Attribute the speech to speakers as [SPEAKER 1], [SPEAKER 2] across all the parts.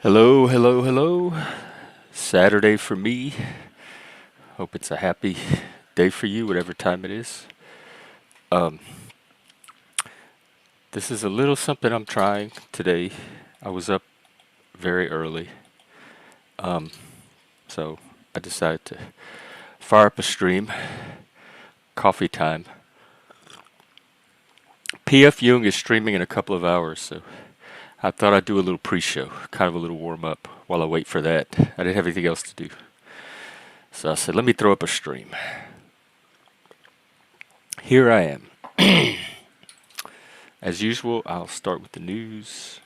[SPEAKER 1] Hello, hello, hello. Saturday for me. Hope it's a happy day for you, whatever time it is. Um, this is a little something I'm trying today. I was up very early, um, so I decided to fire up a stream. Coffee time. PF Jung is streaming in a couple of hours, so I thought I'd do a little pre-show, kind of a little warm-up while I wait for that. I didn't have anything else to do, so I said, let me throw up a stream. Here I am. As usual, I'll start with the news,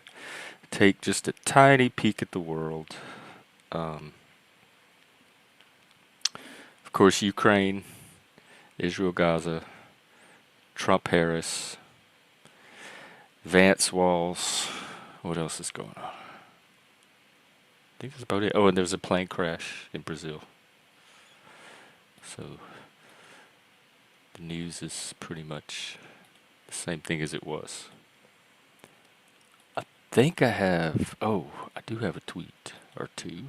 [SPEAKER 1] take just a tiny peek at the world. Um, of course, Ukraine, Israel, Gaza, Trump, Harris, Vance Walls. What else is going on? I think that's about it. Oh, and there's a plane crash in Brazil. So the news is pretty much the same thing as it was. I think I have, oh, I do have a tweet or two.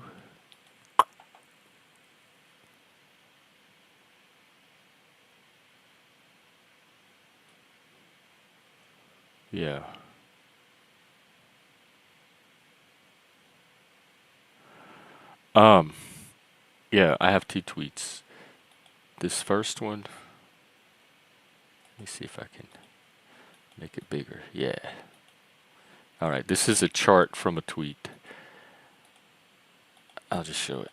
[SPEAKER 1] Yeah. Um, yeah, I have two tweets. This first one, let me see if I can make it bigger. Yeah. All right, this is a chart from a tweet. I'll just show it.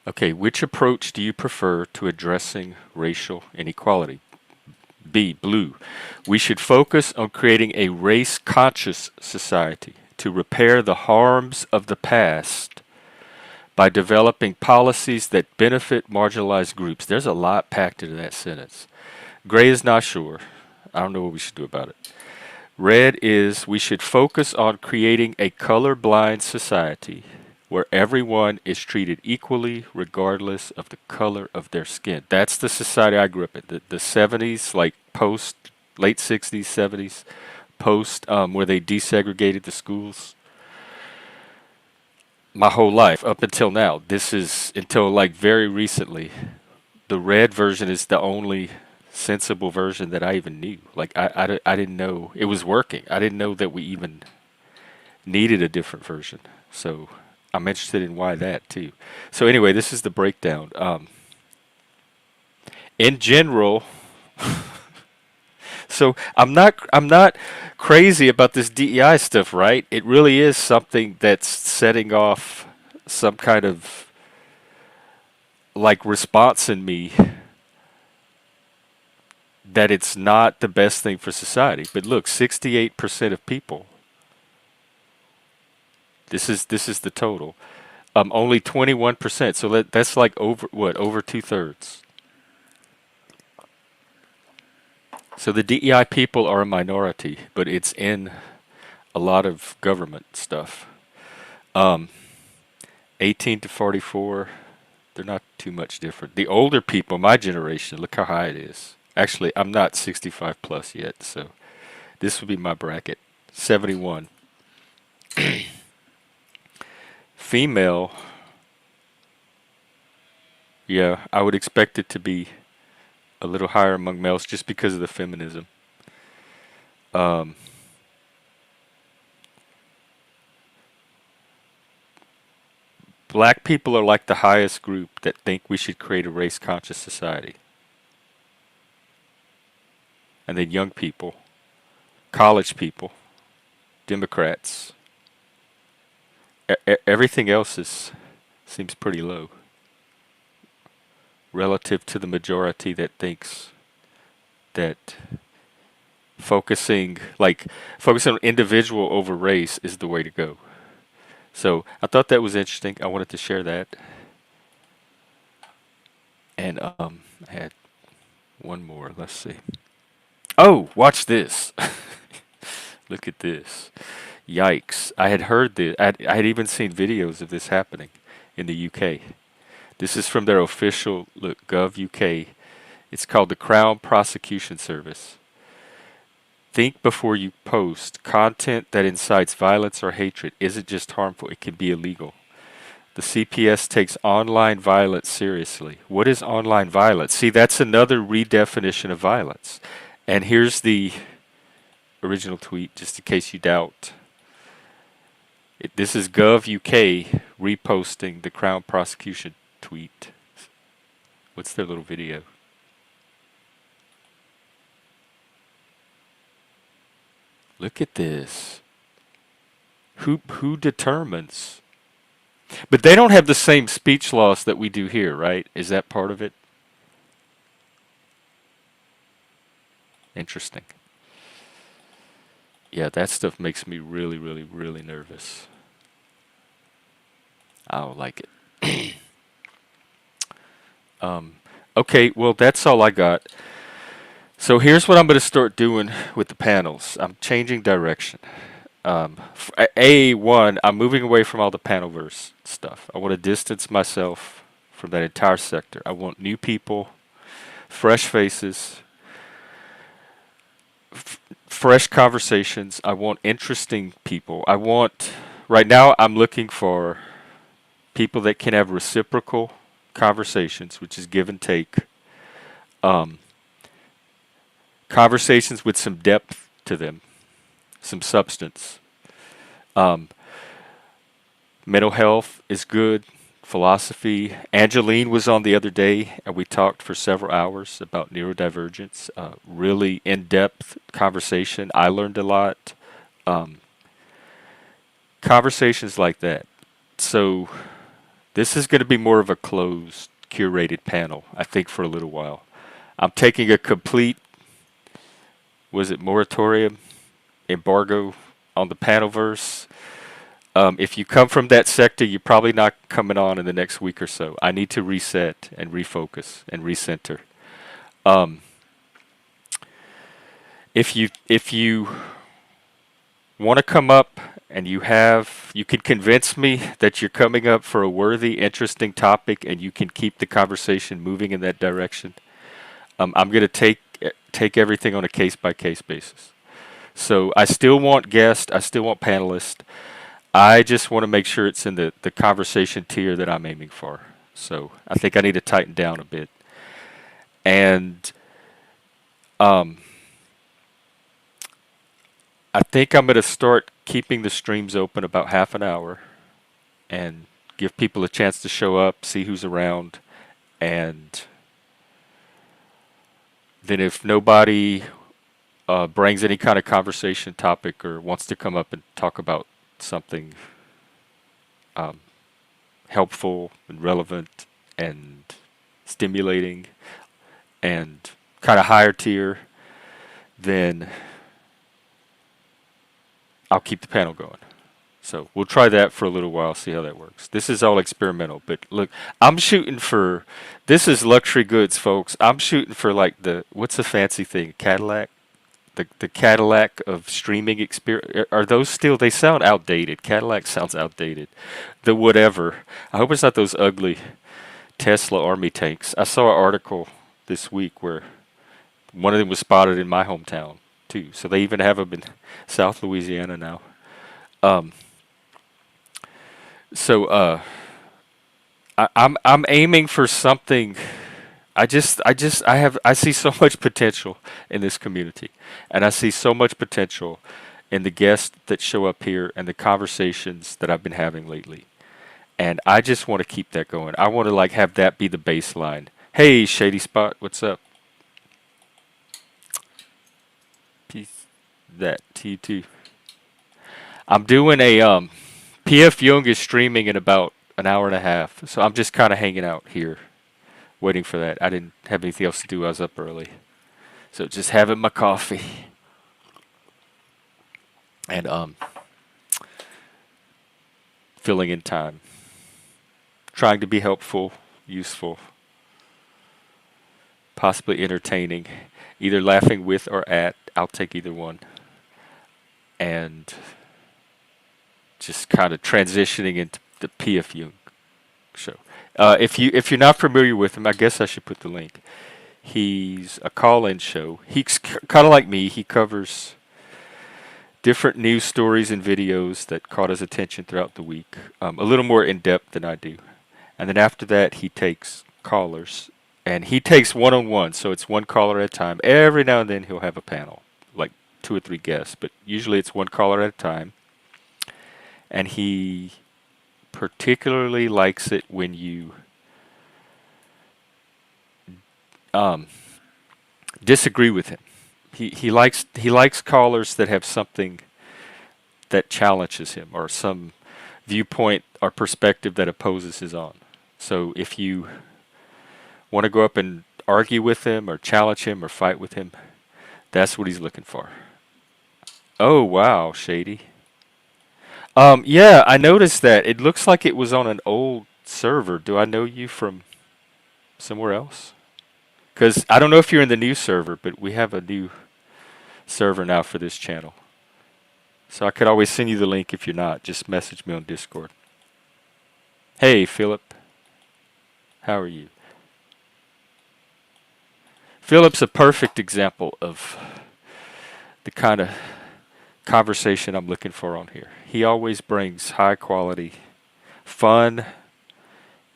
[SPEAKER 1] Okay, which approach do you prefer to addressing racial inequality? B, blue. We should focus on creating a race-conscious society to repair the harms of the past by developing policies that benefit marginalized groups. There's a lot packed into that sentence. Gray is not sure. I don't know what we should do about it. Red is we should focus on creating a colorblind society where everyone is treated equally regardless of the color of their skin. That's the society I grew up in. The 70s, like post, late 60s, 70s, post, where they desegregated the schools. My whole life up until now. This is until like very recently. The red version is the only sensible version that I even knew. Like I didn't know it was working. I didn't know that we even needed a different version. So I'm interested in why that too. So anyway, this is the breakdown. In general, so I'm not crazy about this DEI stuff, right? It really is something that's setting off some kind of like response in me that it's not the best thing for society. But look, 68% of people. This is the total. Only 21%. So that's like over 2/3. So the DEI people are a minority, but it's in a lot of government stuff. Um, 18 to 44, they're not too much different. The older people, my generation, look how high it is. Actually, I'm not 65 plus yet, so this would be my bracket. 71. Female, yeah, I would expect it to be a little higher among males just because of the feminism. Um, Black people are like the highest group that think we should create a race conscious society. And then young people, college people, Democrats. Everything else seems pretty low relative to the majority that thinks that focusing on individual over race is the way to go. So I thought that was interesting. I wanted to share that. And I had one more. Let's see. Oh, watch this. Look at this. Yikes. I had heard this. I had even seen videos of this happening in the UK. This is from their official, look, Gov UK. It's called the Crown Prosecution Service. think before you post. Content that incites violence or hatred isn't just harmful, it can be illegal. The CPS takes online violence seriously. What is online violence? See, that's another redefinition of violence. And here's the original tweet, just in case you doubt. This is Gov UK reposting the Crown prosecution tweet. What's their little video? Look at this. Who determines? But they don't have the same speech laws that we do here, right? Is that part of it? Interesting. Yeah, that stuff makes me really, really, really nervous. I don't like it. Okay, well, that's all I got. So here's what I'm going to start doing with the panels. I'm changing direction. A1, I'm moving away from all the panelverse stuff. I want to distance myself from that entire sector. I want new people, fresh faces, fresh conversations. I want interesting people. Right now, I'm looking for people that can have reciprocal conversations, which is give and take. Conversations with some depth to them, some substance. Mental health is good. Philosophy. Angeline was on the other day, and we talked for several hours about neurodivergence. Really in-depth conversation. I learned a lot. Conversations like that. So this is going to be more of a closed, curated panel, I think, for a little while. I'm taking a complete, moratorium, embargo on the panelverse. If you come from that sector, you're probably not coming on in the next week or so. I need to reset and refocus and recenter. If you want to come up and you can convince me that you're coming up for a worthy, interesting topic, and you can keep the conversation moving in that direction, I'm going to take everything on a case by case basis. So I still want guests, I still want panelists. I just want to make sure it's in the conversation tier that I'm aiming for. So I think I need to tighten down a bit. And I think I'm going to start keeping the streams open about half an hour and give people a chance to show up, see who's around, and then if nobody brings any kind of conversation topic or wants to come up and talk about something helpful and relevant and stimulating and kind of higher tier, then I'll keep the panel going. So we'll try that for a little while, see how that works. This is all experimental, but look, this is luxury goods, folks. I'm shooting for like what's the fancy thing, Cadillac? The Cadillac of streaming experience. Are those still, they sound outdated. Cadillac sounds outdated. The whatever. I hope it's not those ugly Tesla army tanks. I saw an article this week where one of them was spotted in my hometown too. So they even have them in South Louisiana now. I'm aiming for something. I see so much potential in this community, and I see so much potential in the guests that show up here and the conversations that I've been having lately. And I just want to keep that going. I want to have that be the baseline. Hey, Shady Spot, what's up? Peace. That to you too. I'm doing a PF Young is streaming in about an hour and a half, so I'm just kind of hanging out here, waiting for that. I didn't have anything else to do. I was up early, so just having my coffee and filling in time, trying to be helpful, useful, possibly entertaining, either laughing with or at. I'll take either one, and just kind of transitioning into the PF Young show. If you're not familiar with him, I guess I should put the link. He's a call-in show. He's kind of like me. He covers different news stories and videos that caught his attention throughout the week, a little more in depth than I do. And then after that, he takes callers, and he takes one-on-one, so it's one caller at a time. Every now and then, he'll have a panel, like 2 or 3 guests, but usually it's one caller at a time. And he particularly likes it when you um, disagree with him. He likes callers that have something that challenges him or some viewpoint or perspective that opposes his own. So if you want to go up and argue with him or challenge him or fight with him, that's what he's looking for. Oh wow, Shady. Yeah, I noticed that. It looks like it was on an old server. Do I know you from somewhere else? Because I don't know if you're in the new server, but we have a new server now for this channel. So I could always send you the link if you're not. Just message me on Discord. Hey, Philip. How are you? Philip's a perfect example of the kind of conversation I'm looking for on here. He always brings high quality, fun,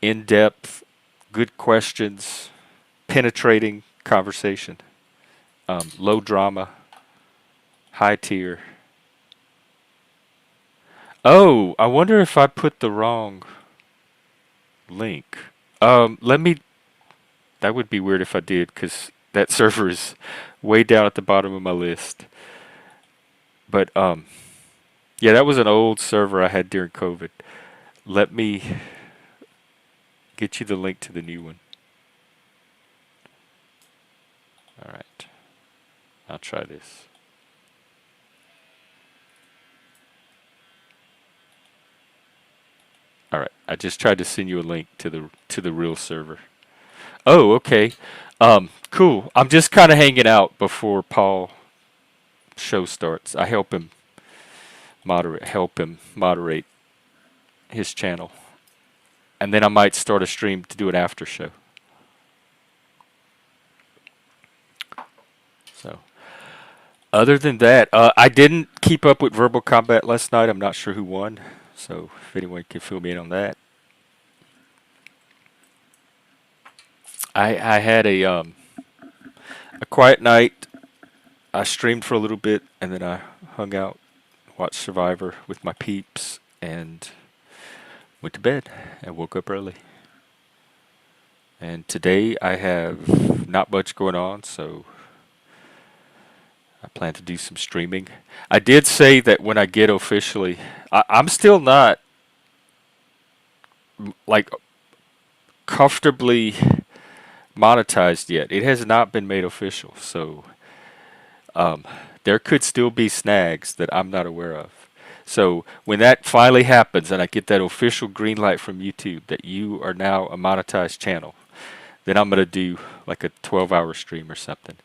[SPEAKER 1] in-depth, good questions, penetrating conversation, low drama, high tier. Oh, I wonder if I put the wrong link. Let me. That would be weird if I did, because that server is way down at the bottom of my list. But yeah, that was an old server I had during COVID. Let me get you the link to the new one. All right, I'll try this. All right, I just tried to send you a link to the real server. Oh, okay. Cool. I'm just kind of hanging out before Paul show starts. I help him moderate his channel, and then I might start a stream to do an after show. So, other than that, I didn't keep up with Verbal Combat last night. I'm not sure who won, so if anyone can fill me in on that. I had a quiet night. I streamed for a little bit, and then I hung out, watched Survivor with my peeps, and went to bed and woke up early. And today I have not much going on, so I plan to do some streaming. I did say that when I get officially, I'm still not like comfortably monetized yet. It has not been made official, so there could still be snags that I'm not aware of. So when that finally happens and I get that official green light from YouTube that you are now a monetized channel, then I'm gonna do like a 12-hour stream or something.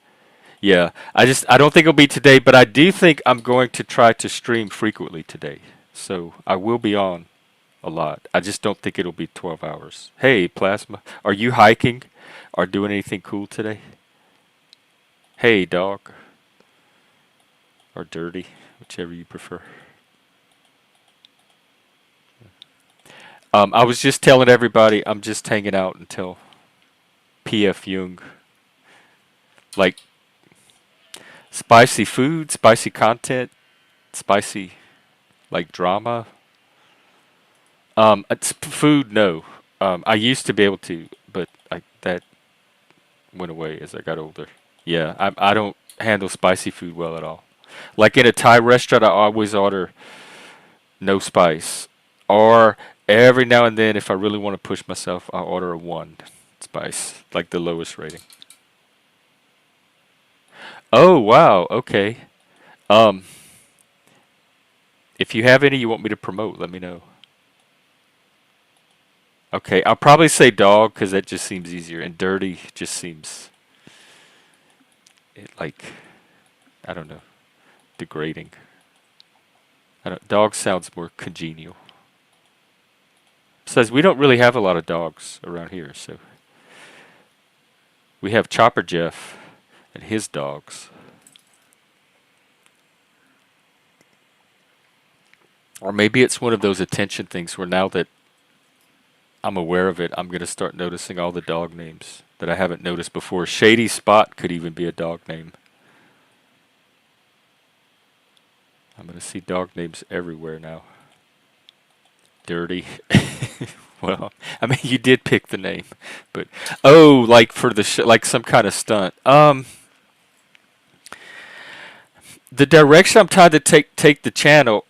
[SPEAKER 1] Yeah, I don't think it'll be today, but I do think I'm going to try to stream frequently today. So I will be on a lot. I just don't think it'll be 12 hours. Hey, Plasma, are you hiking or doing anything cool today? Hey, dog. Or dirty, whichever you prefer. I was just telling everybody I'm just hanging out until PF Jung. Like spicy food, spicy content, spicy like drama. It's food, no. I used to be able to, but that went away as I got older. Yeah, I don't handle spicy food well at all. Like in a Thai restaurant, I always order no spice. Or every now and then, if I really want to push myself, I'll order a 1 spice, like the lowest rating. Oh, wow, okay. Um, if you have any you want me to promote, let me know. Okay, I'll probably say dog because that just seems easier, and dirty just seems like, I don't know, degrading. I don't. Dog sounds more congenial. Besides, we don't really have a lot of dogs around here, so we have Chopper Jeff and his dogs. Or maybe it's one of those attention things where now that I'm aware of it, I'm going to start noticing all the dog names that I haven't noticed before. Shady Spot could even be a dog name. I'm going to see dog names everywhere now. Dirty. Well, I mean, you did pick the name, but oh, like for the like some kind of stunt. The direction I'm trying to take the channel,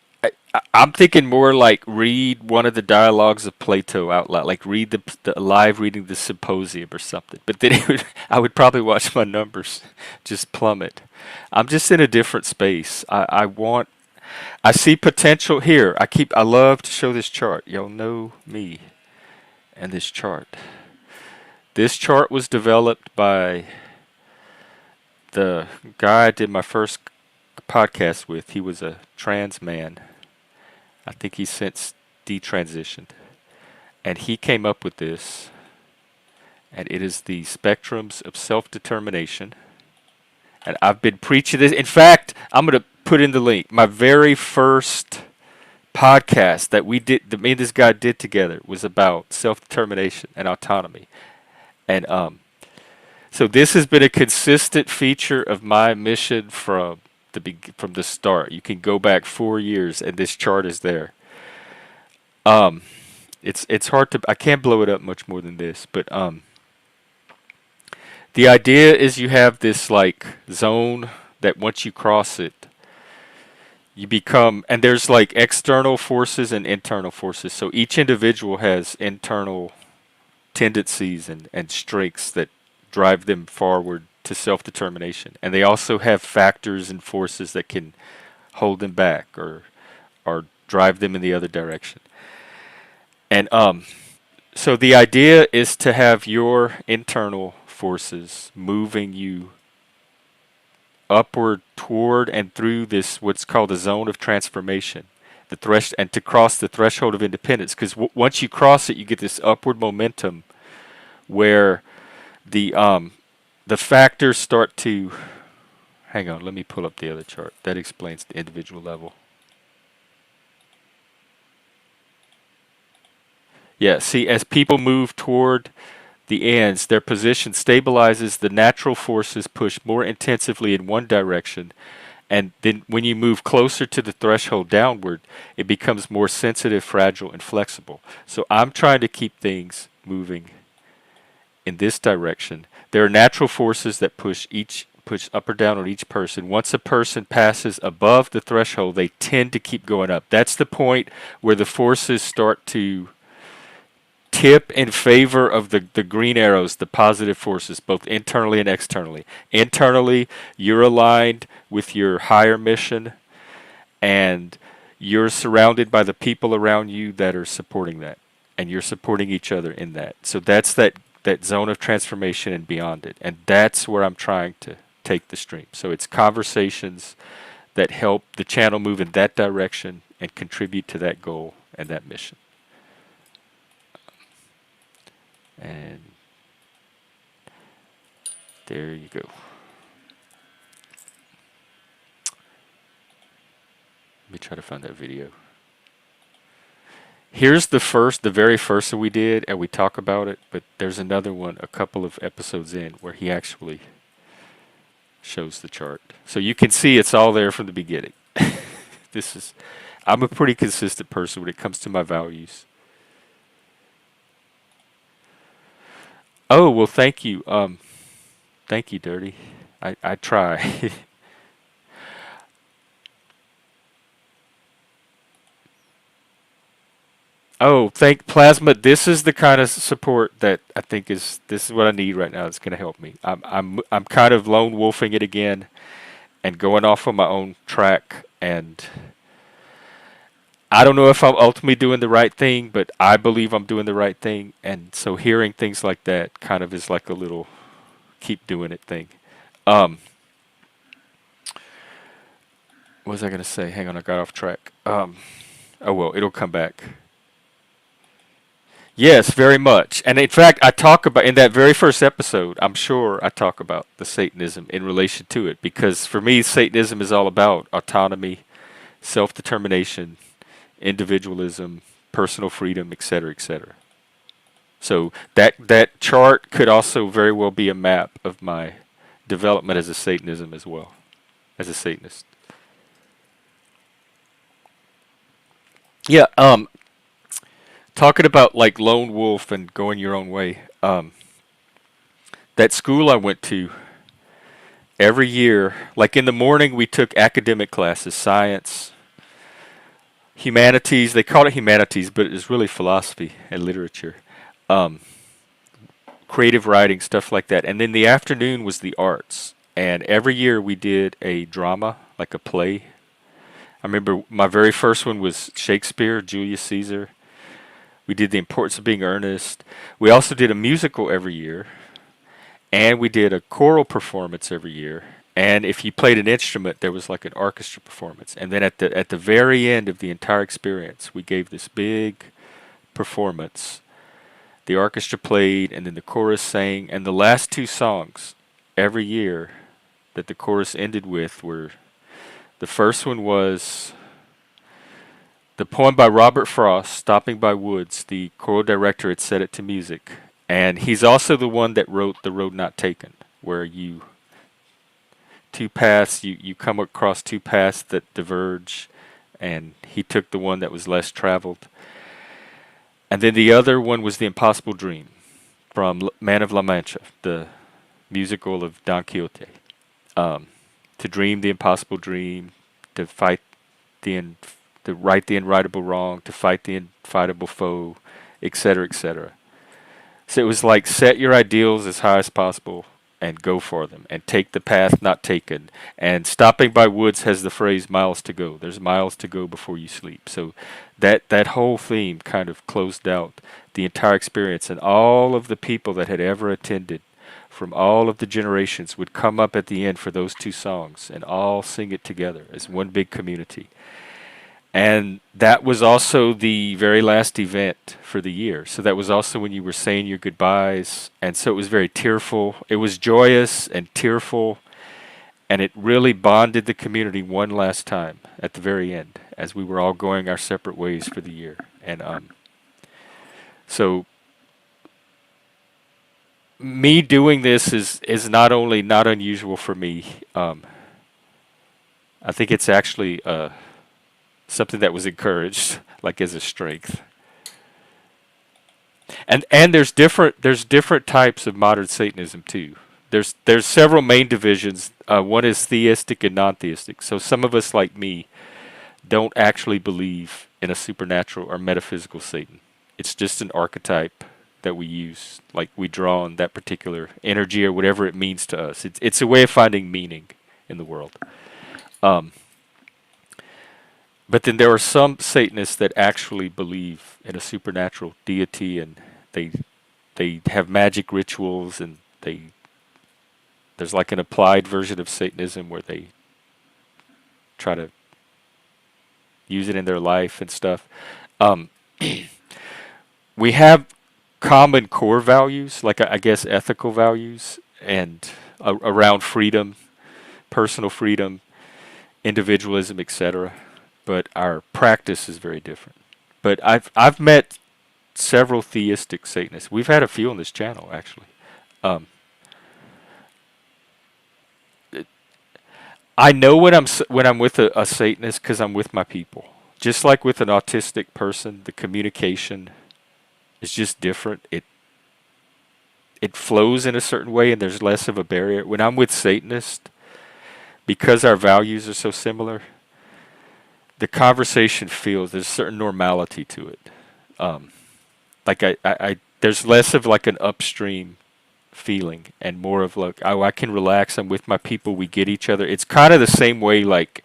[SPEAKER 1] I'm thinking more like read one of the dialogues of Plato out loud, like read the live reading the symposium or something. But then I would probably watch my numbers just plummet. I'm just in a different space. I see potential here. I love to show this chart. Y'all know me and this chart. This chart was developed by the guy I did my first podcast with. He was a trans man. I think he's since detransitioned. And he came up with this. And it is the spectrums of self-determination. And I've been preaching this. In fact, I'm going to put in the link. My very first podcast that me and this guy did together was about self-determination and autonomy. And so this has been a consistent feature of my mission from the start. You can go back 4 years, and this chart is there. It's hard to I can't blow it up much more than this, but the idea is you have this like zone that once you cross it, you become, and there's like external forces and internal forces. So each individual has internal tendencies and strengths that drive them forward to self-determination. And they also have factors and forces that can hold them back or drive them in the other direction. And so the idea is to have your internal forces moving you upward toward and through this what's called a zone of transformation, and to cross the threshold of independence. Because once you cross it, you get this upward momentum where the factors start to. Hang on, let me pull up the other chart. That explains the individual level. Yeah, see, as people move toward the ends, their position stabilizes, the natural forces push more intensively in one direction, and then when you move closer to the threshold downward, it becomes more sensitive, fragile, and flexible. So I'm trying to keep things moving in this direction. There are natural forces that push up or down on each person. Once a person passes above the threshold, they tend to keep going up. That's the point where the forces start to tip in favor of the green arrows, the positive forces, both internally and externally. Internally, you're aligned with your higher mission, and you're surrounded by the people around you that are supporting that, and you're supporting each other in that. So that's that zone of transformation and beyond it. And that's where I'm trying to take the stream. So it's conversations that help the channel move in that direction and contribute to that goal and that mission. And there you go. Let me try to find that video. Here's the very first that we did, and we talk about it, but there's another one a couple of episodes in where he actually shows the chart. So you can see it's all there from the beginning. I'm a pretty consistent person when it comes to my values. Oh, well, thank you. Thank you, Dirty. I try. Oh, thank Plasma. This is the kind of support that I think this is what I need right now. It's going to help me. I'm kind of lone wolfing it again and going off on my own track, and I don't know if I'm ultimately doing the right thing, but I believe I'm doing the right thing. And so hearing things like that kind of is like a little keep doing it thing. What was I going to say? Hang on, I got off track. Oh, well, it'll come back. Yes, very much. And in fact, I talk about, in that very first episode, I'm sure I talk about the Satanism in relation to it. Because for me, Satanism is all about autonomy, self-determination, individualism, personal freedom, etc., etc. So that chart could also very well be a map of my development as a Satanism as well, as a Satanist. Yeah, talking about like lone wolf and going your own way. That school I went to every year, like in the morning, we took academic classes, science, humanities. They called it humanities, but it was really philosophy and literature, um, creative writing, stuff like that. And then the afternoon was the arts. And every year we did a drama, like a play. I remember my very first one was Shakespeare, Julius Caesar. We did The Importance of Being Earnest. We also did a musical every year, and we did a choral performance every year. And if you played an instrument, there was like an orchestra performance. And then at the very end of the entire experience, we gave this big performance. The orchestra played, and then the chorus sang, and the last two songs every year that the chorus ended with were, the first one was the poem by Robert Frost, Stopping by Woods. The choral director had set it to music. And he's also the one that wrote The Road Not Taken, where you come across two paths that diverge, and he took the one that was less traveled. And then the other one was The Impossible Dream from Man of La Mancha, the musical of Don Quixote. To dream the impossible dream, to fight to right the unrightable wrong, to fight the infightable foe, etc., etc. So it was like set your ideals as high as possible and go for them and take the path not taken. And Stopping by Woods has the phrase miles to go. There's miles to go before you sleep. So that whole theme kind of closed out the entire experience, and all of the people that had ever attended from all of the generations would come up at the end for those two songs and all sing it together as one big community. And that was also the very last event for the year. So that was also when you were saying your goodbyes. And so it was very tearful. It was joyous and tearful. And it really bonded the community one last time at the very end as we were all going our separate ways for the year. And so me doing this is not only not unusual for me. I think it's actually something that was encouraged, like as a strength. And there's different types of modern Satanism too. There's several main divisions. One is theistic and non-theistic. So some of us, like me, don't actually believe in a supernatural or metaphysical Satan. It's just an archetype that we use, like we draw on that particular energy or whatever it means to us. It's a way of finding meaning in the world. Um, But then there are some Satanists that actually believe in a supernatural deity, and they have magic rituals, and there's like an applied version of Satanism where they try to use it in their life and stuff. Um, we have common core values, like I guess ethical values, and around freedom, personal freedom, individualism, etc. But our practice is very different. But I've met several theistic Satanists. We've had a few on this channel actually. Um, I know when I'm with a Satanist because I'm with my people. Just like with an autistic person, the communication is just different. It flows in a certain way, and there's less of a barrier. When I'm with Satanists, because our values are so similar, the conversation feels there's a certain normality to it. Um, like there's less of like an upstream feeling and more of like, oh, I can relax. I'm with my people. We get each other. It's kind of the same way like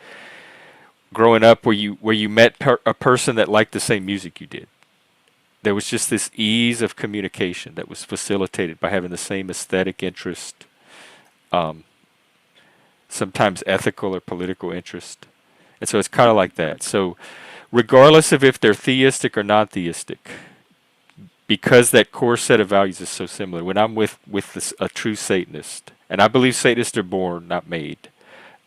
[SPEAKER 1] growing up where you met a person that liked the same music you did. There was just this ease of communication that was facilitated by having the same aesthetic interest, um, sometimes ethical or political interest. And so it's kind of like that. So regardless of if they're theistic or non-theistic, because that core set of values is so similar, when I'm with a true Satanist, and I believe Satanists are born, not made,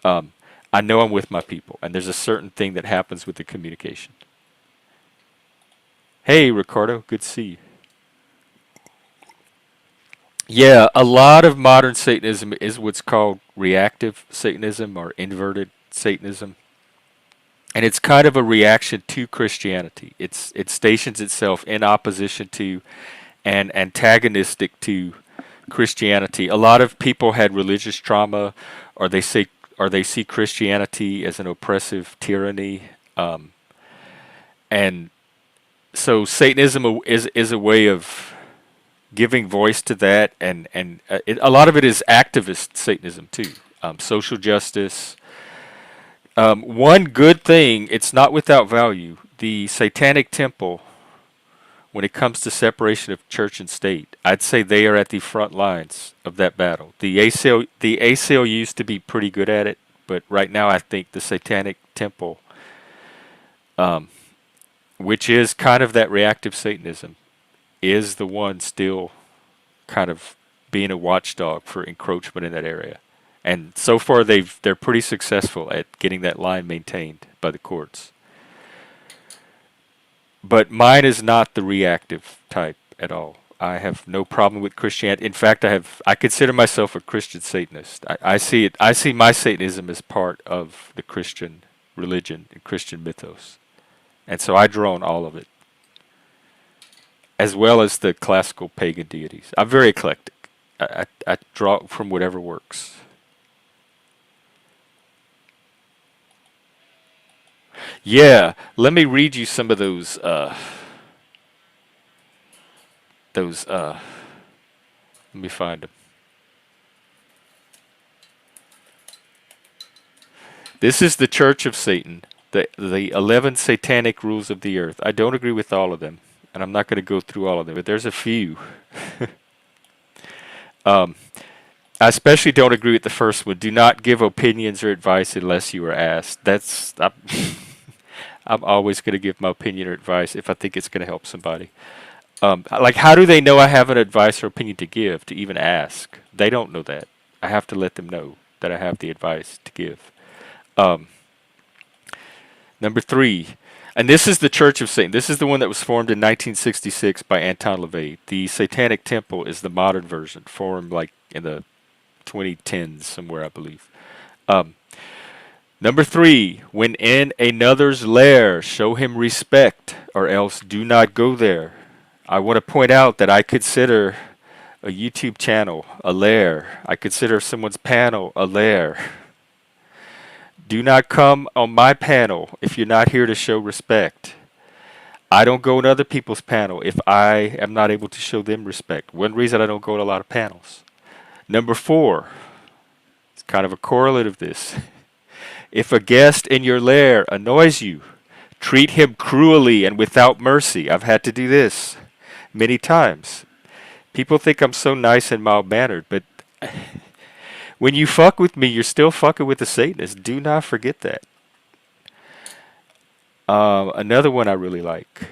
[SPEAKER 1] I know I'm with my people, and there's a certain thing that happens with the communication. Hey, Ricardo, good to see you. Yeah, a lot of modern Satanism is what's called reactive Satanism or inverted Satanism. And it's kind of a reaction to Christianity. It stations itself in opposition to and antagonistic to Christianity. A lot of people had religious trauma, or they see Christianity as an oppressive tyranny, um, and so Satanism is a way of giving voice to that, and a lot of it is activist Satanism too, social justice. One good thing, it's not without value. The Satanic Temple, when it comes to separation of church and state, I'd say they are at the front lines of that battle. The ACL used to be pretty good at it, but right now I think the Satanic Temple, um, which is kind of that reactive Satanism, is the one still kind of being a watchdog for encroachment in that area. And so far they're pretty successful at getting that line maintained by the courts. But mine is not the reactive type at all. I have no problem with Christianity. In fact, I consider myself a Christian Satanist. I see my Satanism as part of the Christian religion and Christian mythos. And so I draw on all of it, as well as the classical pagan deities. I'm very eclectic. I draw from whatever works. Yeah, let me read you some of those. Let me find them. This is the Church of Satan, the 11 satanic rules of the earth. I don't agree with all of them, and I'm not going to go through all of them, but there's a few. um, I especially don't agree with the first one. Do not give opinions or advice unless you are asked. I'm always going to give my opinion or advice if I think it's going to help somebody. Like, how do they know I have an advice or opinion to give to even ask? They don't know that. I have to let them know that I have the advice to give. Um, Number three, and this is the Church of Satan. This is the one that was formed in 1966 by Anton LaVey. The Satanic Temple is the modern version, formed like in the 2010s somewhere, I believe. Um, Number three, when in another's lair, show him respect, or else do not go there. I want to point out that I consider a YouTube channel a lair. I consider someone's panel a lair. Do not come on my panel if you're not here to show respect. I don't go on other people's panel if I am not able to show them respect. One reason I don't go to a lot of panels. Number four, it's kind of a correlate of this. If a guest in your lair annoys you, treat him cruelly and without mercy. I've had to do this many times. People think I'm so nice and mild-mannered, but when you fuck with me, you're still fucking with the Satanist. Do not forget that. Another one I really like.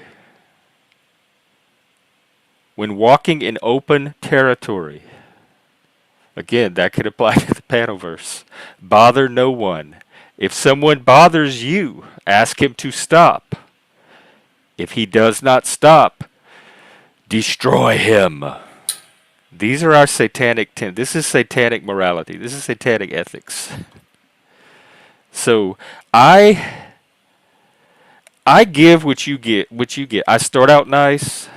[SPEAKER 1] When walking in open territory, again, that could apply to the panel verse. Bother no one. If someone bothers you, ask him to stop. If he does not stop, destroy him. These are our this is satanic morality. This is satanic ethics. So I give what you get. I start out nice.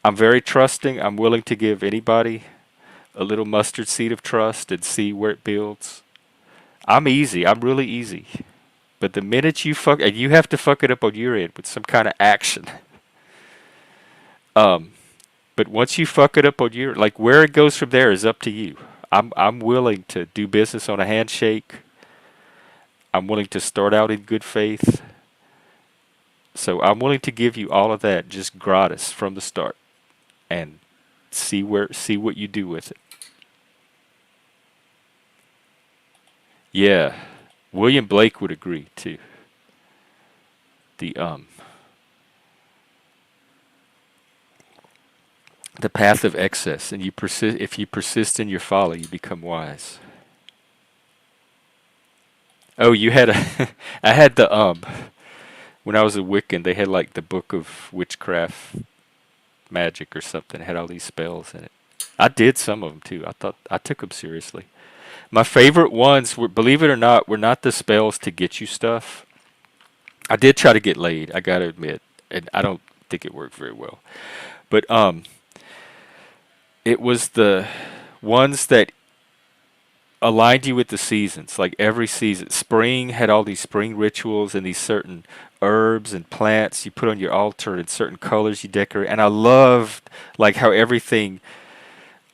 [SPEAKER 1] I'm very trusting. I'm willing to give anybody a little mustard seed of trust and see where it builds. I'm easy. I'm really easy. But the minute and you have to fuck it up on your end with some kind of action. But once you fuck it up on like where it goes from there is up to you. I'm willing to do business on a handshake. I'm willing to start out in good faith. So I'm willing to give you all of that just gratis from the start and see what you do with it. Yeah. William Blake would agree too. The the path of excess, and if you persist in your folly, you become wise. Oh, you had a I had When I was a Wiccan, they had like the book of witchcraft magic or something. It had all these spells in it. I did some of them too. I thought I took them seriously. My favorite ones were, believe it or not, were not the spells to get you stuff. I did try to get laid, I gotta admit, and I don't think it worked very well. But it was the ones that aligned you with the seasons. Like every season, spring had all these spring rituals and these certain herbs and plants you put on your altar and certain colors you decorate. And I loved like how everything,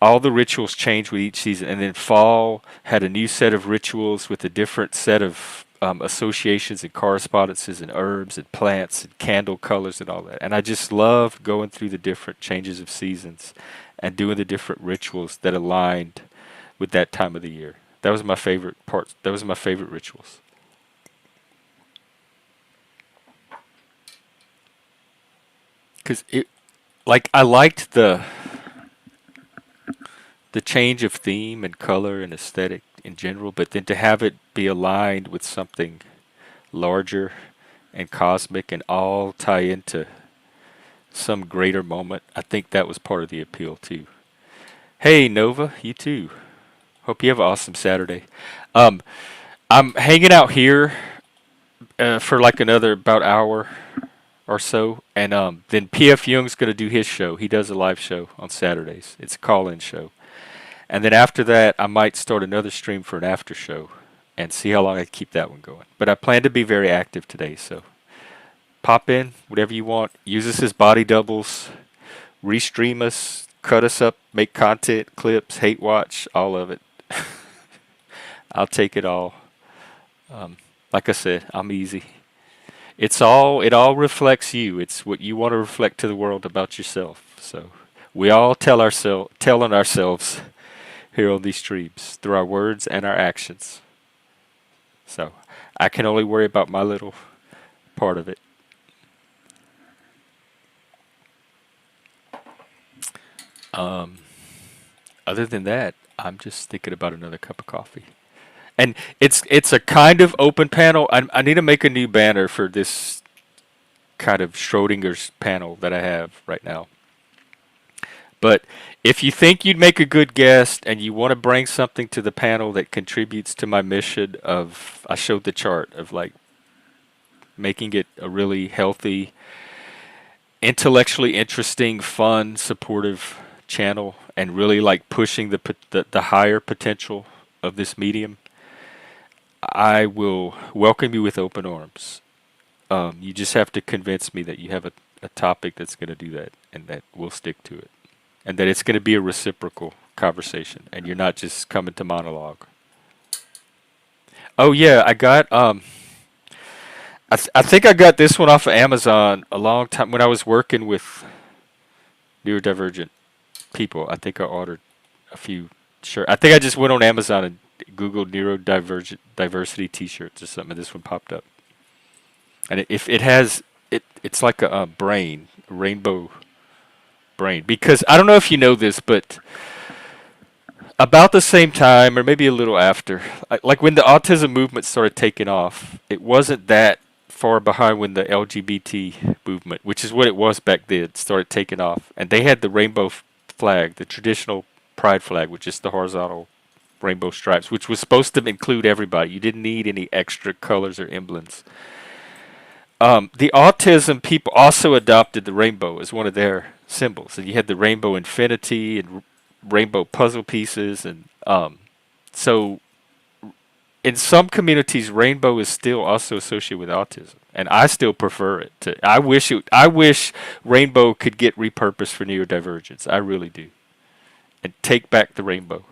[SPEAKER 1] all the rituals changed with each season. And then fall had a new set of rituals with a different set of associations and correspondences and herbs and plants and candle colors and all that. And I just loved going through the different changes of seasons and doing the different rituals that aligned with that time of the year. That was my favorite part. That was my favorite rituals. Cause it, like I liked the change of theme and color and aesthetic in general, but then to have it be aligned with something larger and cosmic and all tie into some greater moment, I think that was part of the appeal too. Hey Nova, you too. Hope you have an awesome Saturday. Um, I'm hanging out here for like another about hour or so, and then PF Young's gonna do his show. He does a live show on Saturdays. It's a call-in show, and then after that, I might start another stream for an after show, and see how long I keep that one going. But I plan to be very active today, so pop in, whatever you want. Use us as body doubles, restream us, cut us up, make content, clips, hate watch, all of it. I'll take it all. Like I said, I'm easy. It all reflects you. It's what you want to reflect to the world about yourself. So we all telling ourselves here on these streams through our words and our actions. So I can only worry about my little part of it. Um, Other than that, I'm just thinking about another cup of coffee. And it's a kind of open panel. I need to make a new banner for this kind of Schrodinger's panel that I have right now. But if you think you'd make a good guest and you want to bring something to the panel that contributes to my mission of, I showed the chart of like making it a really healthy, intellectually interesting, fun, supportive channel and really like pushing the higher potential of this medium, I will welcome you with open arms. You just have to convince me that you have a topic that's going to do that and that we'll stick to it. And that it's going to be a reciprocal conversation and you're not just coming to monologue. Oh yeah, I think I got this one off of Amazon a long time when I was working with neurodivergent people. I think I ordered a few shirts. I think I just went on Amazon and Googled neurodivergent diversity T-shirts or something, and this one popped up. And if it has it's like a brain, a rainbow brain. Because I don't know if you know this, but about the same time, or maybe a little after, like when the autism movement started taking off, it wasn't that far behind when the LGBT movement, which is what it was back then, started taking off. And they had the rainbow flag, the traditional pride flag, which is the horizontal rainbow stripes, which was supposed to include everybody. You didn't need any extra colors or emblems. The autism people also adopted the rainbow as one of their symbols, and you had the rainbow infinity and rainbow puzzle pieces, and so in some communities, rainbow is still also associated with autism, and I still prefer it. I wish rainbow could get repurposed for neurodivergence. I really do, and take back the rainbow,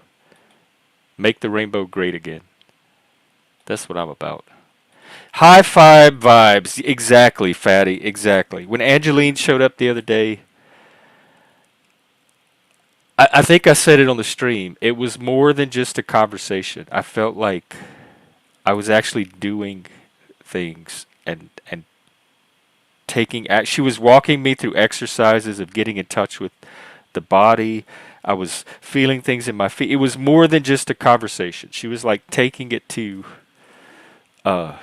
[SPEAKER 1] make the rainbow great again. That's what I'm about. High five vibes, exactly, Fatty, exactly. When Angeline showed up the other day, I think I said it on the stream. It was more than just a conversation. I felt like I was actually doing things and taking act. She was walking me through exercises of getting in touch with the body. I was feeling things in my feet. It was more than just a conversation. She was like taking it to uh,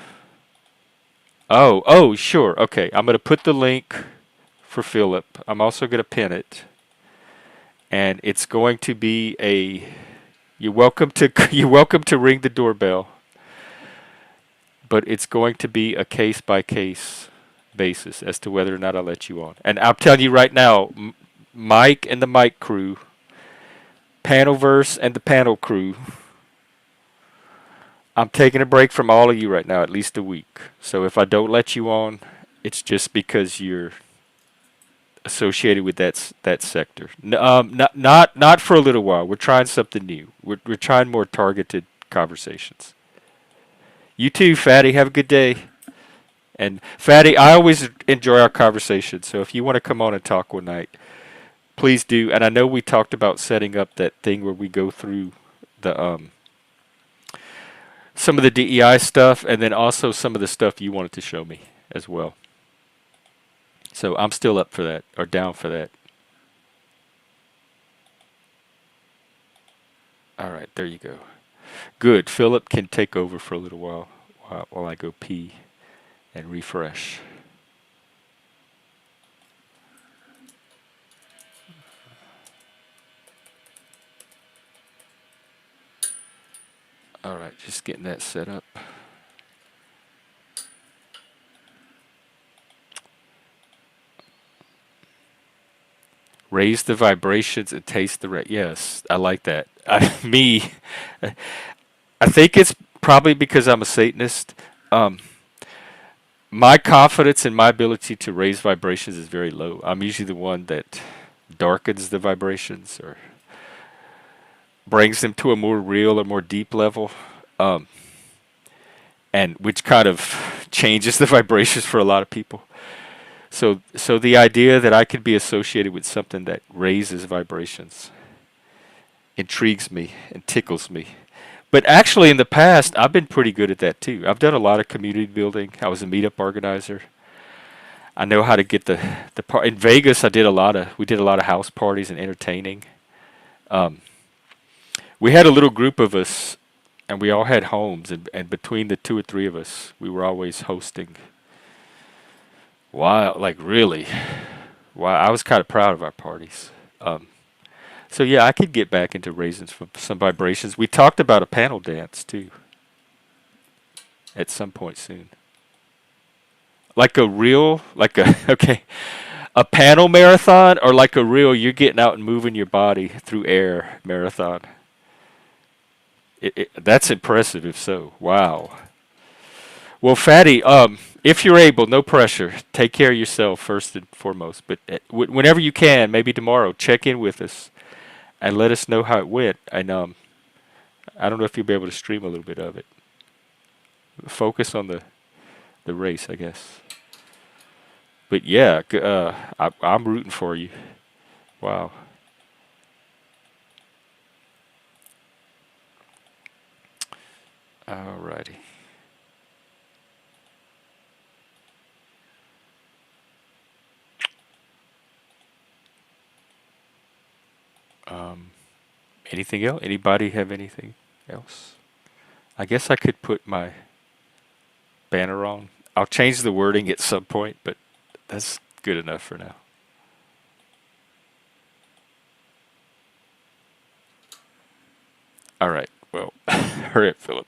[SPEAKER 1] Oh, sure. Okay, I'm going to put the link for Philip. I'm also going to pin it, and it's going to be a. You're welcome to you're welcome to ring the doorbell, but it's going to be a case by case basis as to whether or not I'll let you on. And I'll tell you right now, Mike and the Mike crew, Panelverse and the panel crew, I'm taking a break from all of you right now, at least a week. So if I don't let you on, it's just because you're associated with that sector. Not for a little while. We're trying something new. We're trying more targeted conversations. You too, Fatty. Have a good day. And Fatty, I always enjoy our conversations. So if you want to come on and talk one night, please do. And I know we talked about setting up that thing where we go through the some of the DEI stuff, and then also some of the stuff you wanted to show me as well. So I'm still up for that, or down for that. All right, there you go. Good. Philip can take over for a little while I go pee and refresh. All right, just getting that set up. Raise the vibrations and taste the yes, I like that. Me, I think it's probably because I'm a Satanist. Um, my confidence in my ability to raise vibrations is very low. I'm usually the one that darkens the vibrations or brings them to a more real or more deep level, um, and which kind of changes the vibrations for a lot of people. So the idea that I could be associated with something that raises vibrations intrigues me and tickles me. But actually, in the past, I've been pretty good at that too. I've done a lot of community building. I was a meetup organizer. I know how to get the part in Vegas. We did a lot of house parties and entertaining. Um, we had a little group of us, and we all had homes, and between the two or three of us, we were always hosting. Wow, like really? Wow, I was kind of proud of our parties. Um, so yeah, I could get back into raising some vibrations. We talked about a panel dance too at some point soon. Like a real, like a okay, a panel marathon, or like a real you're getting out and moving your body through air marathon. That's impressive. If so, wow. Well, Fatty, if you're able, no pressure. Take care of yourself first and foremost. But whenever you can, maybe tomorrow, check in with us and let us know how it went. And I don't know if you'll be able to stream a little bit of it. Focus on the race, I guess. But yeah, I'm rooting for you. Wow. Alrighty. Um, anything else? Anybody have anything else? I guess I could put my banner on. I'll change the wording at some point, but that's good enough for now. All right. Well, hurry up, Philip.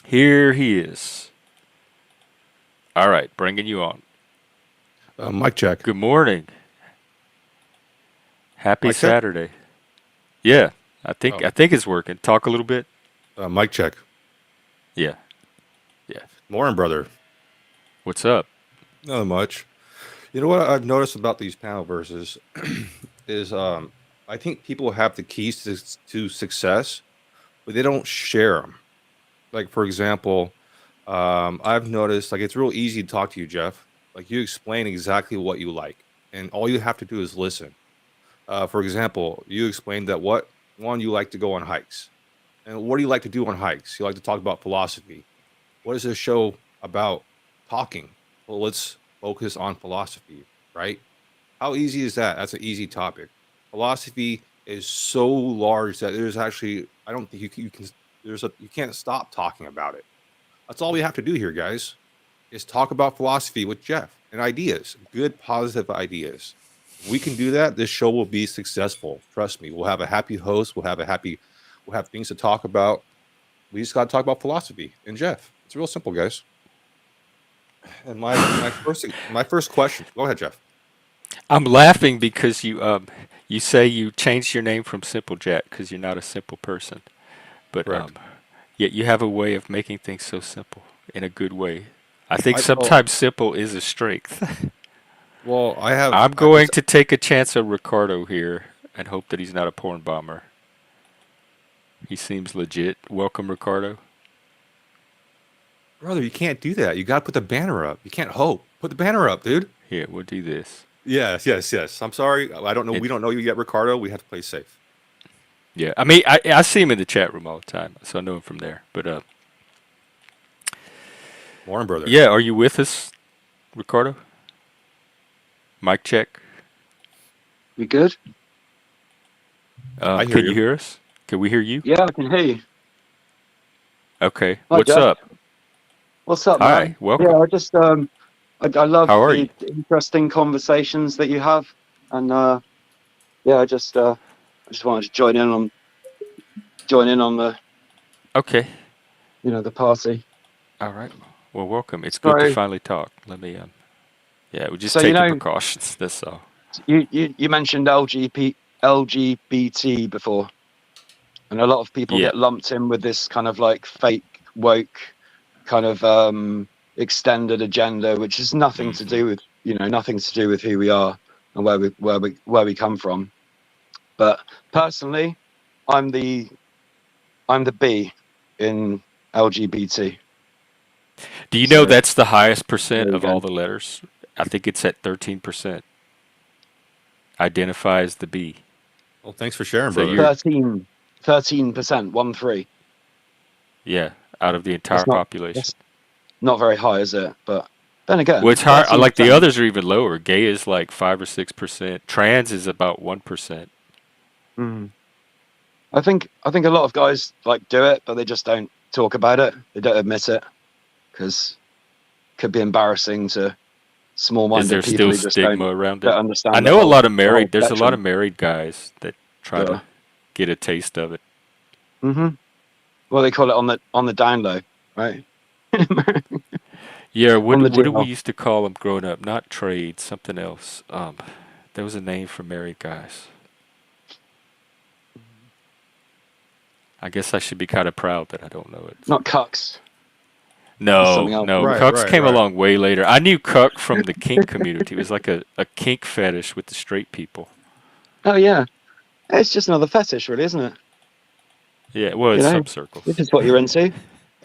[SPEAKER 1] Here he is. All right, bringing you on.
[SPEAKER 2] Mic check.
[SPEAKER 1] Good morning. Happy
[SPEAKER 2] Mic check.
[SPEAKER 1] Saturday. Yeah, I think
[SPEAKER 2] Oh,
[SPEAKER 1] I think it's working. Talk a little bit.
[SPEAKER 2] mic check.
[SPEAKER 1] Yeah, yeah.
[SPEAKER 2] Morning, brother.
[SPEAKER 1] What's up?
[SPEAKER 2] Not much. You know what I've noticed about these panel verses is I think people have the keys to success, but they don't share them. Like for example, I've noticed like it's real easy to talk to you, Jeff. Like you explain exactly what you like, and all you have to do is listen. For example, you explained that what one you like to go on hikes, and what do you like to do on hikes? You like to talk about philosophy. What is this show about? Talking. Well, let's focus on philosophy, right? How easy is that? That's an easy topic. Philosophy is so large that there's actually I don't think you can you can't stop talking about it. That's all we have to do here, guys, is talk about philosophy with Jeff and ideas, good, positive ideas. If we can do that, this show will be successful. Trust me. We'll have a happy host. We'll have things to talk about. We just got to talk about philosophy and Jeff. It's real simple, guys. And my first question. Go ahead, Jeff.
[SPEAKER 1] I'm laughing because you say you changed your name from Simple Jack because you're not a simple person, but
[SPEAKER 2] Correct.
[SPEAKER 1] yet you have a way of making things so simple in a good way. I think
[SPEAKER 2] Well,
[SPEAKER 1] sometimes simple is a strength.
[SPEAKER 2] I have.
[SPEAKER 1] I'm going to take a chance on Ricardo here and hope that he's not a porn bomber. He seems legit. Welcome, Ricardo.
[SPEAKER 2] Brother, you can't do that. You got to put the banner up. You can't hope. Put the banner up, dude.
[SPEAKER 1] Here, we'll do this.
[SPEAKER 2] Yes. I'm sorry. I don't know.
[SPEAKER 1] It,
[SPEAKER 2] We don't know you yet, Ricardo. We have to play safe.
[SPEAKER 1] yeah, I mean, I see him in the chat room all the time, so I know him from there. But
[SPEAKER 2] Morning, brother.
[SPEAKER 1] yeah, are you with us, Ricardo? Mic check.
[SPEAKER 3] You good?
[SPEAKER 2] I hear
[SPEAKER 1] Can
[SPEAKER 2] you.
[SPEAKER 1] you hear us? Can we hear you?
[SPEAKER 3] Yeah, I can hear you.
[SPEAKER 1] Okay.
[SPEAKER 3] Hi,
[SPEAKER 1] What's
[SPEAKER 3] Jeff.
[SPEAKER 1] up?
[SPEAKER 3] What's up,
[SPEAKER 1] Hi.
[SPEAKER 3] man?
[SPEAKER 1] Welcome.
[SPEAKER 3] Yeah, I love
[SPEAKER 1] How are you?
[SPEAKER 3] the interesting conversations that you have, and yeah, I just wanted to join in on the
[SPEAKER 1] Okay.
[SPEAKER 3] the party.
[SPEAKER 1] All right. Well, welcome. It's good to finally talk. Let me yeah, we're just
[SPEAKER 3] So
[SPEAKER 1] taking precautions. That's all.
[SPEAKER 3] you mentioned LGBT before, and a lot of people
[SPEAKER 1] Yeah.
[SPEAKER 3] get lumped in with this kind of like fake woke kind of extended agenda, which has nothing to do with nothing to do with who we are and where we come from. But personally, I'm the B in LGBT.
[SPEAKER 1] Do you know
[SPEAKER 3] So
[SPEAKER 1] that's the highest percent
[SPEAKER 3] there you
[SPEAKER 1] of all
[SPEAKER 3] go.
[SPEAKER 1] the letters? I think it's at 13%. Identifies the B.
[SPEAKER 2] Well, thanks for sharing,
[SPEAKER 1] So
[SPEAKER 2] brother.
[SPEAKER 1] you're
[SPEAKER 3] 13%, 13%.
[SPEAKER 1] yeah, out of the entire
[SPEAKER 3] That's not
[SPEAKER 1] population.
[SPEAKER 3] that's not very high, is it? But then again,
[SPEAKER 1] Well, it's hard. Like the
[SPEAKER 3] 13%.
[SPEAKER 1] others are even lower. Gay is like 5 or 6%. Trans is about 1%.
[SPEAKER 3] Mm. I think a lot of guys like do it, but they just don't talk about it. They don't admit it because it could be embarrassing to
[SPEAKER 1] Is
[SPEAKER 3] small-minded
[SPEAKER 1] there
[SPEAKER 3] people
[SPEAKER 1] still
[SPEAKER 3] who just
[SPEAKER 1] stigma around
[SPEAKER 3] don't
[SPEAKER 1] it?
[SPEAKER 3] understand
[SPEAKER 1] I know a lot of
[SPEAKER 3] the whole
[SPEAKER 1] married. There's a lot of
[SPEAKER 3] spectrum.
[SPEAKER 1] married guys that try
[SPEAKER 3] Yeah.
[SPEAKER 1] to get a taste of it.
[SPEAKER 3] Well, they call it on the down low, right?
[SPEAKER 1] Yeah.
[SPEAKER 3] On the
[SPEAKER 1] What do we
[SPEAKER 3] DL.
[SPEAKER 1] used to call them growing up? Not trade, something else. There was a name for married guys. I guess I should be kind of proud that I don't know it.
[SPEAKER 3] Not cucks.
[SPEAKER 1] No,
[SPEAKER 3] something else.
[SPEAKER 1] no.
[SPEAKER 2] Right,
[SPEAKER 1] Cucks
[SPEAKER 2] right,
[SPEAKER 1] came
[SPEAKER 2] right.
[SPEAKER 1] along way later. I knew cuck from the kink community. It was like a kink fetish with the straight people.
[SPEAKER 3] Oh yeah, it's just another fetish, really, isn't it?
[SPEAKER 1] Yeah, well,
[SPEAKER 3] You
[SPEAKER 1] it's
[SPEAKER 3] know,
[SPEAKER 1] some
[SPEAKER 3] this
[SPEAKER 1] circles.
[SPEAKER 3] is what you're into.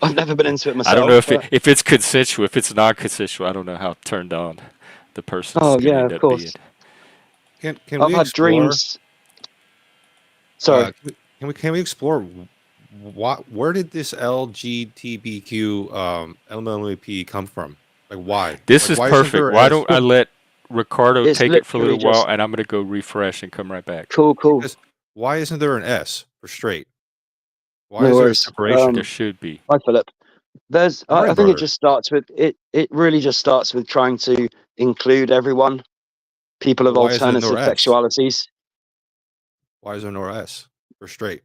[SPEAKER 3] I've never been into it
[SPEAKER 1] I don't know
[SPEAKER 3] myself, but
[SPEAKER 1] if it's consensual. If it's non-consensual, I don't know how turned on the person's
[SPEAKER 3] oh
[SPEAKER 1] going to
[SPEAKER 3] yeah,
[SPEAKER 1] end
[SPEAKER 3] of
[SPEAKER 1] up being.
[SPEAKER 3] course.
[SPEAKER 2] Can
[SPEAKER 3] I've
[SPEAKER 2] we
[SPEAKER 3] had
[SPEAKER 2] explore?
[SPEAKER 3] dreams. Sorry.
[SPEAKER 2] Can we explore where did this LGBTQ LMNOP come from? Like why?
[SPEAKER 1] This
[SPEAKER 2] Like
[SPEAKER 1] is
[SPEAKER 2] why isn't
[SPEAKER 1] perfect.
[SPEAKER 2] there
[SPEAKER 1] Why
[SPEAKER 2] S?
[SPEAKER 1] don't I let Ricardo
[SPEAKER 3] It's
[SPEAKER 1] take it for a
[SPEAKER 3] literally
[SPEAKER 1] little while,
[SPEAKER 3] just
[SPEAKER 1] and I'm going to go refresh and come right back.
[SPEAKER 3] cool.
[SPEAKER 2] Because why isn't there an S for straight? Why
[SPEAKER 3] No
[SPEAKER 2] is there a
[SPEAKER 3] worries.
[SPEAKER 2] separation?
[SPEAKER 1] There should be.
[SPEAKER 3] Hi, Philip. There's,
[SPEAKER 2] Morning,
[SPEAKER 3] I think it
[SPEAKER 2] brother.
[SPEAKER 3] just starts with it really just starts with trying to include everyone, people of
[SPEAKER 2] Why is there no
[SPEAKER 3] alternative
[SPEAKER 2] S?
[SPEAKER 3] sexualities.
[SPEAKER 2] Why is there no S for straight?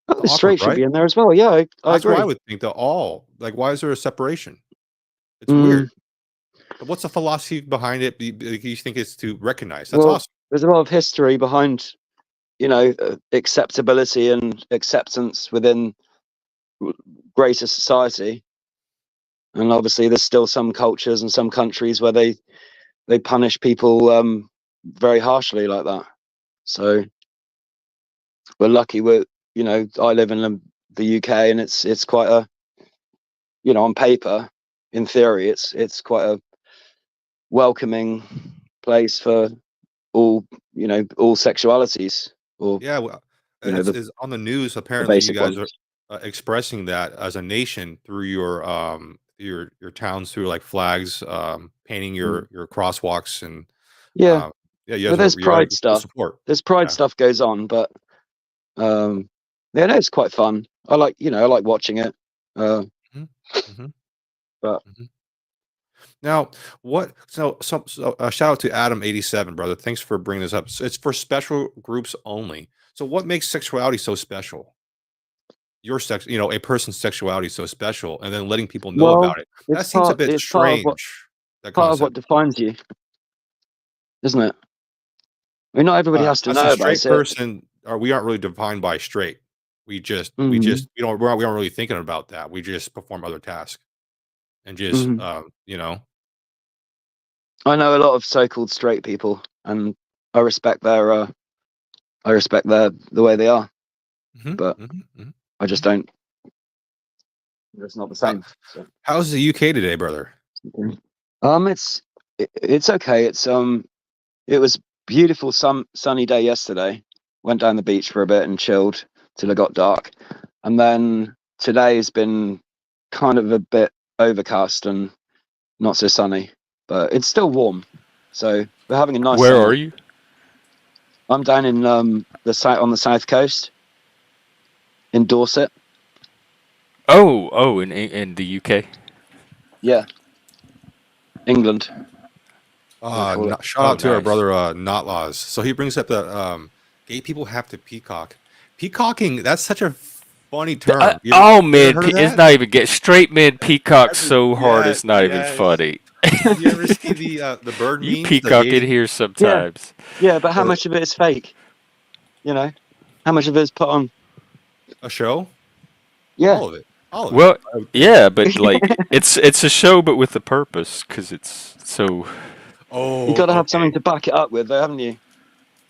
[SPEAKER 3] Oh,
[SPEAKER 2] It's
[SPEAKER 3] the
[SPEAKER 2] awkward,
[SPEAKER 3] straight should
[SPEAKER 2] right?
[SPEAKER 3] be in there as well. Yeah, I
[SPEAKER 2] That's what I
[SPEAKER 3] agree.
[SPEAKER 2] would think. Like, why is there a separation? It's
[SPEAKER 3] Mm,
[SPEAKER 2] weird. But what's the philosophy behind it? You think it's to recognize? That's
[SPEAKER 3] well,
[SPEAKER 2] awesome.
[SPEAKER 3] there's a lot of history behind, acceptability and acceptance within greater society, and obviously there's still some cultures and some countries where they punish people very harshly like that. So we're lucky. I live in the UK, and it's quite a, on paper, in theory, it's quite a welcoming place for all sexualities, or
[SPEAKER 2] Yeah, well,
[SPEAKER 3] the
[SPEAKER 2] it's on the news.
[SPEAKER 3] the
[SPEAKER 2] Apparently, you
[SPEAKER 3] basic
[SPEAKER 2] guys are
[SPEAKER 3] ones.
[SPEAKER 2] expressing that as a nation through your towns through like flags, painting
[SPEAKER 3] Mm.
[SPEAKER 2] your crosswalks, and
[SPEAKER 3] Yeah,
[SPEAKER 2] yeah, you
[SPEAKER 3] but
[SPEAKER 2] guys are
[SPEAKER 3] there's
[SPEAKER 2] you got
[SPEAKER 3] pride
[SPEAKER 2] full
[SPEAKER 3] stuff.
[SPEAKER 2] support.
[SPEAKER 3] There's pride
[SPEAKER 2] Yeah,
[SPEAKER 3] stuff goes on, but um, Yeah, no, it's quite fun. I like watching it.
[SPEAKER 2] Mhm, mhm,
[SPEAKER 3] But
[SPEAKER 2] mhm. Now, what? So shout out to Adam87, brother. Thanks for bringing this up. It's for special groups only. So, what makes sexuality so special? Your sex, a person's sexuality so special, and then letting people know
[SPEAKER 3] well,
[SPEAKER 2] about it.
[SPEAKER 3] it's
[SPEAKER 2] That seems a
[SPEAKER 3] part
[SPEAKER 2] bit
[SPEAKER 3] it's part of what
[SPEAKER 2] strange. That
[SPEAKER 3] part of
[SPEAKER 2] concept.
[SPEAKER 3] what defines you, isn't it? I mean, not everybody has to
[SPEAKER 2] As a
[SPEAKER 3] know about
[SPEAKER 2] straight
[SPEAKER 3] it.
[SPEAKER 2] person, we aren't really defined by straight.
[SPEAKER 3] Mm,
[SPEAKER 2] We aren't really thinking about that. We just perform other tasks and just,
[SPEAKER 3] mm.
[SPEAKER 2] you know.
[SPEAKER 3] I know a lot of so-called straight people, and I respect the way they are,
[SPEAKER 2] Mhm,
[SPEAKER 3] but
[SPEAKER 2] mhm, mhm,
[SPEAKER 3] I just
[SPEAKER 2] mhm.
[SPEAKER 3] don't. It's not the
[SPEAKER 2] How,
[SPEAKER 3] same. So.
[SPEAKER 2] how's the UK today, brother?
[SPEAKER 3] It's okay. It was beautiful sunny day yesterday. Went down the beach for a bit and chilled till it got dark, and then today has been kind of a bit overcast and not so sunny, but it's still warm. So we're having a nice
[SPEAKER 1] Where are
[SPEAKER 3] summer.
[SPEAKER 1] you?
[SPEAKER 3] I'm down in on the south coast in Dorset.
[SPEAKER 1] Oh, in the UK.
[SPEAKER 3] Yeah, England, they call it.
[SPEAKER 2] Shout
[SPEAKER 1] Oh,
[SPEAKER 2] out to our
[SPEAKER 1] nice.
[SPEAKER 2] brother, Not Laws. So he brings up that gay people have to peacock. Peacocking, that's such a funny term.
[SPEAKER 1] Oh
[SPEAKER 2] You ever
[SPEAKER 1] man,
[SPEAKER 2] heard of
[SPEAKER 1] it's
[SPEAKER 2] that?
[SPEAKER 1] not even get straight men peacock so hard
[SPEAKER 2] Yes,
[SPEAKER 1] it's not even
[SPEAKER 2] yes.
[SPEAKER 1] funny.
[SPEAKER 2] You ever see the bird
[SPEAKER 1] You
[SPEAKER 2] memes? The
[SPEAKER 1] peacock in
[SPEAKER 2] gays,
[SPEAKER 1] here
[SPEAKER 3] Yeah,
[SPEAKER 1] sometimes.
[SPEAKER 3] yeah, but how
[SPEAKER 2] the,
[SPEAKER 3] much of it is fake? You know, how much of it is put on?
[SPEAKER 2] a show?
[SPEAKER 3] Yeah,
[SPEAKER 2] All of it. All of it,
[SPEAKER 1] Well,
[SPEAKER 2] I would think.
[SPEAKER 1] yeah, but like it's a show, but with a purpose, because it's so.
[SPEAKER 3] you
[SPEAKER 2] Oh,
[SPEAKER 3] got to have something
[SPEAKER 2] okay.
[SPEAKER 3] to back it up with, though, haven't you?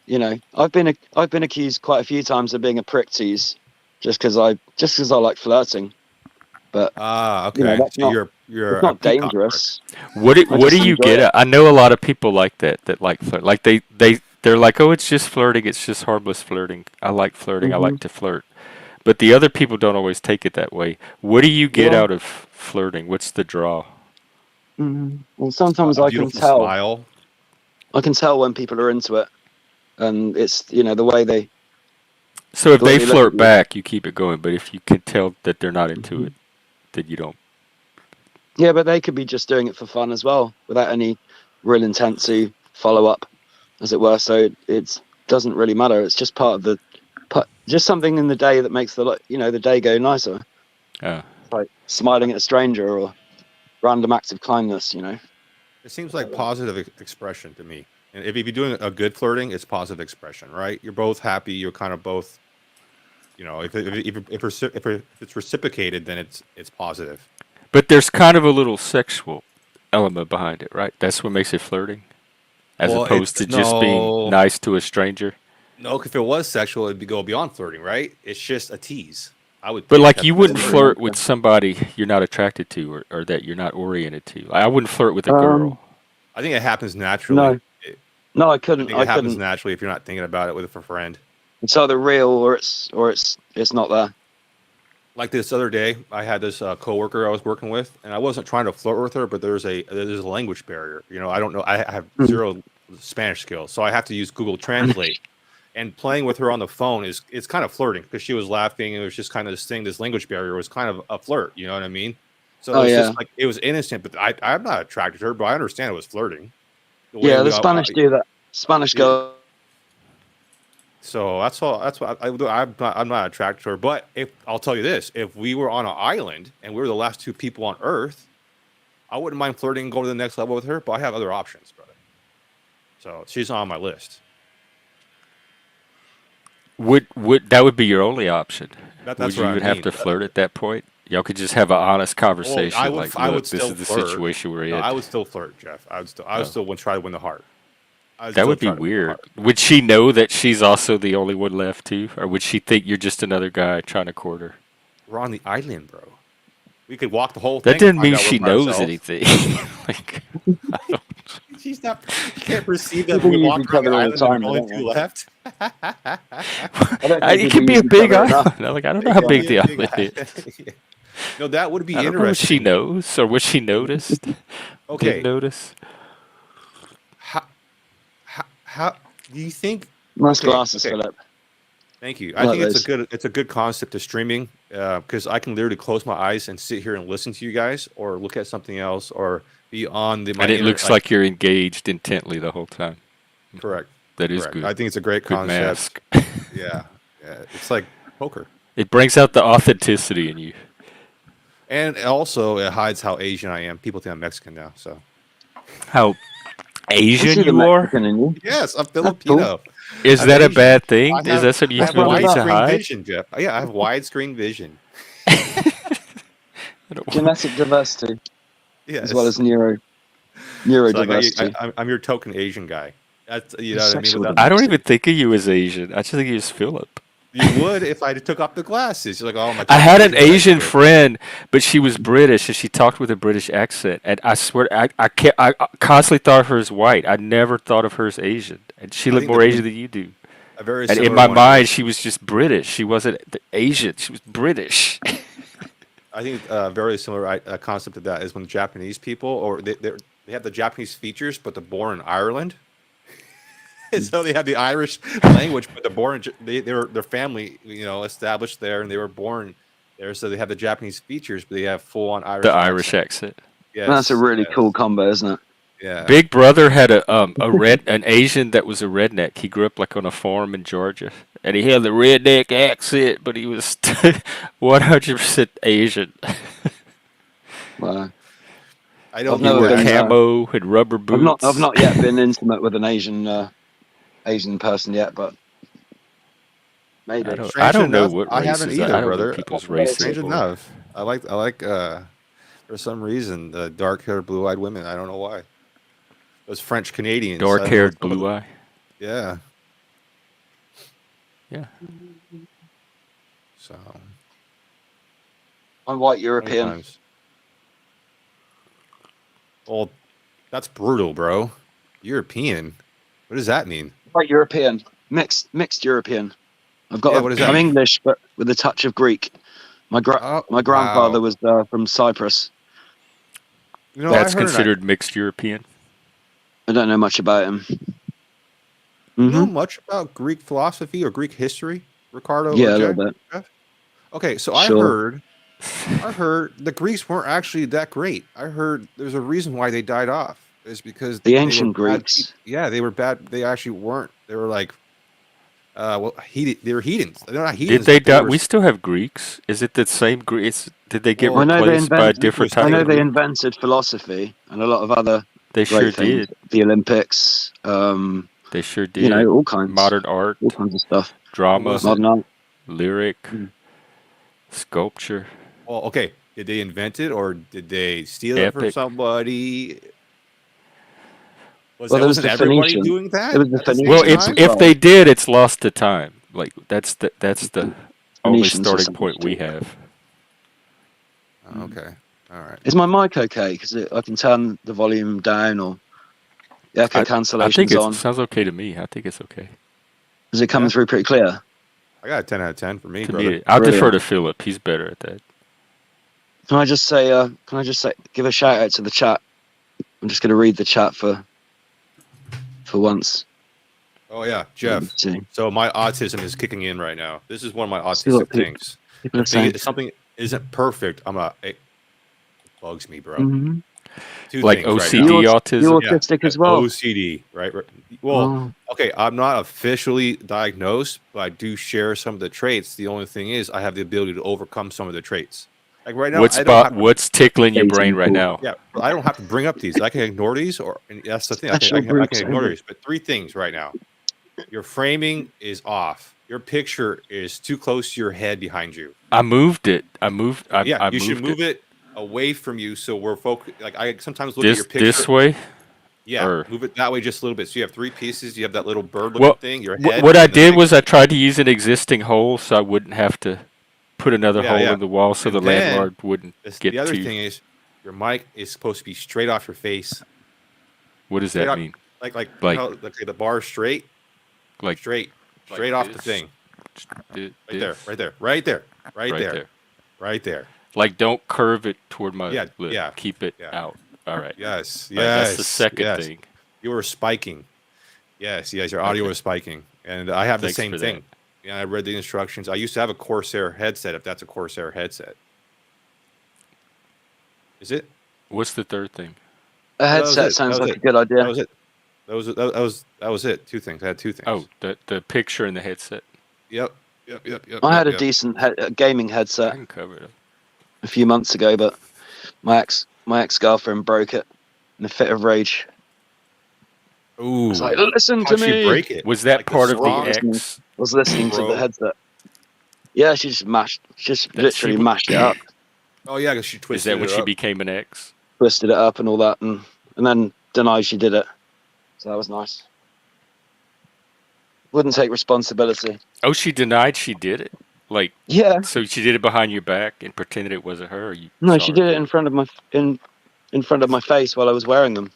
[SPEAKER 3] You know, I've been accused quite a few times of being a prick tease, just because I like flirting. But you know,
[SPEAKER 2] Okay. So you're
[SPEAKER 3] it's
[SPEAKER 2] a
[SPEAKER 3] not
[SPEAKER 2] peacock prick.
[SPEAKER 3] dangerous.
[SPEAKER 1] What
[SPEAKER 3] I
[SPEAKER 1] what
[SPEAKER 3] just
[SPEAKER 1] do you
[SPEAKER 3] enjoy
[SPEAKER 1] get
[SPEAKER 3] it.
[SPEAKER 1] at? I know a lot of people like that like flirt. Like they're like, oh, it's just flirting. It's just harmless flirting. I like flirting. I
[SPEAKER 3] Hmm.
[SPEAKER 1] like to flirt. But the other people don't always take it that way. What do you get
[SPEAKER 3] Well,
[SPEAKER 1] out of flirting? What's the draw?
[SPEAKER 3] well, sometimes
[SPEAKER 2] A beautiful smile.
[SPEAKER 3] I can tell when people are into it, and it's
[SPEAKER 1] So if
[SPEAKER 3] the way
[SPEAKER 1] they
[SPEAKER 3] they look at
[SPEAKER 1] flirt
[SPEAKER 3] you.
[SPEAKER 1] back, you keep it going. But if you can tell that they're not into
[SPEAKER 3] Hmm.
[SPEAKER 1] it, then you don't.
[SPEAKER 3] Yeah, but they could be just doing it for fun as well, without any real intent to follow up, as it were. So it doesn't really matter. It's just just something in the day that makes the day go nicer.
[SPEAKER 1] Uh,
[SPEAKER 3] Like smiling at a stranger or random acts of kindness.
[SPEAKER 2] It seems like positive expression to me. And if you're doing a good flirting, it's positive expression, right? You're both happy. You're kind of both, if it's reciprocated, then it's positive.
[SPEAKER 1] but there's kind of a little sexual element behind it, right? That's what makes it flirting, as
[SPEAKER 2] Well,
[SPEAKER 1] opposed to just being nice to a stranger.
[SPEAKER 2] no. If it was sexual, it'd go beyond flirting, right? It's just a tease. I would
[SPEAKER 1] But
[SPEAKER 2] think
[SPEAKER 1] like
[SPEAKER 2] that's
[SPEAKER 1] you
[SPEAKER 2] that's
[SPEAKER 1] wouldn't
[SPEAKER 3] Depends on the
[SPEAKER 2] flirting.
[SPEAKER 1] flirt with
[SPEAKER 3] answer.
[SPEAKER 1] somebody you're not attracted to or that you're not oriented to. I wouldn't flirt with a girl.
[SPEAKER 3] Um,
[SPEAKER 2] I think it happens naturally.
[SPEAKER 3] no, no,
[SPEAKER 2] I think it
[SPEAKER 3] I
[SPEAKER 2] happens
[SPEAKER 3] couldn't.
[SPEAKER 2] naturally if you're not thinking about it with a friend.
[SPEAKER 3] It's either real or it's not there.
[SPEAKER 2] Like this other day, I had this coworker I was working with, and I wasn't trying to flirt with her, but there's a language barrier. I don't know. I have
[SPEAKER 3] Mm.
[SPEAKER 2] zero Spanish skills, so I have to use Google Translate. And playing with her on the phone is it's kind of flirting because she was laughing. And it was just kind of this thing. This language barrier was kind of a flirt. You know what I mean? So it
[SPEAKER 3] Oh
[SPEAKER 2] was just
[SPEAKER 3] yeah,
[SPEAKER 2] like it was innocent, but I'm not attracted to her, but I understand it was flirting. The way
[SPEAKER 3] yeah.
[SPEAKER 2] we
[SPEAKER 3] The
[SPEAKER 2] all,
[SPEAKER 3] Spanish do that. Spanish
[SPEAKER 2] yeah,
[SPEAKER 3] girl.
[SPEAKER 2] so that's all. That's what I'm not attracted to her. But if I'll tell you this, if we were on an island and we were the last two people on Earth, I wouldn't mind flirting and going to the next level with her. But I have other options, brother. So she's not on my list.
[SPEAKER 1] Would that would be your only option? Would
[SPEAKER 2] That's what
[SPEAKER 1] you
[SPEAKER 2] I
[SPEAKER 1] even have
[SPEAKER 2] mean.
[SPEAKER 1] to flirt at that point? Y'all could just have an honest
[SPEAKER 2] Well,
[SPEAKER 1] conversation like,
[SPEAKER 2] I would
[SPEAKER 1] look, this
[SPEAKER 2] still
[SPEAKER 1] is the
[SPEAKER 2] flirt.
[SPEAKER 1] situation we're
[SPEAKER 2] No,
[SPEAKER 1] in.
[SPEAKER 2] I would still flirt, Jeff. I would
[SPEAKER 1] Oh.
[SPEAKER 2] still try to win the heart. I would
[SPEAKER 1] That
[SPEAKER 2] still
[SPEAKER 1] would be
[SPEAKER 2] try to win the
[SPEAKER 1] weird.
[SPEAKER 2] heart.
[SPEAKER 1] Would she know that she's also the only one left too? Or would she think you're just another guy trying to court her?
[SPEAKER 2] We're on the island, bro. We could walk the whole
[SPEAKER 1] That
[SPEAKER 2] thing and
[SPEAKER 1] doesn't
[SPEAKER 2] find
[SPEAKER 1] mean
[SPEAKER 2] out we're
[SPEAKER 1] she
[SPEAKER 2] by
[SPEAKER 1] knows
[SPEAKER 2] ourselves.
[SPEAKER 1] anything. Like, I don't,
[SPEAKER 2] She's not. She can't perceive that
[SPEAKER 3] People
[SPEAKER 2] we
[SPEAKER 3] use
[SPEAKER 2] walked
[SPEAKER 3] each
[SPEAKER 2] around the
[SPEAKER 3] other all the
[SPEAKER 2] island and
[SPEAKER 3] time,
[SPEAKER 2] there's
[SPEAKER 3] though,
[SPEAKER 2] only
[SPEAKER 3] don't
[SPEAKER 2] two
[SPEAKER 3] they?
[SPEAKER 2] left.
[SPEAKER 3] I don't think
[SPEAKER 1] it
[SPEAKER 3] people
[SPEAKER 1] could be
[SPEAKER 3] use
[SPEAKER 1] a
[SPEAKER 3] each
[SPEAKER 1] big
[SPEAKER 3] other enough.
[SPEAKER 1] island. Like, I don't know
[SPEAKER 2] It
[SPEAKER 1] how
[SPEAKER 2] could
[SPEAKER 1] big
[SPEAKER 2] be a
[SPEAKER 1] the
[SPEAKER 2] big
[SPEAKER 1] island is.
[SPEAKER 2] island. No, that would be
[SPEAKER 1] I don't know if she
[SPEAKER 2] interesting.
[SPEAKER 1] knows or what she noticed. Didn't
[SPEAKER 2] Okay,
[SPEAKER 1] notice.
[SPEAKER 2] how do you think?
[SPEAKER 3] Nice
[SPEAKER 2] Okay,
[SPEAKER 3] glasses,
[SPEAKER 2] okay.
[SPEAKER 3] Philip.
[SPEAKER 2] Thank you.
[SPEAKER 3] I
[SPEAKER 2] I
[SPEAKER 3] like
[SPEAKER 2] think
[SPEAKER 3] those.
[SPEAKER 2] it's a good concept of streaming because I can literally close my eyes and sit here and listen to you guys, or look at something else, or be on my
[SPEAKER 1] And it
[SPEAKER 2] internet.
[SPEAKER 1] looks like you're engaged intently the whole time.
[SPEAKER 2] Correct,
[SPEAKER 1] That is
[SPEAKER 2] correct. I
[SPEAKER 1] good.
[SPEAKER 2] think it's a great
[SPEAKER 1] Good
[SPEAKER 2] concept.
[SPEAKER 1] mask.
[SPEAKER 2] Yeah, yeah. It's like poker,
[SPEAKER 1] It brings out the authenticity in you.
[SPEAKER 2] and also it hides how Asian I am. People think I'm Mexican now. So
[SPEAKER 1] How
[SPEAKER 3] I
[SPEAKER 1] Asian
[SPEAKER 3] see the
[SPEAKER 1] you are?
[SPEAKER 3] Mexican in you.
[SPEAKER 2] yes, I'm
[SPEAKER 3] That's cool.
[SPEAKER 2] Filipino.
[SPEAKER 1] Is
[SPEAKER 2] I'm
[SPEAKER 1] that a
[SPEAKER 2] Asian.
[SPEAKER 1] bad thing? Is that something
[SPEAKER 2] I
[SPEAKER 1] you
[SPEAKER 3] What's
[SPEAKER 2] have
[SPEAKER 1] feel
[SPEAKER 3] wrong
[SPEAKER 1] the
[SPEAKER 3] with
[SPEAKER 1] need
[SPEAKER 3] that?
[SPEAKER 1] to
[SPEAKER 2] widescreen
[SPEAKER 1] hide?
[SPEAKER 2] vision, Jeff. Yeah, I have widescreen vision.
[SPEAKER 1] I don't want-
[SPEAKER 3] Genetic diversity as well
[SPEAKER 2] Yes.
[SPEAKER 3] as
[SPEAKER 2] So I got you.
[SPEAKER 3] neurodiversity.
[SPEAKER 2] I'm your token Asian guy. That's you
[SPEAKER 3] And
[SPEAKER 2] know what I mean.
[SPEAKER 3] sexual
[SPEAKER 2] Without
[SPEAKER 1] I don't even
[SPEAKER 3] diversity.
[SPEAKER 1] think of you as Asian. I just think of you as Philip.
[SPEAKER 2] you would if I took off the glasses. You're like, oh, my
[SPEAKER 1] I
[SPEAKER 2] token
[SPEAKER 1] had an
[SPEAKER 2] Asian guy's
[SPEAKER 1] Asian
[SPEAKER 2] here.
[SPEAKER 1] friend, but she was British and she talked with a British accent. And I swear, I constantly thought of her as white. I never thought of her as Asian. And she
[SPEAKER 2] I
[SPEAKER 1] looked
[SPEAKER 2] think
[SPEAKER 1] more Asian than you do.
[SPEAKER 2] a very
[SPEAKER 1] And in
[SPEAKER 2] similar
[SPEAKER 1] my
[SPEAKER 2] one
[SPEAKER 1] mind,
[SPEAKER 2] is
[SPEAKER 1] she was just British. She wasn't Asian. She was British.
[SPEAKER 2] I think a very similar concept of that is when Japanese people or they have the Japanese features, but they're born in Ireland. And so they have the Irish language, but they're born. They were their family, established there, and they were born there. So they have the Japanese features, but they have full on
[SPEAKER 1] The
[SPEAKER 2] Irish
[SPEAKER 1] Irish
[SPEAKER 2] accent.
[SPEAKER 1] accent.
[SPEAKER 3] That's a
[SPEAKER 2] Yes,
[SPEAKER 3] really
[SPEAKER 2] yes,
[SPEAKER 3] cool combo, isn't it?
[SPEAKER 2] yeah.
[SPEAKER 1] Big Brother had an Asian that was a redneck. He grew up like on a farm in Georgia, and he had the redneck accent, but he was 100% Asian.
[SPEAKER 3] Wow.
[SPEAKER 2] I
[SPEAKER 3] I've
[SPEAKER 2] don't
[SPEAKER 1] He
[SPEAKER 2] get
[SPEAKER 3] never
[SPEAKER 1] wore
[SPEAKER 3] been.
[SPEAKER 2] that.
[SPEAKER 1] camo and rubber
[SPEAKER 3] I've
[SPEAKER 1] boots.
[SPEAKER 3] not yet been intimate with an Asian person yet, but maybe.
[SPEAKER 1] I
[SPEAKER 2] Strange
[SPEAKER 1] don't know
[SPEAKER 2] enough,
[SPEAKER 1] what
[SPEAKER 2] I haven't
[SPEAKER 1] races.
[SPEAKER 2] either,
[SPEAKER 1] I don't know
[SPEAKER 2] brother.
[SPEAKER 1] people's race
[SPEAKER 2] Strange
[SPEAKER 3] Possibility.
[SPEAKER 1] anymore.
[SPEAKER 2] enough, I like for some reason the dark-haired, blue-eyed women. I don't know why. Those French Canadians. I know
[SPEAKER 1] Dark-haired,
[SPEAKER 2] some of them.
[SPEAKER 1] blue eye.
[SPEAKER 2] Yeah.
[SPEAKER 1] Yeah.
[SPEAKER 2] So
[SPEAKER 3] I'm white
[SPEAKER 2] many
[SPEAKER 3] European.
[SPEAKER 2] times. Well, that's brutal, bro. European. What does that mean?
[SPEAKER 3] White European. Mixed European.
[SPEAKER 2] Yeah, what does that
[SPEAKER 3] I'm
[SPEAKER 2] mean?
[SPEAKER 3] English, but with a touch of Greek. My
[SPEAKER 2] Oh,
[SPEAKER 3] grandfather
[SPEAKER 2] wow.
[SPEAKER 3] was from Cyprus.
[SPEAKER 2] You know, I
[SPEAKER 1] That's
[SPEAKER 2] heard
[SPEAKER 1] considered mixed European.
[SPEAKER 3] I don't know much about him.
[SPEAKER 2] you know
[SPEAKER 3] Hmm.
[SPEAKER 2] much about Greek philosophy or Greek history, Ricardo or
[SPEAKER 3] Yeah, a little bit.
[SPEAKER 2] Jeff? Okay, so
[SPEAKER 3] Sure.
[SPEAKER 2] I heard the Greeks weren't actually that great. I heard there's a reason why they died off. Is because
[SPEAKER 3] The
[SPEAKER 2] they were
[SPEAKER 3] ancient
[SPEAKER 2] bad people.
[SPEAKER 3] Greeks.
[SPEAKER 2] Yeah, they were bad. They actually weren't. They were like, they were heathens. They're not
[SPEAKER 1] Did
[SPEAKER 2] heathens,
[SPEAKER 1] they
[SPEAKER 2] but they
[SPEAKER 1] die?
[SPEAKER 2] were.
[SPEAKER 1] We still have Greeks. Is it the same Greeks? Did they get
[SPEAKER 2] Well,
[SPEAKER 3] I know they
[SPEAKER 1] replaced by a
[SPEAKER 3] invent.
[SPEAKER 2] Greek
[SPEAKER 1] different
[SPEAKER 2] was
[SPEAKER 3] I
[SPEAKER 1] type
[SPEAKER 3] know
[SPEAKER 1] of
[SPEAKER 3] they
[SPEAKER 2] pagan.
[SPEAKER 1] Greek?
[SPEAKER 3] invented philosophy and a lot of other
[SPEAKER 1] They sure
[SPEAKER 3] great things.
[SPEAKER 1] did.
[SPEAKER 3] The Olympics.
[SPEAKER 1] They sure did.
[SPEAKER 3] All kinds
[SPEAKER 1] Modern art,
[SPEAKER 3] of stuff.
[SPEAKER 2] What
[SPEAKER 1] drama,
[SPEAKER 2] was it?
[SPEAKER 3] Modern art.
[SPEAKER 1] lyric,
[SPEAKER 3] Mm.
[SPEAKER 1] sculpture,
[SPEAKER 2] Well, okay. Did they invent it or did they steal it from
[SPEAKER 1] epic.
[SPEAKER 2] somebody?
[SPEAKER 3] Well, there was
[SPEAKER 2] Wasn't
[SPEAKER 3] the
[SPEAKER 2] everybody
[SPEAKER 3] Phoenicians.
[SPEAKER 2] doing that
[SPEAKER 3] There was the
[SPEAKER 2] at the same
[SPEAKER 1] Well,
[SPEAKER 3] Phoenicians as
[SPEAKER 2] time?
[SPEAKER 1] if
[SPEAKER 3] well.
[SPEAKER 1] they did, it's lost to time. Like that's the only
[SPEAKER 3] Phoenicians were
[SPEAKER 1] starting
[SPEAKER 3] something
[SPEAKER 1] point we
[SPEAKER 3] to
[SPEAKER 1] have.
[SPEAKER 2] Oh, okay. All right.
[SPEAKER 3] Is my mic okay? Because I can turn the volume down or the echo
[SPEAKER 1] I think
[SPEAKER 3] cancellation's
[SPEAKER 1] it
[SPEAKER 3] on.
[SPEAKER 1] sounds okay to me. I think it's okay
[SPEAKER 3] Is it coming
[SPEAKER 2] Yeah.
[SPEAKER 3] through pretty clear?
[SPEAKER 2] I got a 10 out of 10 for me,
[SPEAKER 1] to
[SPEAKER 2] brother.
[SPEAKER 1] me. I'll defer
[SPEAKER 3] Brilliant.
[SPEAKER 1] to Philip. He's better at that.
[SPEAKER 3] Can I just say? Give a shout out to the chat. I'm just going to read the chat for once.
[SPEAKER 2] Oh, yeah. Jeff.
[SPEAKER 3] Let's see.
[SPEAKER 2] So my autism is kicking in right now. This is one of my
[SPEAKER 3] See what
[SPEAKER 2] autistic things.
[SPEAKER 3] people are
[SPEAKER 2] The thing
[SPEAKER 3] saying.
[SPEAKER 2] is, something isn't perfect. It bugs me, bro.
[SPEAKER 3] Mhm.
[SPEAKER 2] Two
[SPEAKER 1] Like
[SPEAKER 2] things right
[SPEAKER 1] OCD,
[SPEAKER 2] now.
[SPEAKER 3] You're
[SPEAKER 1] autism.
[SPEAKER 3] autistic as
[SPEAKER 2] Yeah,
[SPEAKER 3] well.
[SPEAKER 2] OCD, right? Well,
[SPEAKER 3] Oh,
[SPEAKER 2] okay, I'm not officially diagnosed, but I do share some of the traits. The only thing is, I have the ability to overcome some of the traits. Like right now, I don't have to.
[SPEAKER 1] What's tickling your brain
[SPEAKER 3] amazing,
[SPEAKER 1] right
[SPEAKER 3] cool.
[SPEAKER 1] now?
[SPEAKER 2] Yeah, I don't have to bring up these. I can ignore these, and that's the thing.
[SPEAKER 3] Special
[SPEAKER 2] I can
[SPEAKER 3] groups
[SPEAKER 2] ignore
[SPEAKER 3] only.
[SPEAKER 2] these. But three things right now: your framing is off. Your picture is too close to your head behind you.
[SPEAKER 1] I moved it. I moved. I
[SPEAKER 2] You should
[SPEAKER 1] moved
[SPEAKER 2] move it away from you, so we're focused. Like I sometimes look at your
[SPEAKER 1] this
[SPEAKER 2] picture.
[SPEAKER 1] way.
[SPEAKER 2] Yeah,
[SPEAKER 1] Or
[SPEAKER 2] move it that way just a little bit. So you have three pieces. You have that little bird-looking
[SPEAKER 1] well,
[SPEAKER 2] thing, your head.
[SPEAKER 1] what I
[SPEAKER 2] and the
[SPEAKER 1] did
[SPEAKER 2] big-
[SPEAKER 1] was I tried to use an existing hole so I wouldn't have to put another
[SPEAKER 2] Yeah,
[SPEAKER 1] hole
[SPEAKER 2] yeah.
[SPEAKER 1] in the wall, so
[SPEAKER 2] And
[SPEAKER 1] the
[SPEAKER 2] then
[SPEAKER 1] landlord wouldn't get
[SPEAKER 2] the other
[SPEAKER 1] to.
[SPEAKER 2] thing is your mic is supposed to be straight off your face.
[SPEAKER 1] What does
[SPEAKER 2] Straight
[SPEAKER 1] that
[SPEAKER 2] off,
[SPEAKER 1] mean?
[SPEAKER 2] like
[SPEAKER 1] Like-
[SPEAKER 2] how, the bar is straight,
[SPEAKER 1] Like
[SPEAKER 2] straight
[SPEAKER 1] like
[SPEAKER 2] off the
[SPEAKER 1] this?
[SPEAKER 2] thing.
[SPEAKER 1] This?
[SPEAKER 2] Right there.
[SPEAKER 1] Like don't curve it toward my
[SPEAKER 2] Yeah,
[SPEAKER 1] lip.
[SPEAKER 2] yeah,
[SPEAKER 1] Keep it
[SPEAKER 2] yeah.
[SPEAKER 1] out. All right.
[SPEAKER 2] Yes,
[SPEAKER 1] All right, that's the second
[SPEAKER 2] yes.
[SPEAKER 1] thing.
[SPEAKER 2] You were spiking. Yes, your audio
[SPEAKER 1] Okay.
[SPEAKER 2] was spiking, and I have
[SPEAKER 1] Thanks
[SPEAKER 2] the same
[SPEAKER 1] for
[SPEAKER 2] thing.
[SPEAKER 1] that.
[SPEAKER 2] Yeah, I read the instructions. I used to have a Corsair headset. If that's a Corsair headset, is it?
[SPEAKER 1] What's the third thing?
[SPEAKER 3] A
[SPEAKER 2] No, that was
[SPEAKER 3] headset
[SPEAKER 2] it. That
[SPEAKER 3] sounds
[SPEAKER 2] was
[SPEAKER 3] like
[SPEAKER 2] it.
[SPEAKER 3] a good
[SPEAKER 2] That
[SPEAKER 3] idea.
[SPEAKER 2] was it. That was it. Two things. I had two things.
[SPEAKER 1] Oh, the picture and the headset.
[SPEAKER 2] Yep. Yep. Yep. Yep.
[SPEAKER 3] I had
[SPEAKER 2] Yep.
[SPEAKER 3] a
[SPEAKER 2] Yep.
[SPEAKER 3] decent gaming
[SPEAKER 1] I
[SPEAKER 3] headset
[SPEAKER 1] can cover it up.
[SPEAKER 3] a few months ago, but my ex girlfriend broke it in a fit of rage. I was like,
[SPEAKER 2] Ooh.
[SPEAKER 3] "Listen to
[SPEAKER 2] How'd she
[SPEAKER 3] me."
[SPEAKER 2] break it?
[SPEAKER 1] Was that
[SPEAKER 2] Like the
[SPEAKER 1] part
[SPEAKER 3] I
[SPEAKER 1] of the
[SPEAKER 3] was
[SPEAKER 2] strong
[SPEAKER 1] X?
[SPEAKER 3] listening to the
[SPEAKER 2] broke.
[SPEAKER 3] headset. Yeah, she just
[SPEAKER 1] That she
[SPEAKER 3] literally
[SPEAKER 1] w-
[SPEAKER 3] mashed it up,
[SPEAKER 2] Oh yeah, because she
[SPEAKER 1] Is that
[SPEAKER 2] twisted
[SPEAKER 1] when
[SPEAKER 2] it
[SPEAKER 1] she
[SPEAKER 2] up.
[SPEAKER 1] became an X?
[SPEAKER 3] twisted it up, and all that, and then denied she did it. So that was nice. Wouldn't take responsibility.
[SPEAKER 1] Oh, she denied she did it. Like,
[SPEAKER 3] Yeah,
[SPEAKER 1] so she did it behind your back and pretended it wasn't her. Or you
[SPEAKER 3] no,
[SPEAKER 1] saw
[SPEAKER 3] she
[SPEAKER 1] her
[SPEAKER 3] did it
[SPEAKER 1] do
[SPEAKER 3] in
[SPEAKER 1] it,
[SPEAKER 3] front of in front of my face while I was wearing them.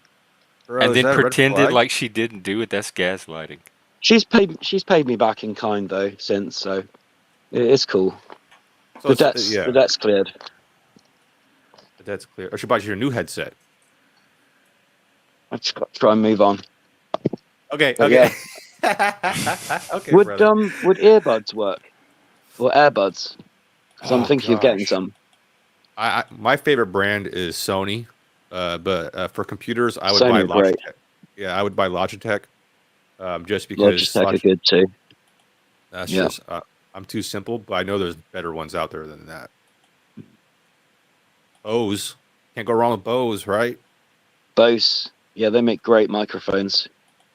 [SPEAKER 2] Bro,
[SPEAKER 1] and
[SPEAKER 2] is
[SPEAKER 1] then
[SPEAKER 2] that a red
[SPEAKER 1] pretended
[SPEAKER 2] flag?
[SPEAKER 1] like she didn't do it. That's gaslighting.
[SPEAKER 3] She's paid me back in kind though since, so it's cool.
[SPEAKER 2] So it's
[SPEAKER 3] The
[SPEAKER 2] yeah,
[SPEAKER 3] debt's cleared.
[SPEAKER 2] that's clear. Or she bought you a new headset.
[SPEAKER 3] I just got to try and move on.
[SPEAKER 2] Okay.
[SPEAKER 3] But
[SPEAKER 2] Okay.
[SPEAKER 3] yeah,
[SPEAKER 2] Okay, brother.
[SPEAKER 3] would earbuds work or AirBuds? Because I'm
[SPEAKER 2] Oh
[SPEAKER 3] thinking of getting
[SPEAKER 2] gosh.
[SPEAKER 3] some.
[SPEAKER 2] My favorite brand is Sony, but for computers, I would buy
[SPEAKER 3] Sony are great.
[SPEAKER 2] Logitech. Yeah, I would buy Logitech, just because
[SPEAKER 3] Logitech are good too.
[SPEAKER 2] that's
[SPEAKER 3] Yeah,
[SPEAKER 2] just I'm too simple. But I know there's better ones out there than that. Bose, can't go wrong with Bose, right?
[SPEAKER 3] Bose. Yeah, they make great microphones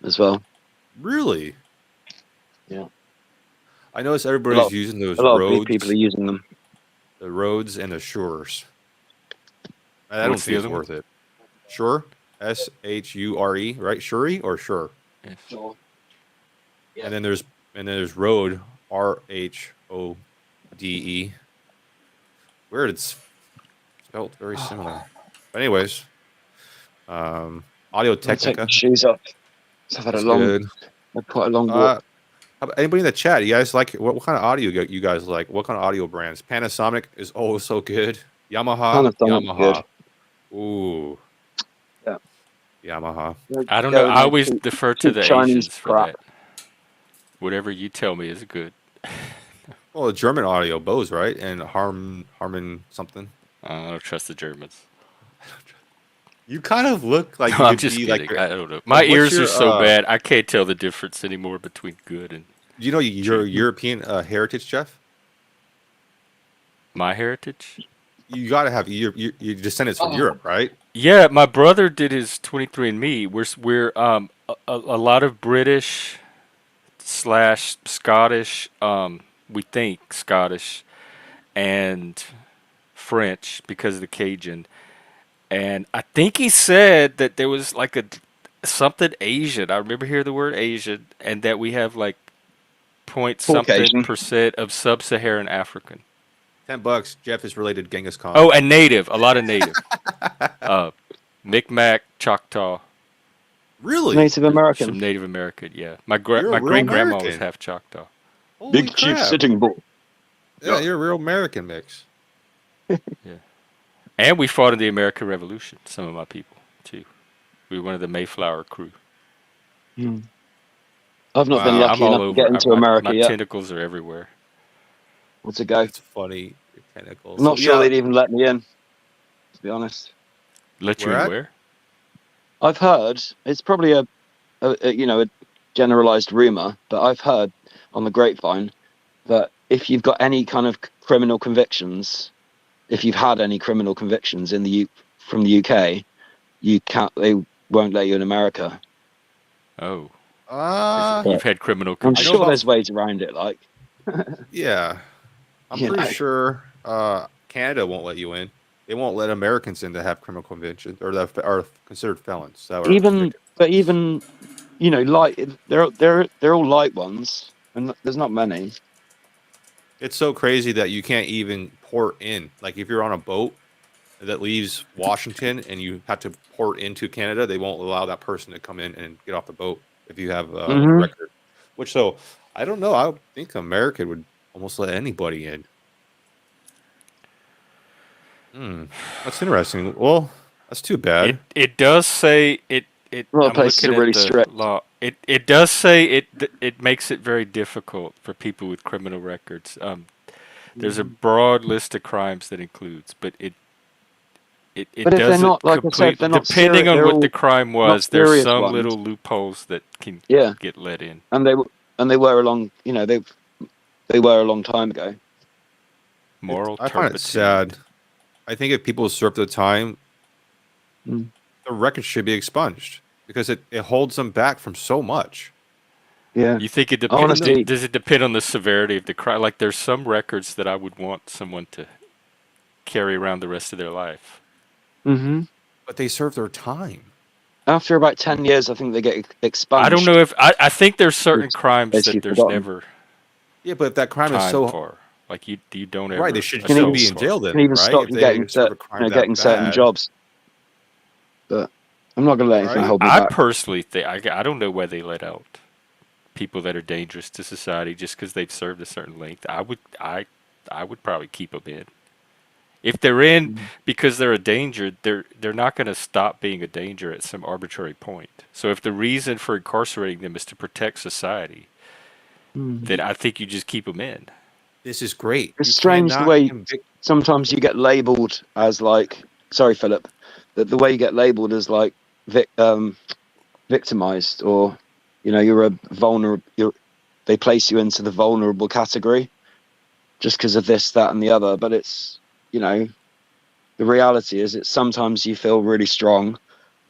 [SPEAKER 3] as well.
[SPEAKER 2] Really?
[SPEAKER 3] Yeah,
[SPEAKER 2] I notice
[SPEAKER 3] a lot
[SPEAKER 2] everybody's using those
[SPEAKER 3] a lot of big people are
[SPEAKER 2] Rhodes,
[SPEAKER 3] using them.
[SPEAKER 2] the Rhodes and the Shures. I don't
[SPEAKER 1] What's
[SPEAKER 2] think
[SPEAKER 1] the
[SPEAKER 2] it's
[SPEAKER 1] other one?
[SPEAKER 2] worth it. Sure, Shure, right? Shuri or Sure?
[SPEAKER 1] Yes.
[SPEAKER 3] Sure. Yeah.
[SPEAKER 2] And then there's Rode, Rhode. Weird, it's spelled very similar. But anyways, Audio
[SPEAKER 3] I'll take my
[SPEAKER 2] Technica
[SPEAKER 3] shoes off. I've
[SPEAKER 2] is good.
[SPEAKER 3] quite a long
[SPEAKER 2] Uh,
[SPEAKER 3] walk.
[SPEAKER 2] how about anybody in the chat? You guys like what kind of audio you guys like? What kind of audio brands? Panasonic is always so good.
[SPEAKER 3] Panasonic's good.
[SPEAKER 2] Yamaha. Ooh,
[SPEAKER 3] Yeah.
[SPEAKER 2] Yamaha.
[SPEAKER 1] I don't know.
[SPEAKER 3] Go with
[SPEAKER 1] I
[SPEAKER 3] no
[SPEAKER 1] always
[SPEAKER 3] cheap,
[SPEAKER 1] defer to
[SPEAKER 3] cheap
[SPEAKER 1] the
[SPEAKER 3] Chinese
[SPEAKER 1] Asians for
[SPEAKER 3] crap.
[SPEAKER 1] that. Whatever you tell me is good.
[SPEAKER 2] Well, the German audio, Bose, right? And Harman something.
[SPEAKER 1] I don't trust the Germans.
[SPEAKER 2] You kind of look like
[SPEAKER 1] No,
[SPEAKER 2] you
[SPEAKER 1] I'm
[SPEAKER 2] could
[SPEAKER 1] just
[SPEAKER 2] be like
[SPEAKER 1] kidding.
[SPEAKER 2] your.
[SPEAKER 1] I don't know. My
[SPEAKER 2] What's
[SPEAKER 1] ears are
[SPEAKER 2] your
[SPEAKER 1] so bad. I can't tell the difference anymore between good and
[SPEAKER 2] your
[SPEAKER 1] cheap.
[SPEAKER 2] European heritage, Jeff?
[SPEAKER 1] My heritage?
[SPEAKER 2] You got to have your descendants from
[SPEAKER 3] Oh,
[SPEAKER 2] Europe, right?
[SPEAKER 1] Yeah, my brother did his 23andMe. We're a lot of British slash Scottish. We think Scottish and French because of the Cajun. And I think he said that there was like a something Asian. I remember hearing the word Asian, and that we have like point something
[SPEAKER 3] Caucasian.
[SPEAKER 1] percent of sub-Saharan African.
[SPEAKER 2] $10. Jeff is related to Genghis Khan.
[SPEAKER 1] Oh, and native, a lot of native. Micmac, Choctaw,
[SPEAKER 2] Really?
[SPEAKER 3] Native American.
[SPEAKER 1] some Native American. Yeah,
[SPEAKER 2] You're a
[SPEAKER 1] my
[SPEAKER 2] real
[SPEAKER 1] great grandma was
[SPEAKER 2] American.
[SPEAKER 1] half Choctaw.
[SPEAKER 2] Holy
[SPEAKER 3] Big Chief
[SPEAKER 2] crap!
[SPEAKER 3] Sitting Bull.
[SPEAKER 2] Yeah, you're a real American mix.
[SPEAKER 1] Yeah, and we fought in the American Revolution. Some of my people too. We were one of the Mayflower crew.
[SPEAKER 3] Hmm. I've not been
[SPEAKER 2] Wow,
[SPEAKER 1] I'm
[SPEAKER 3] lucky
[SPEAKER 1] all
[SPEAKER 3] enough to get
[SPEAKER 1] over.
[SPEAKER 3] into
[SPEAKER 1] My
[SPEAKER 3] America yet.
[SPEAKER 1] tentacles are everywhere.
[SPEAKER 3] What's it go?
[SPEAKER 2] that's funny. Your tentacles.
[SPEAKER 3] I'm
[SPEAKER 2] So
[SPEAKER 3] not sure
[SPEAKER 2] yeah,
[SPEAKER 3] they'd even let me in, to be honest.
[SPEAKER 1] Let you
[SPEAKER 2] where
[SPEAKER 1] in
[SPEAKER 2] at?
[SPEAKER 1] where?
[SPEAKER 3] I've heard it's probably a generalized rumor, but I've heard on the grapevine that if you've got any kind of criminal convictions, if you've had any criminal convictions from the UK, you can't. They won't let you in America.
[SPEAKER 1] Oh,
[SPEAKER 2] Uh,
[SPEAKER 3] But
[SPEAKER 1] you've had criminal
[SPEAKER 3] I'm
[SPEAKER 2] I know
[SPEAKER 3] sure
[SPEAKER 1] convictions.
[SPEAKER 2] about.
[SPEAKER 3] there's ways around it. Like,
[SPEAKER 2] Yeah, I'm
[SPEAKER 3] you
[SPEAKER 2] pretty
[SPEAKER 3] know,
[SPEAKER 2] sure Canada won't let you in. They won't let Americans in that have criminal convictions or that are considered felons that are
[SPEAKER 3] even
[SPEAKER 2] convicted.
[SPEAKER 3] but even light. They're all light ones, and there's not many.
[SPEAKER 2] It's so crazy that you can't even port in. Like if you're on a boat that leaves Washington and you have to port into Canada, they won't allow that person to come in and get off the boat if you have a
[SPEAKER 3] Hmm.
[SPEAKER 2] record. Which so I don't know. I would think America would almost let anybody in. Hmm, that's interesting. Well, that's too bad.
[SPEAKER 1] It does say it.
[SPEAKER 3] A lot of
[SPEAKER 1] I'm
[SPEAKER 3] places
[SPEAKER 1] looking
[SPEAKER 3] are
[SPEAKER 1] at
[SPEAKER 3] really
[SPEAKER 1] the
[SPEAKER 3] strict.
[SPEAKER 1] law. It does say it makes it very difficult for people with criminal records. There's a broad list of crimes that includes, but it
[SPEAKER 3] But if they're not,
[SPEAKER 1] doesn't
[SPEAKER 3] like I said,
[SPEAKER 1] complete.
[SPEAKER 3] they're not
[SPEAKER 1] Depending
[SPEAKER 3] serious.
[SPEAKER 1] on
[SPEAKER 3] They're
[SPEAKER 1] what the
[SPEAKER 3] all
[SPEAKER 1] crime
[SPEAKER 3] not
[SPEAKER 1] was, there's
[SPEAKER 3] serious
[SPEAKER 1] some
[SPEAKER 3] ones.
[SPEAKER 1] little loopholes that can
[SPEAKER 3] Yeah,
[SPEAKER 1] get let in.
[SPEAKER 3] and they were a long, they were a long time ago.
[SPEAKER 1] Moral
[SPEAKER 2] I find it
[SPEAKER 1] turpitude.
[SPEAKER 2] sad. I think if people serve the time,
[SPEAKER 3] Mm.
[SPEAKER 2] the record should be expunged because it holds them back from so much.
[SPEAKER 3] Yeah,
[SPEAKER 1] You think it
[SPEAKER 2] Even
[SPEAKER 1] depends?
[SPEAKER 2] though,
[SPEAKER 3] honestly.
[SPEAKER 1] Does it depend on the severity of the crime? Like, there's some records that I would want someone to carry around the rest of their life.
[SPEAKER 3] Hmm.
[SPEAKER 2] but they serve their time.
[SPEAKER 3] After about 10 years, I think they get
[SPEAKER 1] I don't
[SPEAKER 3] expunged.
[SPEAKER 1] know if I think there's certain
[SPEAKER 3] It's
[SPEAKER 1] crimes
[SPEAKER 3] basically
[SPEAKER 1] that there's
[SPEAKER 3] forgotten.
[SPEAKER 1] never
[SPEAKER 2] Yeah, but if that crime is
[SPEAKER 1] time
[SPEAKER 2] so
[SPEAKER 1] for. Like you don't
[SPEAKER 2] right, they
[SPEAKER 1] ever
[SPEAKER 2] should
[SPEAKER 3] Can
[SPEAKER 2] still
[SPEAKER 3] even
[SPEAKER 2] be
[SPEAKER 1] atone
[SPEAKER 2] in
[SPEAKER 1] for.
[SPEAKER 2] jail
[SPEAKER 3] can
[SPEAKER 2] then,
[SPEAKER 3] even
[SPEAKER 2] right?
[SPEAKER 3] stop
[SPEAKER 2] If
[SPEAKER 3] you
[SPEAKER 2] they
[SPEAKER 3] getting
[SPEAKER 2] serve a crime that
[SPEAKER 3] getting certain
[SPEAKER 2] bad,
[SPEAKER 3] jobs. But I'm not gonna let anything
[SPEAKER 2] right?
[SPEAKER 3] hold me
[SPEAKER 1] I
[SPEAKER 3] back.
[SPEAKER 1] personally think I don't know why they let out people that are dangerous to society just because they've served a certain length. I would probably keep them in. If they're in
[SPEAKER 3] Mm.
[SPEAKER 1] because they're a danger, they're not going to stop being a danger at some arbitrary point. So if the reason for incarcerating them is to protect society,
[SPEAKER 3] Mm.
[SPEAKER 1] then I think you just keep them in.
[SPEAKER 2] This is great.
[SPEAKER 3] It's
[SPEAKER 2] You
[SPEAKER 3] strange the
[SPEAKER 2] cannot
[SPEAKER 3] way
[SPEAKER 2] convict.
[SPEAKER 3] sometimes you get labelled as like. Sorry, Philip. The way you get labelled as like victimized, or you're a vulnerable. They place you into the vulnerable category just because of this, that, and the other. But it's the reality is it's sometimes you feel really strong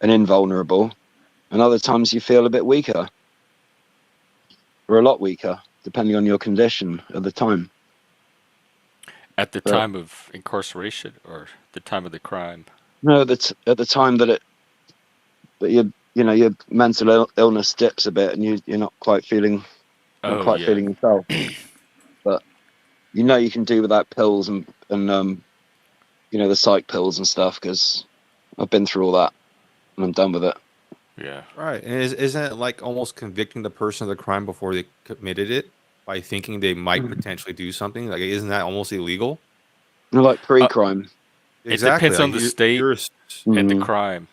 [SPEAKER 3] and invulnerable, and other times you feel a bit weaker or a lot weaker, depending on your condition at the time.
[SPEAKER 1] At the
[SPEAKER 3] But
[SPEAKER 1] time of incarceration or the time of the crime.
[SPEAKER 3] no, at the time that your mental illness dips a bit, and you're not
[SPEAKER 1] Oh
[SPEAKER 3] quite
[SPEAKER 1] yeah.
[SPEAKER 3] feeling yourself. But you can do without pills and the psych pills and stuff, because I've been through all that and I'm done with it.
[SPEAKER 1] Yeah.
[SPEAKER 2] Right. And isn't it like almost convicting the person of the crime before they committed it by thinking they might
[SPEAKER 3] Mm.
[SPEAKER 2] potentially do something? Like, isn't that almost illegal?
[SPEAKER 3] Like
[SPEAKER 1] Uh,
[SPEAKER 3] pre-crime.
[SPEAKER 1] it
[SPEAKER 2] Exactly.
[SPEAKER 1] depends
[SPEAKER 2] Like
[SPEAKER 1] on the state
[SPEAKER 2] you're
[SPEAKER 1] and the
[SPEAKER 3] Mm.
[SPEAKER 1] crime.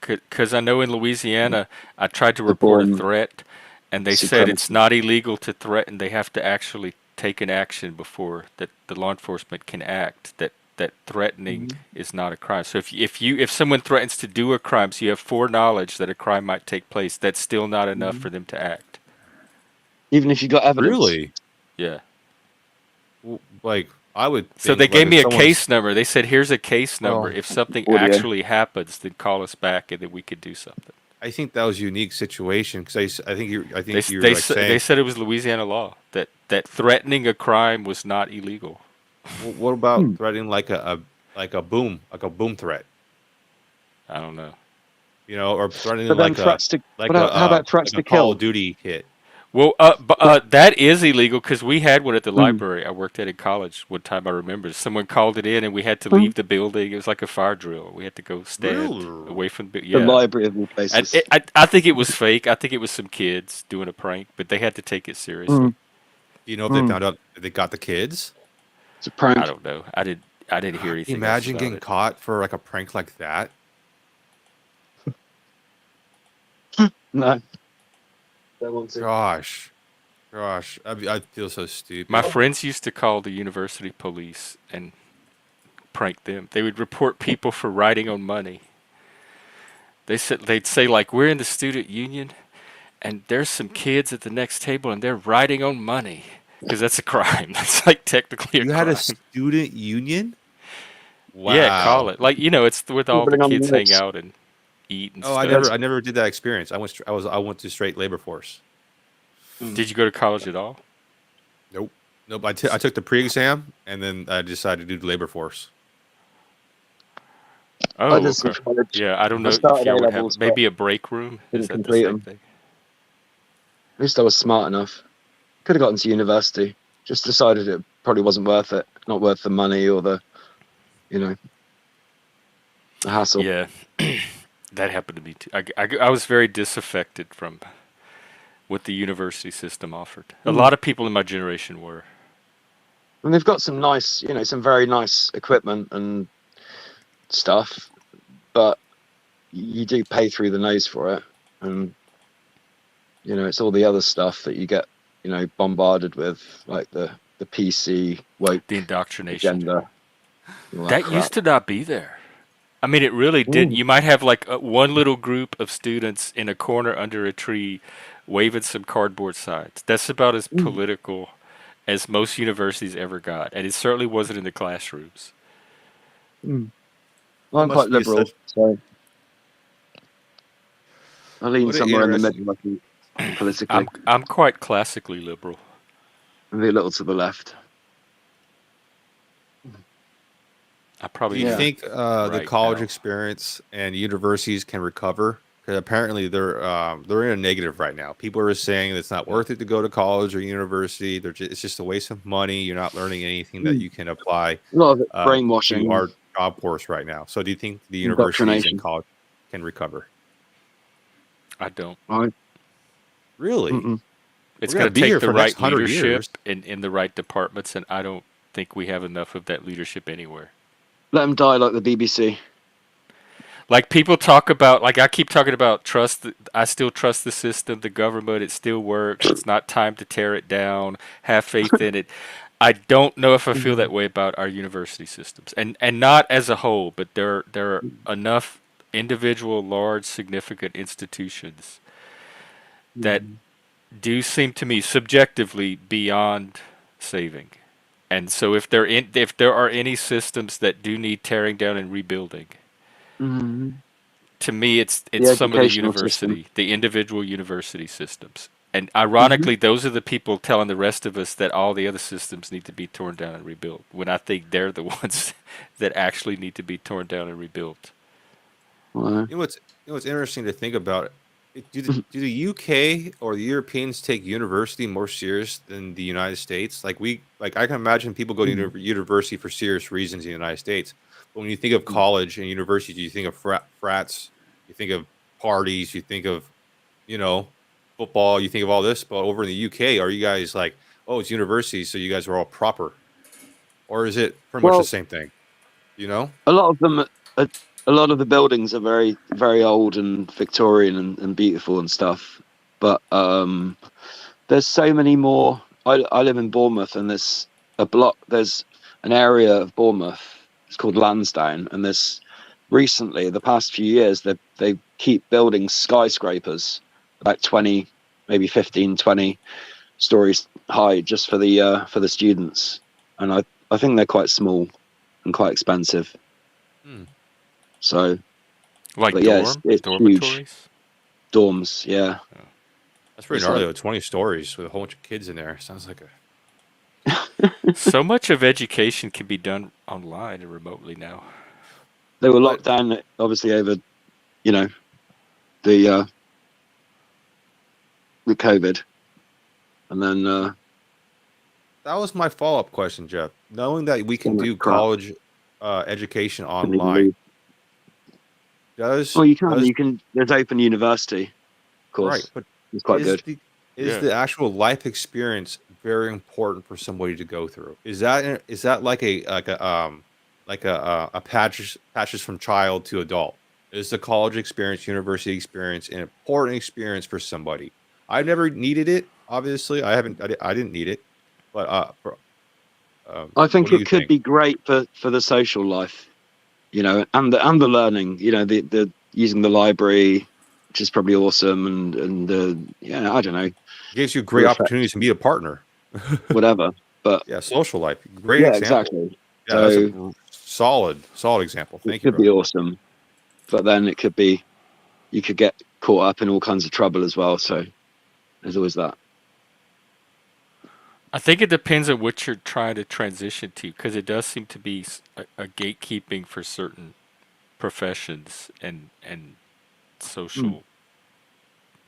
[SPEAKER 1] Because I know in Louisiana, I tried to
[SPEAKER 3] The
[SPEAKER 1] report a
[SPEAKER 3] born
[SPEAKER 1] threat, and they said it's
[SPEAKER 3] supremacy.
[SPEAKER 1] not illegal to threaten. They have to actually take an action before that the law enforcement can act. That threatening
[SPEAKER 3] Mhm.
[SPEAKER 1] is not a crime. So if someone threatens to do a crime, so you have foreknowledge that a crime might take place, that's still not enough for
[SPEAKER 3] Mhm.
[SPEAKER 1] them to act.
[SPEAKER 3] Even if you got evidence.
[SPEAKER 2] really
[SPEAKER 1] Yeah.
[SPEAKER 2] like I would
[SPEAKER 1] So they
[SPEAKER 2] think like
[SPEAKER 1] gave
[SPEAKER 2] if
[SPEAKER 1] me a
[SPEAKER 2] someone's
[SPEAKER 1] case number. They said, "Here's a case number.
[SPEAKER 2] well,
[SPEAKER 1] If something
[SPEAKER 3] Audio.
[SPEAKER 1] actually happens, then call us back, and then we could do something."
[SPEAKER 2] I think that was a unique situation because I think I
[SPEAKER 1] They
[SPEAKER 2] think
[SPEAKER 1] s-
[SPEAKER 2] you're
[SPEAKER 1] they
[SPEAKER 2] like
[SPEAKER 1] s- they
[SPEAKER 2] saying,
[SPEAKER 1] said it was Louisiana law that threatening a crime was not illegal.
[SPEAKER 2] well, what about
[SPEAKER 3] Hmm.
[SPEAKER 2] threatening like a boom threat,
[SPEAKER 1] I don't know.
[SPEAKER 2] or threatening
[SPEAKER 3] But then how about threats
[SPEAKER 2] like a
[SPEAKER 3] to
[SPEAKER 2] Call of
[SPEAKER 3] kill?
[SPEAKER 2] Duty hit.
[SPEAKER 1] Well, that is illegal because we had one at the
[SPEAKER 3] Mm.
[SPEAKER 1] library I worked at in college one time. I remember someone called it in, and we had to
[SPEAKER 3] Mm.
[SPEAKER 1] leave the building. It was like a fire drill. We had to go stand
[SPEAKER 2] Really?
[SPEAKER 1] away from the
[SPEAKER 3] The
[SPEAKER 1] yeah.
[SPEAKER 3] library of all
[SPEAKER 1] And
[SPEAKER 3] places.
[SPEAKER 1] I think it was fake. I think it was some kids doing a prank, but they had to take it seriously.
[SPEAKER 3] Mm.
[SPEAKER 2] Do you know if they
[SPEAKER 3] Mm.
[SPEAKER 2] found out if they got the kids?
[SPEAKER 3] It's a
[SPEAKER 1] I
[SPEAKER 3] prank.
[SPEAKER 1] don't know. I didn't hear
[SPEAKER 2] God,
[SPEAKER 1] anything else
[SPEAKER 2] imagine
[SPEAKER 1] about
[SPEAKER 2] getting
[SPEAKER 1] it.
[SPEAKER 2] caught for like a prank like that.
[SPEAKER 3] No, don't want to.
[SPEAKER 2] Gosh, I feel so
[SPEAKER 1] My
[SPEAKER 2] stupid.
[SPEAKER 1] friends used to call the university police and prank them. They would report people for writing on money. They'd say like, we're in the student union and there's some kids at the next table and they're writing on money because that's a crime. That's like technically a
[SPEAKER 2] You had a
[SPEAKER 1] crime.
[SPEAKER 2] student union?
[SPEAKER 1] Yeah, call
[SPEAKER 2] Wow.
[SPEAKER 1] it. Like, it's with all the
[SPEAKER 3] Scribbling on the
[SPEAKER 1] kids hang
[SPEAKER 3] notes.
[SPEAKER 1] out and eat and
[SPEAKER 2] Oh,
[SPEAKER 1] stuff.
[SPEAKER 3] That's
[SPEAKER 2] I never did that experience. I went to straight labor force.
[SPEAKER 3] mm.
[SPEAKER 1] Did you go to college at all?
[SPEAKER 2] Nope. Nope. I took the pre-exam and then I decided to do the labor force.
[SPEAKER 3] I
[SPEAKER 1] Oh,
[SPEAKER 3] did some
[SPEAKER 1] okay.
[SPEAKER 3] college.
[SPEAKER 1] Yeah, I don't
[SPEAKER 3] I
[SPEAKER 1] know if
[SPEAKER 3] started A
[SPEAKER 1] y'all would have
[SPEAKER 3] levels, but
[SPEAKER 1] maybe a break room. Is
[SPEAKER 3] didn't
[SPEAKER 1] that the
[SPEAKER 3] complete
[SPEAKER 1] same
[SPEAKER 3] them.
[SPEAKER 1] thing?
[SPEAKER 3] At least I was smart enough. Could have gotten to university. Just decided it probably wasn't worth it. Not worth the money or you know, the hassle.
[SPEAKER 1] Yeah, that happened to me too. I was very disaffected from what the university system offered. A
[SPEAKER 3] Mm.
[SPEAKER 1] lot of people in my generation were.
[SPEAKER 3] And they've got some nice, some very nice equipment and stuff, but you do pay through the nose for it. And You know, it's all the other stuff that you get, you know, bombarded with, like the PC woke
[SPEAKER 1] The indoctrination.
[SPEAKER 3] agenda, all that
[SPEAKER 1] That
[SPEAKER 3] crap.
[SPEAKER 1] used to not be there. I mean, it really did.
[SPEAKER 3] Mm.
[SPEAKER 1] You might have like one little group of students in a corner under a tree waving some cardboard signs. That's about as
[SPEAKER 3] Mm.
[SPEAKER 1] political as most universities ever got. And it certainly wasn't in the classrooms.
[SPEAKER 3] Mm.
[SPEAKER 2] That
[SPEAKER 3] I'm quite
[SPEAKER 2] must be
[SPEAKER 3] liberal,
[SPEAKER 2] such.
[SPEAKER 3] so I lean
[SPEAKER 2] What an
[SPEAKER 3] somewhere in the
[SPEAKER 2] interesting.
[SPEAKER 3] middle, I think, politically,
[SPEAKER 1] I'm quite classically liberal.
[SPEAKER 3] maybe a little to the left.
[SPEAKER 1] I
[SPEAKER 2] Do you
[SPEAKER 1] probably
[SPEAKER 3] Yeah.
[SPEAKER 1] lean
[SPEAKER 2] think the
[SPEAKER 1] right
[SPEAKER 2] college
[SPEAKER 1] now.
[SPEAKER 2] experience and universities can recover? Because apparently they're in a negative right now. People are saying it's not worth it to go to college or university. It's just a waste of money. You're not learning anything that
[SPEAKER 3] Mm.
[SPEAKER 2] you can apply
[SPEAKER 3] A lot of it
[SPEAKER 2] to
[SPEAKER 3] brainwashing,
[SPEAKER 2] our job force right now. So do you think the universities and
[SPEAKER 3] indoctrination.
[SPEAKER 2] college can recover?
[SPEAKER 1] I don't.
[SPEAKER 3] Right?
[SPEAKER 2] Really?
[SPEAKER 3] Mm-mm.
[SPEAKER 1] It's
[SPEAKER 2] We're
[SPEAKER 1] going
[SPEAKER 2] gonna
[SPEAKER 1] to
[SPEAKER 2] be
[SPEAKER 1] take
[SPEAKER 2] here
[SPEAKER 1] the
[SPEAKER 2] for the next
[SPEAKER 1] right
[SPEAKER 2] 100 years.
[SPEAKER 1] leadership in the right departments, and I don't think we have enough of that leadership anywhere.
[SPEAKER 3] Let them die like the BBC.
[SPEAKER 1] Like people talk about, like I keep talking about trust. I still trust the system, the government. It still works. It's not time to tear it down. Have faith in it. I don't know if I feel that
[SPEAKER 3] Mm.
[SPEAKER 1] way about our university systems, and not as a whole, but there are enough individual, large, significant institutions that
[SPEAKER 3] Mm.
[SPEAKER 1] do seem to me subjectively beyond saving. And so if there are any systems that do need tearing down and rebuilding,
[SPEAKER 3] Mm.
[SPEAKER 1] to me
[SPEAKER 3] The
[SPEAKER 1] it's some of
[SPEAKER 3] educational system.
[SPEAKER 1] the individual university systems. And
[SPEAKER 3] Hmm.
[SPEAKER 1] ironically, those are the people telling the rest of us that all the other systems need to be torn down and rebuilt. When I think they're the ones that actually need to be torn down and rebuilt.
[SPEAKER 3] Well,
[SPEAKER 2] What's interesting to think about. Do the UK or the Europeans take university more serious than the United States? Like I can imagine people go to
[SPEAKER 3] mm.
[SPEAKER 2] university for serious reasons in the United States. But when you think of college and university, do you think of frats? You think of parties? You think of, you know, football? You think of all this? But over in the UK, are you guys like, oh, it's university, so you guys are all proper, or is it pretty much the
[SPEAKER 3] Well,
[SPEAKER 2] same thing? You know?
[SPEAKER 3] a lot of them, a lot of the buildings are very, very old and Victorian and beautiful and stuff. But there's so many more. I live in Bournemouth, and there's a block. There's an area of Bournemouth. It's called Lansdowne, and there's recently, the past few years, they keep building skyscrapers, about 20, maybe 15, 20 stories high, just for the students. And I think they're quite small and quite expensive.
[SPEAKER 2] Hmm.
[SPEAKER 3] So,
[SPEAKER 1] Like
[SPEAKER 3] but yeah, it's huge.
[SPEAKER 1] dormitories?
[SPEAKER 3] Dorms, yeah.
[SPEAKER 2] That's pretty
[SPEAKER 3] It's
[SPEAKER 2] gnarly
[SPEAKER 3] like
[SPEAKER 2] though. 20 stories with a whole bunch of kids in there. Sounds like a
[SPEAKER 1] So much of education can be done online and remotely now.
[SPEAKER 3] they were
[SPEAKER 2] but
[SPEAKER 3] locked down, obviously, over, you know, the the COVID, and then
[SPEAKER 2] that was my follow-up question, Jeff. Knowing that we can
[SPEAKER 3] all that
[SPEAKER 2] do
[SPEAKER 3] crap.
[SPEAKER 2] college education
[SPEAKER 3] Couldn't even
[SPEAKER 2] online,
[SPEAKER 3] leave.
[SPEAKER 2] does
[SPEAKER 3] Well, you can.
[SPEAKER 2] does
[SPEAKER 3] You can. There's Open University, of
[SPEAKER 2] right,
[SPEAKER 3] course.
[SPEAKER 2] but
[SPEAKER 3] It's quite
[SPEAKER 2] is
[SPEAKER 3] good.
[SPEAKER 2] the is
[SPEAKER 1] Yeah.
[SPEAKER 2] the actual life experience very important for somebody to go through? Is that like a patches from child to adult? Is the college experience, university experience an important experience for somebody? I've never needed it. Obviously, I didn't need it, but
[SPEAKER 3] I
[SPEAKER 2] what
[SPEAKER 3] think
[SPEAKER 2] do
[SPEAKER 3] it
[SPEAKER 2] you
[SPEAKER 3] could
[SPEAKER 2] think?
[SPEAKER 3] be great for the social life, you know, and the learning, you know, the using the library, which is probably awesome, and yeah, I don't know,
[SPEAKER 2] Gives you
[SPEAKER 3] the
[SPEAKER 2] great
[SPEAKER 3] effect,
[SPEAKER 2] opportunities to meet a partner.
[SPEAKER 3] whatever. But
[SPEAKER 2] Yeah, social life. Great
[SPEAKER 3] yeah,
[SPEAKER 2] example.
[SPEAKER 3] exactly.
[SPEAKER 2] Yeah, that's a
[SPEAKER 3] So
[SPEAKER 2] solid example.
[SPEAKER 3] it
[SPEAKER 2] Thank you,
[SPEAKER 3] could be
[SPEAKER 2] brother.
[SPEAKER 3] awesome, but then it could be you could get caught up in all kinds of trouble as well. So there's always that.
[SPEAKER 1] I think it depends on what you're trying to transition to, because it does seem to be a gatekeeping for certain professions and
[SPEAKER 3] Mm.
[SPEAKER 1] social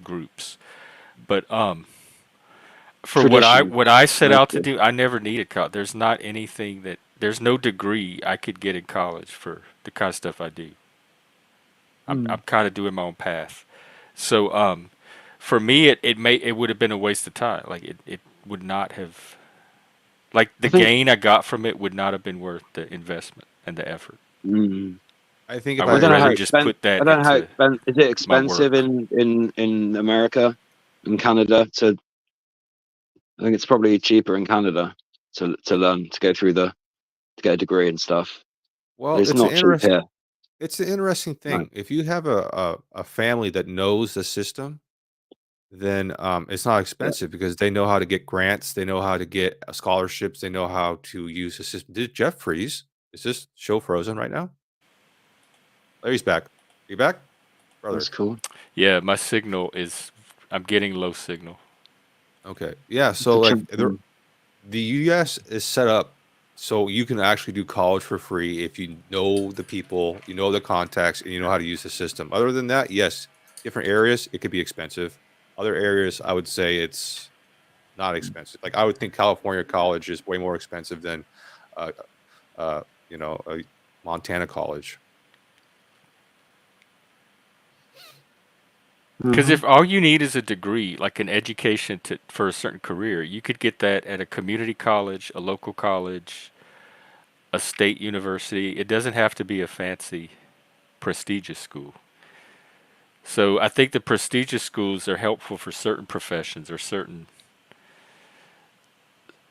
[SPEAKER 1] groups. But for
[SPEAKER 3] Tradition,
[SPEAKER 1] what I set out to
[SPEAKER 3] mostly.
[SPEAKER 1] do, I never needed college. There's not anything that there's no degree I could get in college for the kind of stuff I do. I'm
[SPEAKER 3] Mm.
[SPEAKER 1] kind of doing my own path. So for me, it would have been a waste of time. Like it would not have, like
[SPEAKER 3] I
[SPEAKER 1] the
[SPEAKER 3] think.
[SPEAKER 1] gain I got from it would not have been worth the investment and the effort.
[SPEAKER 3] Mm.
[SPEAKER 2] I think
[SPEAKER 1] I
[SPEAKER 2] if
[SPEAKER 3] I
[SPEAKER 1] would
[SPEAKER 2] I
[SPEAKER 3] don't know how
[SPEAKER 1] rather just
[SPEAKER 3] expensive.
[SPEAKER 1] put
[SPEAKER 3] I
[SPEAKER 1] that
[SPEAKER 3] don't know how
[SPEAKER 1] into
[SPEAKER 3] expensive. Is it
[SPEAKER 1] my
[SPEAKER 3] expensive
[SPEAKER 1] work.
[SPEAKER 3] in America? in Canada to. I think it's probably cheaper in Canada to learn to go through to get a degree and stuff. But
[SPEAKER 2] Well,
[SPEAKER 3] it's not cheap here.
[SPEAKER 2] it's an interesting
[SPEAKER 3] No.
[SPEAKER 2] thing. If you have a family that knows the system, then it's not
[SPEAKER 3] Yeah.
[SPEAKER 2] expensive because they know how to get grants, they know how to get scholarships, they know how to use the system. Did Jeff freeze? Is this show frozen right now? There, he's back. You back,
[SPEAKER 3] That's
[SPEAKER 2] brother?
[SPEAKER 3] cool.
[SPEAKER 1] Yeah, my signal is. I'm getting low signal.
[SPEAKER 2] Okay, yeah.
[SPEAKER 3] It's
[SPEAKER 2] So
[SPEAKER 3] a
[SPEAKER 2] like
[SPEAKER 3] chunk
[SPEAKER 2] the US is set up so you can actually do college for free if you know the people, you know the contacts, and you know how to use the system. Other than that, yes, different areas it could be expensive. Other areas, I would say it's not expensive. Like I would think California college is way more expensive than, uh, a Montana college.
[SPEAKER 1] Because
[SPEAKER 3] Mhm.
[SPEAKER 1] if all you need is a degree, like an education for a certain career, you could get that at a community college, a local college, a state university. It doesn't have to be a fancy, prestigious school. So I think the prestigious schools are helpful for certain professions or certain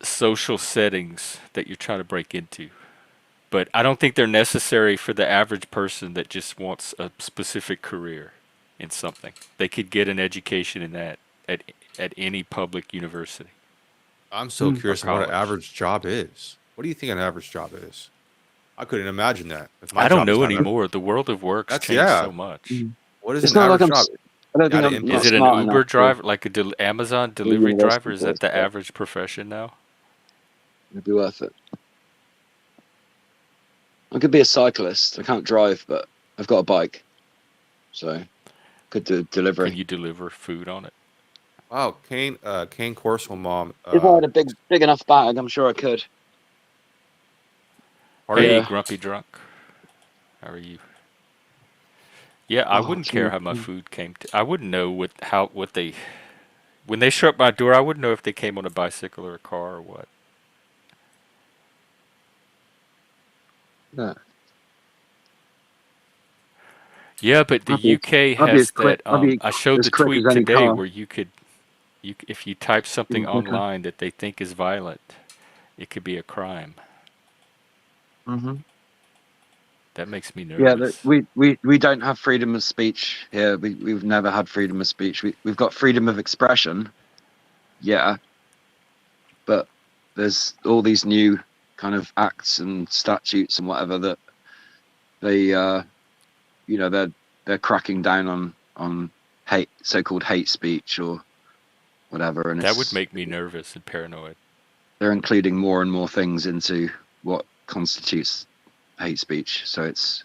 [SPEAKER 1] social settings that you're trying to break into. But I don't think they're necessary for the average person that just wants a specific career in something. They could get an education in that at at any public university
[SPEAKER 2] I'm so
[SPEAKER 3] Mm.
[SPEAKER 1] or
[SPEAKER 2] curious what an
[SPEAKER 1] college.
[SPEAKER 2] average job is. What do you think an average job is? I couldn't imagine that. If my
[SPEAKER 1] I don't
[SPEAKER 2] job is
[SPEAKER 1] know
[SPEAKER 2] not average,
[SPEAKER 1] anymore. The world of work's
[SPEAKER 2] that's
[SPEAKER 1] changed
[SPEAKER 2] yeah.
[SPEAKER 1] so much.
[SPEAKER 3] Mm.
[SPEAKER 2] What is
[SPEAKER 3] It's
[SPEAKER 2] an
[SPEAKER 3] not like
[SPEAKER 2] average job?
[SPEAKER 3] I don't think
[SPEAKER 2] Data
[SPEAKER 3] I'm not
[SPEAKER 1] Is
[SPEAKER 2] input.
[SPEAKER 1] it an
[SPEAKER 3] smart enough
[SPEAKER 1] Uber
[SPEAKER 3] to
[SPEAKER 1] driver, like a Amazon
[SPEAKER 3] do
[SPEAKER 1] delivery
[SPEAKER 3] university
[SPEAKER 1] driver? Is
[SPEAKER 3] for
[SPEAKER 1] that
[SPEAKER 3] this,
[SPEAKER 1] the
[SPEAKER 3] but
[SPEAKER 1] average profession now?
[SPEAKER 3] it'd be worth it. I could be a cyclist. I can't drive, but I've got a bike, so could do
[SPEAKER 1] Can
[SPEAKER 3] delivery.
[SPEAKER 1] you deliver food on it?
[SPEAKER 2] Wow, Kane Corso mom.
[SPEAKER 3] If I had a big enough bag, I'm sure I could.
[SPEAKER 2] Pardon?
[SPEAKER 1] Hey,
[SPEAKER 3] Yeah.
[SPEAKER 1] grumpy drunk. How are you? Yeah, I
[SPEAKER 3] Oh,
[SPEAKER 1] wouldn't
[SPEAKER 3] it's
[SPEAKER 1] care
[SPEAKER 3] me.
[SPEAKER 1] how my food came. I wouldn't know what they when they show up my door. I wouldn't know if they came on a bicycle or a car or what.
[SPEAKER 3] Yeah.
[SPEAKER 1] Yeah, but the
[SPEAKER 3] I'd be,
[SPEAKER 1] UK
[SPEAKER 3] I'd be as
[SPEAKER 1] has
[SPEAKER 3] quick.
[SPEAKER 1] that.
[SPEAKER 3] I'd be
[SPEAKER 1] I showed
[SPEAKER 3] as
[SPEAKER 1] the
[SPEAKER 3] quick as
[SPEAKER 1] tweet
[SPEAKER 3] any
[SPEAKER 1] today
[SPEAKER 3] car.
[SPEAKER 1] where if you type something
[SPEAKER 3] Even quicker.
[SPEAKER 1] online that they think is violent, it could be a crime.
[SPEAKER 3] Hmm.
[SPEAKER 1] That makes me
[SPEAKER 3] Yeah,
[SPEAKER 1] nervous.
[SPEAKER 3] we don't have freedom of speech here. We've never had freedom of speech. We've got freedom of expression. Yeah, but there's all these new kind of acts and statutes and whatever that they they're cracking down on hate, so-called hate speech or whatever, and
[SPEAKER 1] That would make me nervous and paranoid.
[SPEAKER 3] they're including more and more things into what constitutes hate speech. So it's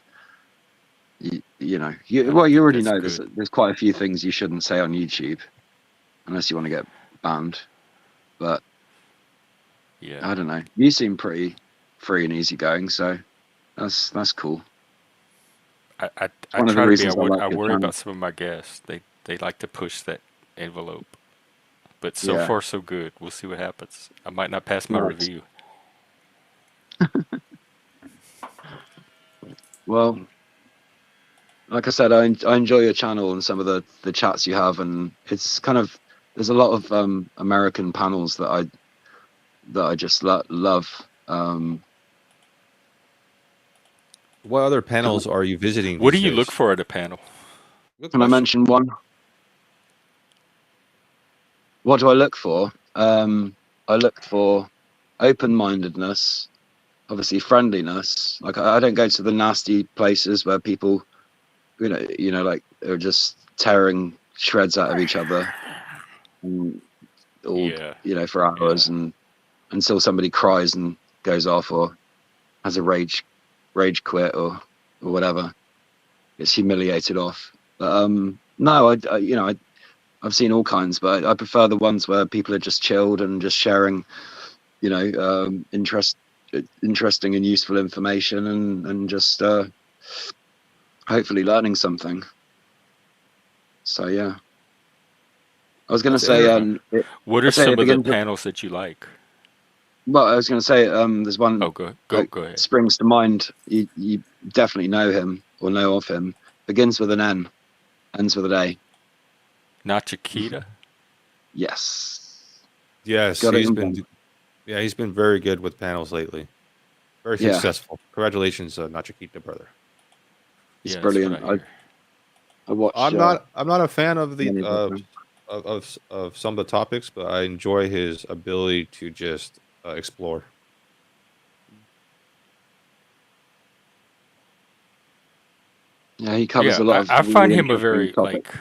[SPEAKER 1] I
[SPEAKER 3] well,
[SPEAKER 1] don't
[SPEAKER 3] you
[SPEAKER 1] think
[SPEAKER 3] already
[SPEAKER 1] that's
[SPEAKER 3] know
[SPEAKER 1] good.
[SPEAKER 3] there's quite a few things you shouldn't say on YouTube unless you want to get banned. But
[SPEAKER 1] Yeah.
[SPEAKER 3] I don't know. You seem pretty free and easygoing, so that's cool. It's
[SPEAKER 1] I
[SPEAKER 3] one of the
[SPEAKER 1] try to be.
[SPEAKER 3] reasons I like
[SPEAKER 1] I
[SPEAKER 3] your
[SPEAKER 1] worry
[SPEAKER 3] channel.
[SPEAKER 1] about some of my guests. They like to push that envelope. But so
[SPEAKER 3] Yeah.
[SPEAKER 1] far so good. We'll see what happens. I might not pass my
[SPEAKER 3] Nice.
[SPEAKER 1] review.
[SPEAKER 3] Well, like I said, I enjoy your channel and some of the chats you have, and it's kind of there's a lot of American panels that I just love.
[SPEAKER 2] What other
[SPEAKER 3] Can,
[SPEAKER 2] panels are you visiting
[SPEAKER 1] What do
[SPEAKER 2] these
[SPEAKER 1] you look
[SPEAKER 2] days?
[SPEAKER 1] for at a panel?
[SPEAKER 2] Good
[SPEAKER 3] can I
[SPEAKER 2] question.
[SPEAKER 3] mention one? What do I look for? I look for open-mindedness, obviously friendliness. Like I don't go to the nasty places where people, like are just tearing shreds out of each other, and all
[SPEAKER 1] Yeah.
[SPEAKER 3] for hours,
[SPEAKER 1] Yeah.
[SPEAKER 3] and until somebody cries and goes off or has a rage quit or whatever, gets humiliated off. But no, I've seen all kinds, but I prefer the ones where people are just chilled and just sharing, interesting and useful information, and just hopefully learning something. So yeah, I was going to
[SPEAKER 2] That's
[SPEAKER 3] say,
[SPEAKER 1] Okay. What are
[SPEAKER 3] I'd say
[SPEAKER 1] some
[SPEAKER 3] it
[SPEAKER 1] of the
[SPEAKER 3] begins with.
[SPEAKER 1] panels that you like?
[SPEAKER 3] Well, I was going to say, there's
[SPEAKER 1] Oh,
[SPEAKER 3] one that
[SPEAKER 1] go ahead.
[SPEAKER 3] springs to mind. You definitely know him or know of him. Begins with an N, ends with an A.
[SPEAKER 1] Not Chiquita?
[SPEAKER 3] Yes.
[SPEAKER 2] Yes,
[SPEAKER 3] Got it
[SPEAKER 2] he's
[SPEAKER 3] in
[SPEAKER 2] been.
[SPEAKER 3] done.
[SPEAKER 2] Yeah, he's been very good with panels lately. Very
[SPEAKER 3] Yeah,
[SPEAKER 2] successful. Congratulations, Nachikita brother.
[SPEAKER 3] he's
[SPEAKER 1] Yeah, that's what I
[SPEAKER 3] brilliant.
[SPEAKER 1] hear.
[SPEAKER 3] I watch
[SPEAKER 2] I'm not a fan of the
[SPEAKER 3] many of them.
[SPEAKER 2] of some of the topics, but I enjoy his ability to just explore.
[SPEAKER 3] Yeah, he covers
[SPEAKER 1] Yeah,
[SPEAKER 3] a lot of
[SPEAKER 1] I find
[SPEAKER 3] really
[SPEAKER 1] him a
[SPEAKER 3] interesting
[SPEAKER 1] very
[SPEAKER 3] topics.
[SPEAKER 1] like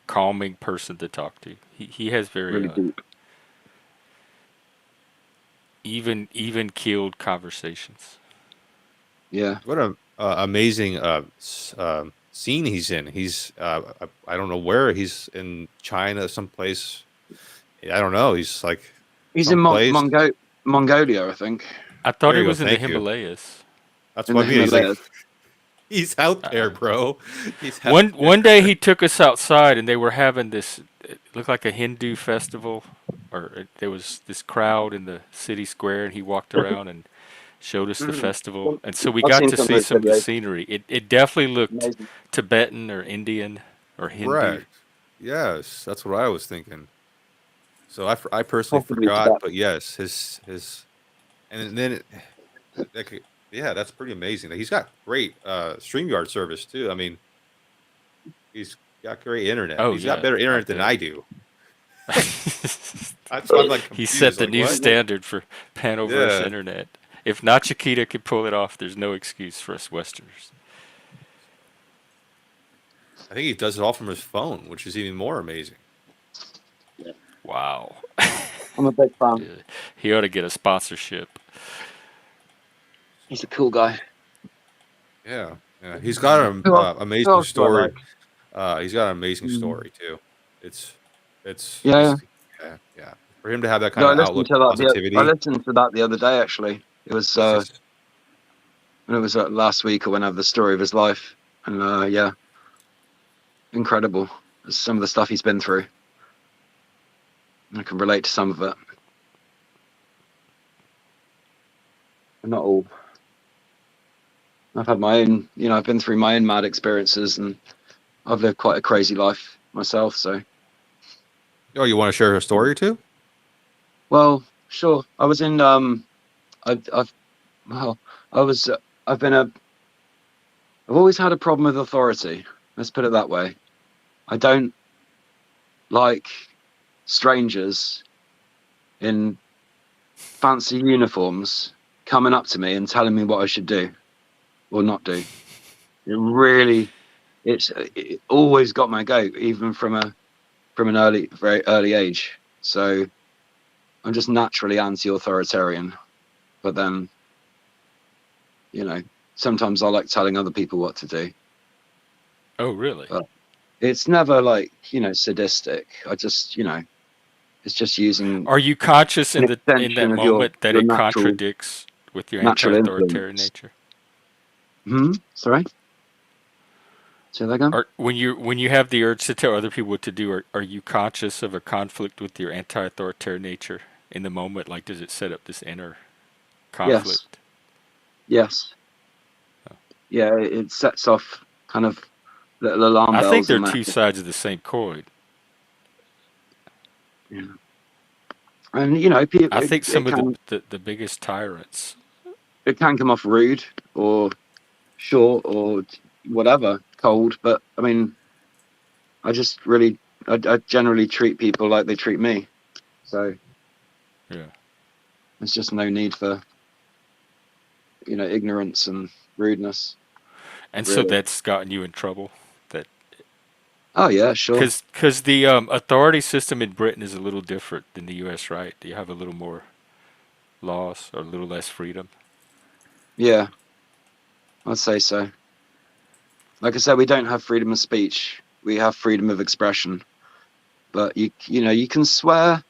[SPEAKER 1] calming person to talk to. He has very
[SPEAKER 3] Really deep.
[SPEAKER 1] even keeled conversations.
[SPEAKER 3] Yeah.
[SPEAKER 2] What a amazing scene he's in. He's I don't know where he's in China, someplace. I don't know. He's like
[SPEAKER 3] He's in
[SPEAKER 2] someplace.
[SPEAKER 3] Mongolia, I think,
[SPEAKER 1] I thought
[SPEAKER 2] There
[SPEAKER 1] he
[SPEAKER 2] you go.
[SPEAKER 1] was in the
[SPEAKER 2] Thank you.
[SPEAKER 1] Himalayas.
[SPEAKER 2] That's
[SPEAKER 3] in
[SPEAKER 2] what
[SPEAKER 3] the
[SPEAKER 2] I mean. He's like
[SPEAKER 3] Himalayas.
[SPEAKER 2] he's out
[SPEAKER 1] Uh,
[SPEAKER 2] there, bro. He's out
[SPEAKER 1] one day he took us outside and they were having this. It looked like a Hindu festival, or there was this crowd in the city square, and he walked around and showed us the
[SPEAKER 3] Mm.
[SPEAKER 1] festival, and so we
[SPEAKER 3] I've
[SPEAKER 1] got
[SPEAKER 3] seen
[SPEAKER 1] to
[SPEAKER 3] some of
[SPEAKER 1] see
[SPEAKER 3] those
[SPEAKER 1] some of the
[SPEAKER 3] videos.
[SPEAKER 1] scenery. It definitely looked
[SPEAKER 3] Amazing.
[SPEAKER 1] Tibetan or Indian or Hindu.
[SPEAKER 2] correct. Yes, that's what I was thinking. So I personally
[SPEAKER 3] Possibly
[SPEAKER 2] forgot,
[SPEAKER 3] Tibet.
[SPEAKER 2] but yes, his and then yeah, that's pretty amazing. He's got great StreamYard service too. I mean, he's got great internet.
[SPEAKER 1] Oh
[SPEAKER 2] He's got
[SPEAKER 1] yeah,
[SPEAKER 2] better
[SPEAKER 1] I
[SPEAKER 2] internet than
[SPEAKER 1] bet.
[SPEAKER 2] I do. That's why I'm like
[SPEAKER 1] He set
[SPEAKER 2] confused.
[SPEAKER 1] the
[SPEAKER 2] Like
[SPEAKER 1] new
[SPEAKER 2] what?
[SPEAKER 1] standard for Panoverse
[SPEAKER 2] Yeah.
[SPEAKER 1] internet. If not Chiquita could pull it off, there's no excuse for us Westerners.
[SPEAKER 2] I think he does it all from his phone, which is even more amazing.
[SPEAKER 3] Yeah.
[SPEAKER 1] Wow.
[SPEAKER 3] I'm a big fan.
[SPEAKER 1] Yeah, he ought to get a sponsorship.
[SPEAKER 3] He's a cool guy.
[SPEAKER 2] Yeah. Yeah. He's got an
[SPEAKER 3] Who
[SPEAKER 2] amazing
[SPEAKER 3] else do I
[SPEAKER 2] story.
[SPEAKER 3] like?
[SPEAKER 2] He's got an amazing
[SPEAKER 3] Mm.
[SPEAKER 2] story too. It's
[SPEAKER 3] Yeah, yeah.
[SPEAKER 2] he's yeah. For him to have that
[SPEAKER 3] No,
[SPEAKER 2] kind of outlook,
[SPEAKER 3] I
[SPEAKER 2] positivity.
[SPEAKER 3] listened to that the other day. Actually, it was
[SPEAKER 2] It's just
[SPEAKER 3] when it was last week or whenever, the story of his life, and yeah, incredible. Some of the stuff he's been through. I can relate to some of it, but not all. I've had my own, I've been through my own mad experiences, and I've lived quite a crazy life myself. So,
[SPEAKER 2] oh, you want to share a story too?
[SPEAKER 3] well, sure. I was in I've well, I was I've been a I've always had a problem with authority. Let's put it that way. I don't like strangers in fancy uniforms coming up to me and telling me what I should do or not do. It really, it always got my goat, even from an very early age. So I'm just naturally anti-authoritarian. But then, sometimes I like telling other people what to do.
[SPEAKER 1] Oh, really?
[SPEAKER 3] But it's never like, sadistic. I just, it's just using
[SPEAKER 1] Are you conscious
[SPEAKER 3] an
[SPEAKER 1] in that
[SPEAKER 3] extension of your
[SPEAKER 1] moment that
[SPEAKER 3] your
[SPEAKER 1] it
[SPEAKER 3] natural
[SPEAKER 1] contradicts with your
[SPEAKER 3] natural
[SPEAKER 1] anti-authoritarian
[SPEAKER 3] influence.
[SPEAKER 1] nature?
[SPEAKER 3] Sorry? Say that again?
[SPEAKER 1] Or when you have the urge to tell other people what to do, are you conscious of a conflict with your anti-authoritarian nature in the moment? Like, does it set up this inner
[SPEAKER 3] Yes.
[SPEAKER 1] conflict?
[SPEAKER 3] Yes. Yeah, it sets off kind of little alarm
[SPEAKER 1] I think
[SPEAKER 3] bells
[SPEAKER 1] they're
[SPEAKER 3] in that.
[SPEAKER 1] two sides of the same coin.
[SPEAKER 3] Yeah. And
[SPEAKER 1] I
[SPEAKER 3] people,
[SPEAKER 1] think some of the biggest tyrants.
[SPEAKER 3] it can come off rude or short or whatever, cold, but I mean, I just really, I generally treat people like they treat me. So
[SPEAKER 1] Yeah.
[SPEAKER 3] there's just no need for, ignorance and rudeness,
[SPEAKER 1] And so
[SPEAKER 3] really.
[SPEAKER 1] that's gotten you in trouble. That
[SPEAKER 3] Oh yeah, sure.
[SPEAKER 1] because the authority system in Britain is a little different than the U.S., right? You have a little more laws or a little less freedom.
[SPEAKER 3] Yeah, I'd say so. Like I said, we don't have freedom of speech. We have freedom of expression. But you can swear.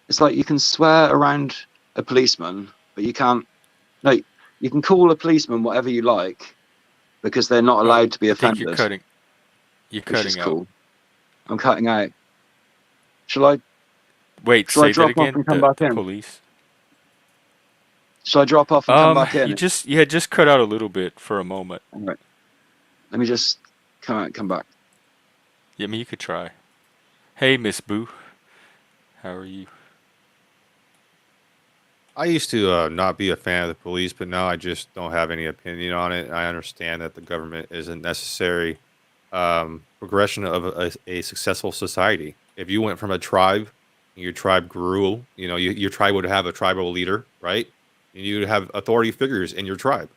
[SPEAKER 3] It's like you can swear around a policeman, but you can't. No, you can call a policeman whatever you like because they're not
[SPEAKER 1] Oh,
[SPEAKER 3] allowed to be
[SPEAKER 1] I think
[SPEAKER 3] offended,
[SPEAKER 1] you're
[SPEAKER 3] which is
[SPEAKER 1] cutting out.
[SPEAKER 3] cool. I'm cutting out. Shall I?
[SPEAKER 1] Wait,
[SPEAKER 3] Shall I
[SPEAKER 1] say that
[SPEAKER 3] drop off
[SPEAKER 1] again.
[SPEAKER 3] and come back
[SPEAKER 1] The
[SPEAKER 3] in?
[SPEAKER 1] police.
[SPEAKER 3] Shall I drop off and come back
[SPEAKER 1] You
[SPEAKER 3] in?
[SPEAKER 1] just cut out a little bit for a moment.
[SPEAKER 3] All right. Let me just come out, come back.
[SPEAKER 1] Yeah, I mean you could try. Hey, Miss Boo, How are you?
[SPEAKER 2] I used to not be a fan of the police, but now I just don't have any opinion on it. I understand that the government is a necessary progression of a successful society. If you went from a tribe, and your tribe grew, your tribe would have a tribal leader, right? And you'd have authority figures in your tribe.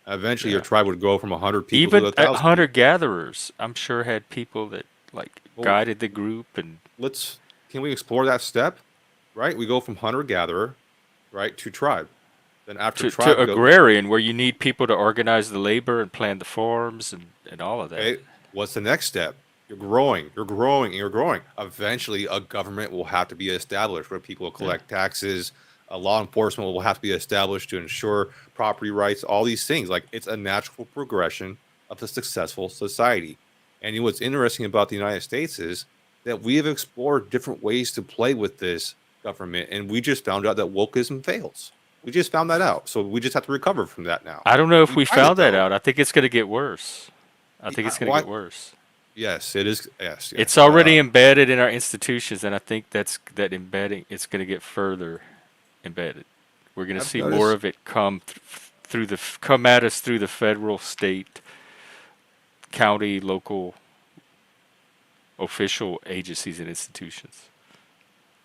[SPEAKER 2] Eventually, your
[SPEAKER 1] Yeah.
[SPEAKER 2] tribe would go from 100 people to
[SPEAKER 1] Even
[SPEAKER 2] 1,000
[SPEAKER 1] hunter
[SPEAKER 2] people.
[SPEAKER 1] gatherers, I'm sure had people that like
[SPEAKER 2] Well,
[SPEAKER 1] guided the group and
[SPEAKER 2] let's can we explore that step? Right? We go from hunter gatherer, right, to tribe. Then after
[SPEAKER 1] to
[SPEAKER 2] tribe goes,
[SPEAKER 1] agrarian, where you need people to organize the labor and plan the farms and all of that.
[SPEAKER 2] okay, what's the next step? You're growing. Eventually, a government will have to be established where people will
[SPEAKER 1] Yeah.
[SPEAKER 2] collect taxes. A law enforcement will have to be established to ensure property rights, all these things. Like it's a natural progression of a successful society. And what's interesting about the United States is that we have explored different ways to play with this government, and we just found out that wokeism fails. We just found that out. So we just have to recover from that now.
[SPEAKER 1] I don't know if
[SPEAKER 2] We
[SPEAKER 1] we
[SPEAKER 2] tried it
[SPEAKER 1] found that
[SPEAKER 2] though.
[SPEAKER 1] out. I think it's going to get worse. I think it's going to
[SPEAKER 2] Why?
[SPEAKER 1] get worse.
[SPEAKER 2] Yes, it is. Yes,
[SPEAKER 1] It's
[SPEAKER 2] yes.
[SPEAKER 1] already embedded in our institutions, and I think that embedding it's going to get further embedded. We're going to
[SPEAKER 2] I've
[SPEAKER 1] see more
[SPEAKER 2] noticed.
[SPEAKER 1] of it come at us through the federal, state, county, local, official agencies and institutions.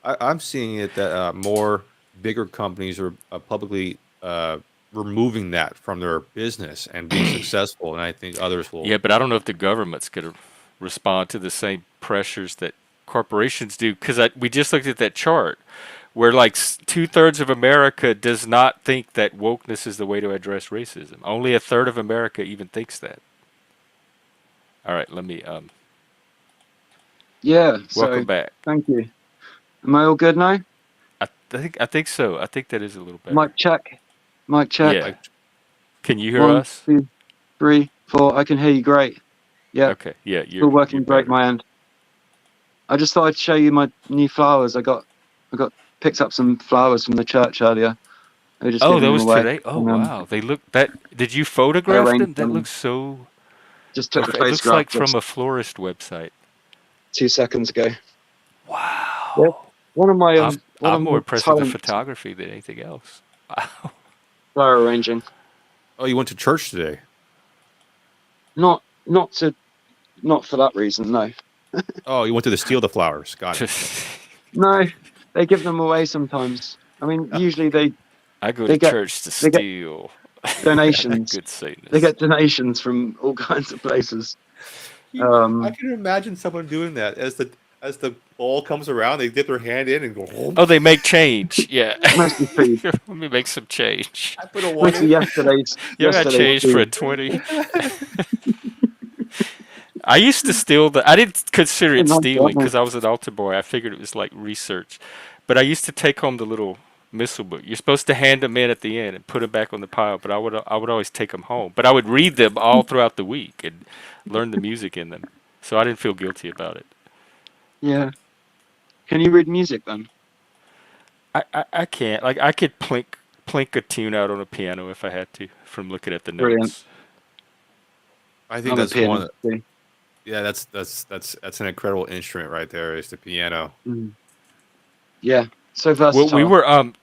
[SPEAKER 2] I'm seeing it that more bigger companies are publicly removing that from their business and being successful, and I think others will.
[SPEAKER 1] Yeah, but I don't know if the government's going to respond to the same pressures that corporations do. Because we just looked at that chart where like 2/3 of America does not think that wokeness is the way to address racism. Only a third of America even thinks that. All right, let me
[SPEAKER 3] Yeah. So
[SPEAKER 1] welcome back.
[SPEAKER 3] thank you. Am I all good now?
[SPEAKER 1] I think so. I think that is a little better.
[SPEAKER 3] Mic check. Mic check.
[SPEAKER 1] Yeah.
[SPEAKER 2] Like,
[SPEAKER 1] Can you hear
[SPEAKER 3] 1,
[SPEAKER 1] us?
[SPEAKER 3] 2, 3, 4. I can hear you great. Yeah.
[SPEAKER 1] Okay. Yeah,
[SPEAKER 3] Still working
[SPEAKER 1] you're
[SPEAKER 3] great
[SPEAKER 1] better.
[SPEAKER 3] my end. I just thought I'd show you my new flowers. I got picked up some flowers from the church earlier. They were just
[SPEAKER 1] Oh,
[SPEAKER 3] giving them
[SPEAKER 1] those
[SPEAKER 3] away.
[SPEAKER 1] today. Oh,
[SPEAKER 3] And,
[SPEAKER 1] wow. They look that. Did you
[SPEAKER 3] I
[SPEAKER 1] photograph them?
[SPEAKER 3] arranged
[SPEAKER 1] That
[SPEAKER 3] them.
[SPEAKER 1] looks so.
[SPEAKER 3] Just took the
[SPEAKER 1] It looks
[SPEAKER 3] photograph
[SPEAKER 1] like from
[SPEAKER 3] just
[SPEAKER 1] a florist website.
[SPEAKER 3] 2 seconds ago.
[SPEAKER 1] Wow.
[SPEAKER 3] Yeah. One of my
[SPEAKER 1] I'm more impressed with the
[SPEAKER 3] talents,
[SPEAKER 1] photography than anything else. Wow.
[SPEAKER 3] flower arranging.
[SPEAKER 2] oh, you went to church today.
[SPEAKER 3] Not for that reason. No.
[SPEAKER 2] Oh, you went to steal the flowers. Got it.
[SPEAKER 3] No. They give them away sometimes. I mean, usually
[SPEAKER 1] I go
[SPEAKER 3] They
[SPEAKER 1] to
[SPEAKER 3] get-
[SPEAKER 1] church to
[SPEAKER 3] they get
[SPEAKER 1] steal.
[SPEAKER 3] donations.
[SPEAKER 1] Good Satanist.
[SPEAKER 3] They get donations from all kinds of places.
[SPEAKER 2] I can imagine someone doing that as the bowl comes around. They dip their hand in and go.
[SPEAKER 1] Oh, they make change. Yeah.
[SPEAKER 3] Mostly food.
[SPEAKER 1] Let me make some change.
[SPEAKER 2] I put a one
[SPEAKER 3] Mostly
[SPEAKER 2] in.
[SPEAKER 3] yesterday's.
[SPEAKER 1] You got change for a
[SPEAKER 3] food.
[SPEAKER 1] 20. I used to steal I didn't consider it
[SPEAKER 3] Nice,
[SPEAKER 1] stealing
[SPEAKER 3] wasn't it?
[SPEAKER 1] because I was an altar boy. I figured it was like research. But I used to take home the little missile book. You're supposed to hand them in at the end and put them back on the pile, but I would always take them home. But I would read them all throughout the week and learn the music in them. So I didn't feel guilty about it.
[SPEAKER 3] Yeah. Can you read music then?
[SPEAKER 1] I can't. Like I could plink a tune out on a piano if I had to from looking at the
[SPEAKER 3] Brilliant.
[SPEAKER 1] notes.
[SPEAKER 2] I think
[SPEAKER 3] I'm a
[SPEAKER 2] that's one.
[SPEAKER 3] pianist too.
[SPEAKER 2] Yeah, that's an incredible instrument right there. Is the piano.
[SPEAKER 3] Mm. Yeah. So
[SPEAKER 1] Well,
[SPEAKER 3] versatile.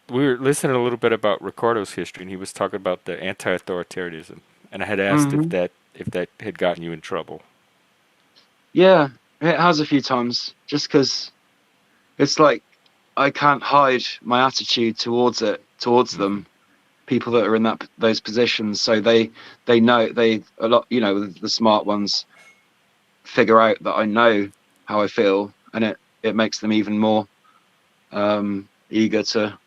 [SPEAKER 1] we were listening a little bit about Ricardo's history, and he was talking about the anti-authoritarianism, and I had asked
[SPEAKER 3] Mhm.
[SPEAKER 1] if that had gotten you in trouble.
[SPEAKER 3] Yeah, it has a few times. Just because it's like I can't hide my attitude towards them. People that are in those positions, so they know a lot. The smart ones figure out that I know how I feel, and it makes them even more eager to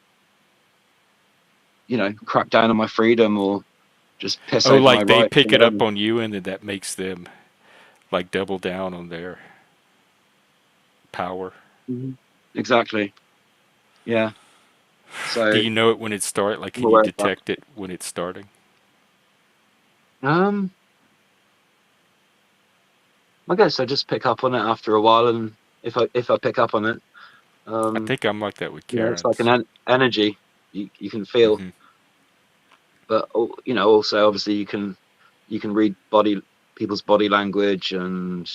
[SPEAKER 3] crack down on my freedom or just piss
[SPEAKER 1] Oh,
[SPEAKER 3] over my
[SPEAKER 1] like they
[SPEAKER 3] rights
[SPEAKER 1] pick
[SPEAKER 3] or
[SPEAKER 1] it up
[SPEAKER 3] whatever.
[SPEAKER 1] on you, and then that makes them like double down on their power.
[SPEAKER 3] Mhm. Exactly. Yeah. So
[SPEAKER 1] Do you know it when it starts? Like,
[SPEAKER 3] I'm
[SPEAKER 1] can you
[SPEAKER 3] aware of that.
[SPEAKER 1] detect it when it's starting?
[SPEAKER 3] I guess I just pick up on it after a while, and if I pick up on it,
[SPEAKER 1] I think I'm like that with
[SPEAKER 3] it's
[SPEAKER 1] Karens.
[SPEAKER 3] like an energy you can feel.
[SPEAKER 1] Mhm.
[SPEAKER 3] But also obviously you can read people's body language and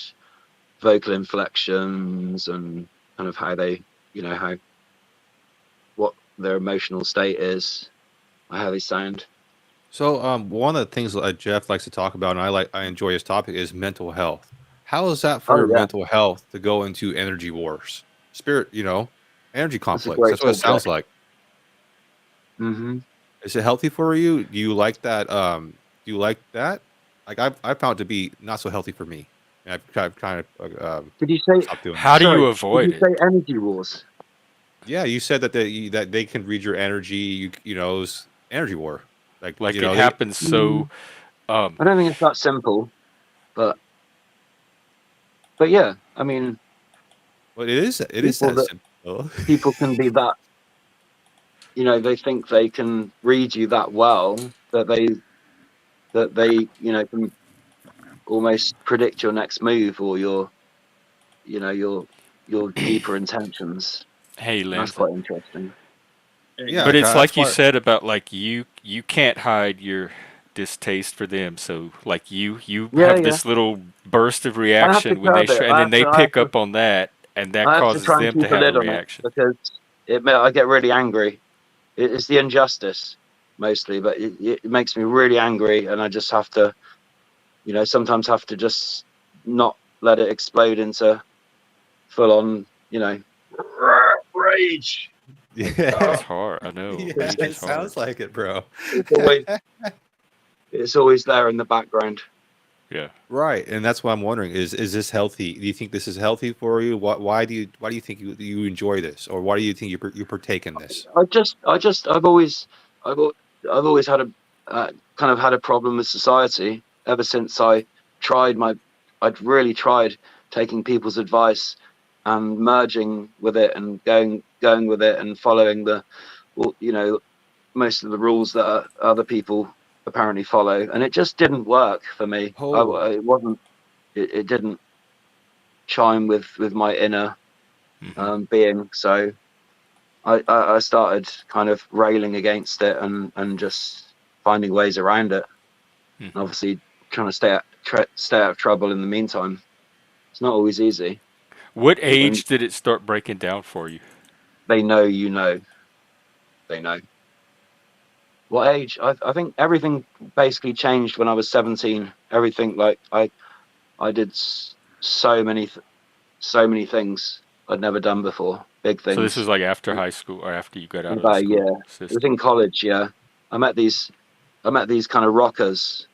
[SPEAKER 3] vocal inflections and kind of how they how their emotional state is, or how they sound.
[SPEAKER 2] So, one of the things that Jeff likes to talk about, and I enjoy his topic, is mental health. How is that for
[SPEAKER 3] Oh
[SPEAKER 2] your
[SPEAKER 3] yeah,
[SPEAKER 2] mental health to go into energy wars, spirit, energy
[SPEAKER 3] that's a
[SPEAKER 2] conflicts?
[SPEAKER 3] great
[SPEAKER 2] That's what it sounds
[SPEAKER 3] subject.
[SPEAKER 2] like.
[SPEAKER 3] Hmm.
[SPEAKER 2] Is it healthy for you? Do you like that? Do you like that? Like I found it to be not so healthy for me. And I've
[SPEAKER 3] Did you say?
[SPEAKER 2] stopped doing
[SPEAKER 1] How
[SPEAKER 2] that.
[SPEAKER 1] do
[SPEAKER 3] Sorry,
[SPEAKER 1] you
[SPEAKER 3] did
[SPEAKER 1] avoid
[SPEAKER 3] you
[SPEAKER 1] it?
[SPEAKER 3] say energy wars?
[SPEAKER 2] Yeah, you said that they can read your energy. It's energy war. Like
[SPEAKER 1] Like it
[SPEAKER 2] they.
[SPEAKER 1] happens so
[SPEAKER 3] Mm,
[SPEAKER 1] um
[SPEAKER 3] I don't think it's that simple, but yeah, I mean,
[SPEAKER 2] Well, it is. It is
[SPEAKER 3] people
[SPEAKER 2] that
[SPEAKER 3] that
[SPEAKER 2] simple.
[SPEAKER 3] people can be that, they think they can read you that well that they can almost predict your next move or your deeper intentions.
[SPEAKER 1] hey
[SPEAKER 3] And that's
[SPEAKER 1] Lanza.
[SPEAKER 3] quite interesting.
[SPEAKER 2] Yeah,
[SPEAKER 1] But it's
[SPEAKER 2] that's
[SPEAKER 1] like you
[SPEAKER 2] why.
[SPEAKER 1] said about like you can't hide your distaste for them. So like you
[SPEAKER 3] Yeah,
[SPEAKER 1] have
[SPEAKER 3] yeah.
[SPEAKER 1] this little burst of
[SPEAKER 3] I have to
[SPEAKER 1] reaction when they
[SPEAKER 3] curb it.
[SPEAKER 1] and then they pick up on that and that
[SPEAKER 3] I have to
[SPEAKER 1] causes
[SPEAKER 3] try and
[SPEAKER 1] them to
[SPEAKER 3] keep a
[SPEAKER 1] have a
[SPEAKER 3] lid on it
[SPEAKER 1] reaction.
[SPEAKER 3] because I get really angry. It's the injustice mostly, but it makes me really angry, and I just have to, sometimes have to just not let it explode into full on, rage.
[SPEAKER 1] That's
[SPEAKER 2] Yeah,
[SPEAKER 1] hard. I know.
[SPEAKER 2] yeah,
[SPEAKER 1] Rage
[SPEAKER 2] it
[SPEAKER 1] is hard.
[SPEAKER 2] sounds like it, bro.
[SPEAKER 3] It's always it's always there in the background.
[SPEAKER 1] Yeah.
[SPEAKER 2] Right, and that's what I'm wondering is this healthy? Do you think this is healthy for you? Why do you think you enjoy this, or why do you think you partake in this?
[SPEAKER 3] I've al- I've always had a kind of had a problem with society ever since tried my I'd really tried taking people's advice and merging with it and going with it and following well, most of the rules that other people apparently follow, and it just didn't work for me.
[SPEAKER 2] Oh,
[SPEAKER 3] It wasn't it didn't chime with my inner
[SPEAKER 1] Hmm.
[SPEAKER 3] being, so I started kind of railing against it and just finding ways around it, and
[SPEAKER 1] Hmm.
[SPEAKER 3] obviously trying to stay out of trouble in the meantime. It's not always easy
[SPEAKER 1] What
[SPEAKER 3] when
[SPEAKER 1] age did it start breaking down for you?
[SPEAKER 3] they know they know. What age? I think everything basically changed when I was 17. Everything, like I did so many things I'd never done before, big
[SPEAKER 1] So this was
[SPEAKER 3] things.
[SPEAKER 1] like after high school or after you got
[SPEAKER 3] In
[SPEAKER 1] out of the
[SPEAKER 3] about a
[SPEAKER 1] school
[SPEAKER 3] year. It was
[SPEAKER 1] system.
[SPEAKER 3] in college. Yeah, I met these I met these kind of rockers,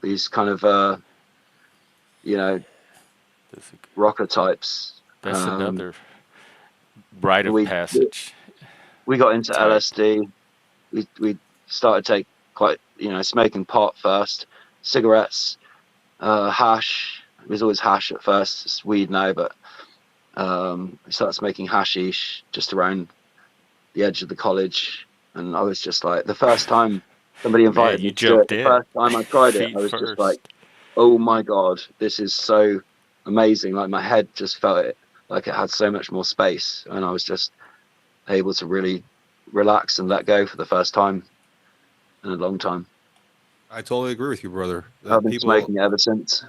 [SPEAKER 3] these kind of you know
[SPEAKER 1] That's,
[SPEAKER 3] rocker types.
[SPEAKER 1] that's another rite
[SPEAKER 3] And
[SPEAKER 1] of passage
[SPEAKER 3] we got into
[SPEAKER 1] type.
[SPEAKER 3] LSD. We started take quite smoking pot first, cigarettes, hash. It was always hash at first. It's weed now, but we started smoking hashish just around the edge of the college, and I was just like, the first time somebody
[SPEAKER 1] Man,
[SPEAKER 3] invited
[SPEAKER 1] you
[SPEAKER 3] me to do it,
[SPEAKER 1] jumped
[SPEAKER 3] the
[SPEAKER 1] in.
[SPEAKER 3] first time I tried it, I
[SPEAKER 1] Feet
[SPEAKER 3] was just like,
[SPEAKER 1] first.
[SPEAKER 3] oh my god, this is so amazing. Like my head just felt it, like it had so much more space, and I was just able to really relax and let go for the first time in a long time.
[SPEAKER 2] I totally agree with you, brother.
[SPEAKER 3] I've
[SPEAKER 2] That
[SPEAKER 3] been
[SPEAKER 2] people,
[SPEAKER 3] smoking it ever since.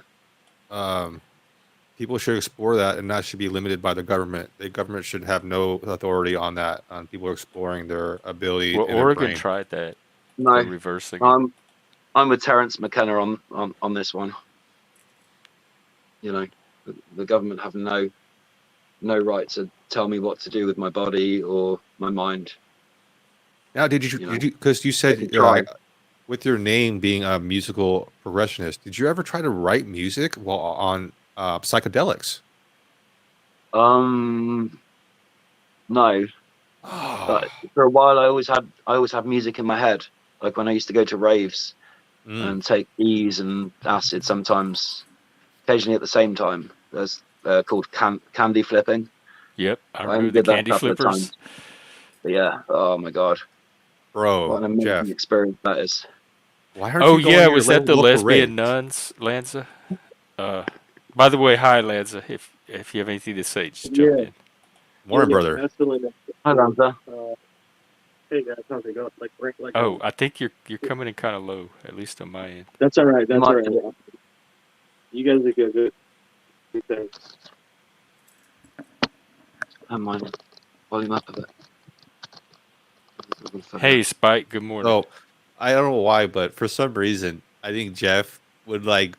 [SPEAKER 2] um, people should explore that, and not should be limited by the government. The government should have no authority on that. On people exploring their ability
[SPEAKER 1] Well,
[SPEAKER 2] in their
[SPEAKER 1] Oregon
[SPEAKER 2] brain.
[SPEAKER 1] tried that. They're
[SPEAKER 3] No,
[SPEAKER 1] reversing it.
[SPEAKER 3] I'm I'm with Terence McKenna on this one. You know, the government have no right to tell me what to do with my body or my mind.
[SPEAKER 2] Now, did you
[SPEAKER 3] You know,
[SPEAKER 2] did you because you
[SPEAKER 3] they
[SPEAKER 2] said
[SPEAKER 3] can try.
[SPEAKER 2] with your name being a musical progressionist, did you ever try to write music while on psychedelics?
[SPEAKER 3] Um, no, but
[SPEAKER 2] Oh,
[SPEAKER 3] for a while I always had music in my head. Like when I used to go to raves
[SPEAKER 2] mm.
[SPEAKER 3] and take E's and acid sometimes, occasionally at the same time. There's called candy flipping.
[SPEAKER 1] Yep, I
[SPEAKER 3] I only
[SPEAKER 1] remember the
[SPEAKER 3] did that a
[SPEAKER 1] candy
[SPEAKER 3] couple of
[SPEAKER 1] flippers.
[SPEAKER 3] times. But yeah, oh my god, what
[SPEAKER 2] Bro,
[SPEAKER 3] an amazing
[SPEAKER 2] Jeff,
[SPEAKER 3] experience that is.
[SPEAKER 2] why aren't
[SPEAKER 1] Oh
[SPEAKER 2] you going
[SPEAKER 1] yeah,
[SPEAKER 2] to your
[SPEAKER 1] was that the
[SPEAKER 2] local
[SPEAKER 1] lesbian
[SPEAKER 2] rave?
[SPEAKER 1] nuns, Lanza? Uh, by the way, hi Lanza. If you have anything to say, just jump
[SPEAKER 4] Yeah,
[SPEAKER 1] in.
[SPEAKER 2] Morning, brother.
[SPEAKER 4] absolutely.
[SPEAKER 3] Hi, Lanza.
[SPEAKER 4] Hey guys, how's it going?
[SPEAKER 1] Oh, I think you're coming in kind of low, at least on my end.
[SPEAKER 4] That's all right.
[SPEAKER 3] You
[SPEAKER 4] That's all
[SPEAKER 3] might
[SPEAKER 4] right.
[SPEAKER 3] be.
[SPEAKER 4] You guys are good. Good thing.
[SPEAKER 3] I mind volume up a bit.
[SPEAKER 1] Hey, Spike. Good morning.
[SPEAKER 2] So I don't know why, but for some reason, I think Jeff would like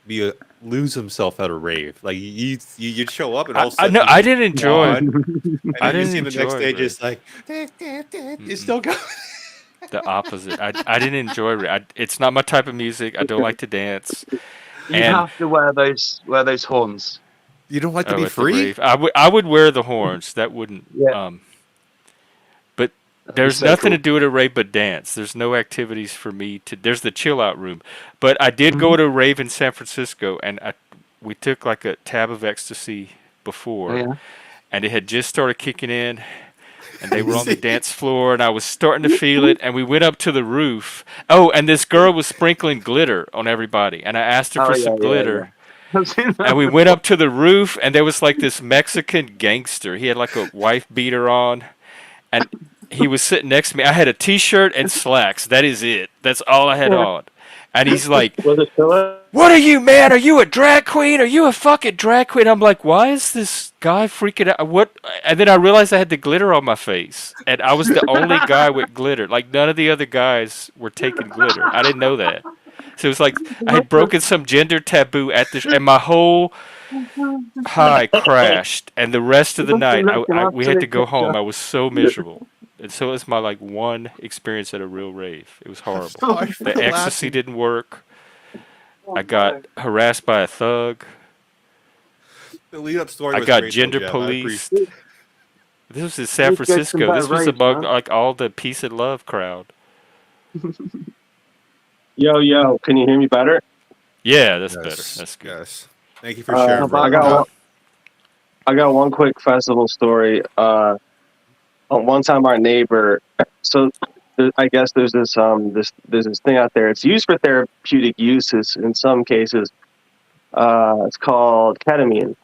[SPEAKER 2] lose himself at a rave. Like you'd show up and all of a
[SPEAKER 1] I
[SPEAKER 2] sudden
[SPEAKER 1] know
[SPEAKER 2] he's
[SPEAKER 1] I
[SPEAKER 2] just
[SPEAKER 1] didn't enjoy.
[SPEAKER 2] gone, and
[SPEAKER 1] I
[SPEAKER 2] then you
[SPEAKER 1] didn't
[SPEAKER 2] see him the next
[SPEAKER 1] enjoy
[SPEAKER 2] day
[SPEAKER 1] rave.
[SPEAKER 2] just like it's
[SPEAKER 1] Mm-mm.
[SPEAKER 2] still going.
[SPEAKER 1] The opposite. I didn't enjoy rave. It's not my type of music. I don't like to dance.
[SPEAKER 3] You
[SPEAKER 1] And
[SPEAKER 3] have to wear those horns.
[SPEAKER 2] You don't like to
[SPEAKER 1] oh,
[SPEAKER 2] be
[SPEAKER 1] at the
[SPEAKER 2] free?
[SPEAKER 1] rave, I would wear the horns. That wouldn't.
[SPEAKER 3] Yeah,
[SPEAKER 1] But
[SPEAKER 3] that'd be
[SPEAKER 1] there's
[SPEAKER 3] so
[SPEAKER 1] nothing to
[SPEAKER 3] cool.
[SPEAKER 1] do at a rave but dance. There's no activities for me to. There's the chill out room, but I did go
[SPEAKER 3] Mhm.
[SPEAKER 1] to a rave in San Francisco, and we took like a tab of ecstasy
[SPEAKER 3] Oh
[SPEAKER 1] before,
[SPEAKER 3] yeah.
[SPEAKER 1] and it had just started kicking in, and they
[SPEAKER 2] I
[SPEAKER 1] were on the
[SPEAKER 2] see.
[SPEAKER 1] dance floor, and I was starting to feel it, and we went up to the roof. Oh, and this girl was sprinkling glitter on everybody, and I asked her
[SPEAKER 3] Oh
[SPEAKER 1] for
[SPEAKER 3] yeah,
[SPEAKER 1] some
[SPEAKER 3] yeah,
[SPEAKER 1] glitter.
[SPEAKER 3] yeah. I've seen
[SPEAKER 1] And we
[SPEAKER 3] that.
[SPEAKER 1] went up to the roof, and there was like this Mexican gangster. He had like a wife beater on, and he was sitting next to me. I had a T-shirt and slacks. That is it. That's all I had on. And he's like,
[SPEAKER 4] Was it Philip?
[SPEAKER 1] "What are you, man? Are you a drag queen? Are you a fucking drag queen?" I'm like, "Why is this guy freaking out? What?" And then I realized I had the glitter on my face, and I was the only guy with glitter. Like none of the other guys were taking glitter. I didn't know that. So it was like I had broken some gender taboo at the, and my whole high crashed. And the rest of the night, we had to go home. I was so miserable. And so it was my like one experience at a real rave. It was
[SPEAKER 2] I'm
[SPEAKER 1] horrible.
[SPEAKER 2] sorry for
[SPEAKER 1] The ecstasy
[SPEAKER 2] laughing.
[SPEAKER 1] didn't work. I got harassed by a thug.
[SPEAKER 2] The lead up story
[SPEAKER 1] I
[SPEAKER 2] was
[SPEAKER 1] got
[SPEAKER 2] great though,
[SPEAKER 1] gender
[SPEAKER 2] Jeff. I appreciate.
[SPEAKER 1] policed. This was in San
[SPEAKER 3] You get some
[SPEAKER 1] Francisco.
[SPEAKER 3] bad
[SPEAKER 1] This was
[SPEAKER 3] raves,
[SPEAKER 1] among
[SPEAKER 3] man.
[SPEAKER 1] like all the peace and love crowd.
[SPEAKER 4] Yo, can you hear me better?
[SPEAKER 1] Yeah, that's better.
[SPEAKER 2] Yes,
[SPEAKER 1] That's good.
[SPEAKER 2] yes. Thank you for sharing,
[SPEAKER 3] How about
[SPEAKER 4] I
[SPEAKER 2] brother.
[SPEAKER 4] got
[SPEAKER 3] that?
[SPEAKER 4] one. I got one quick festival story. One time our neighbor. So I guess there's this thing out there. It's used for therapeutic uses in some cases. It's called ketamine.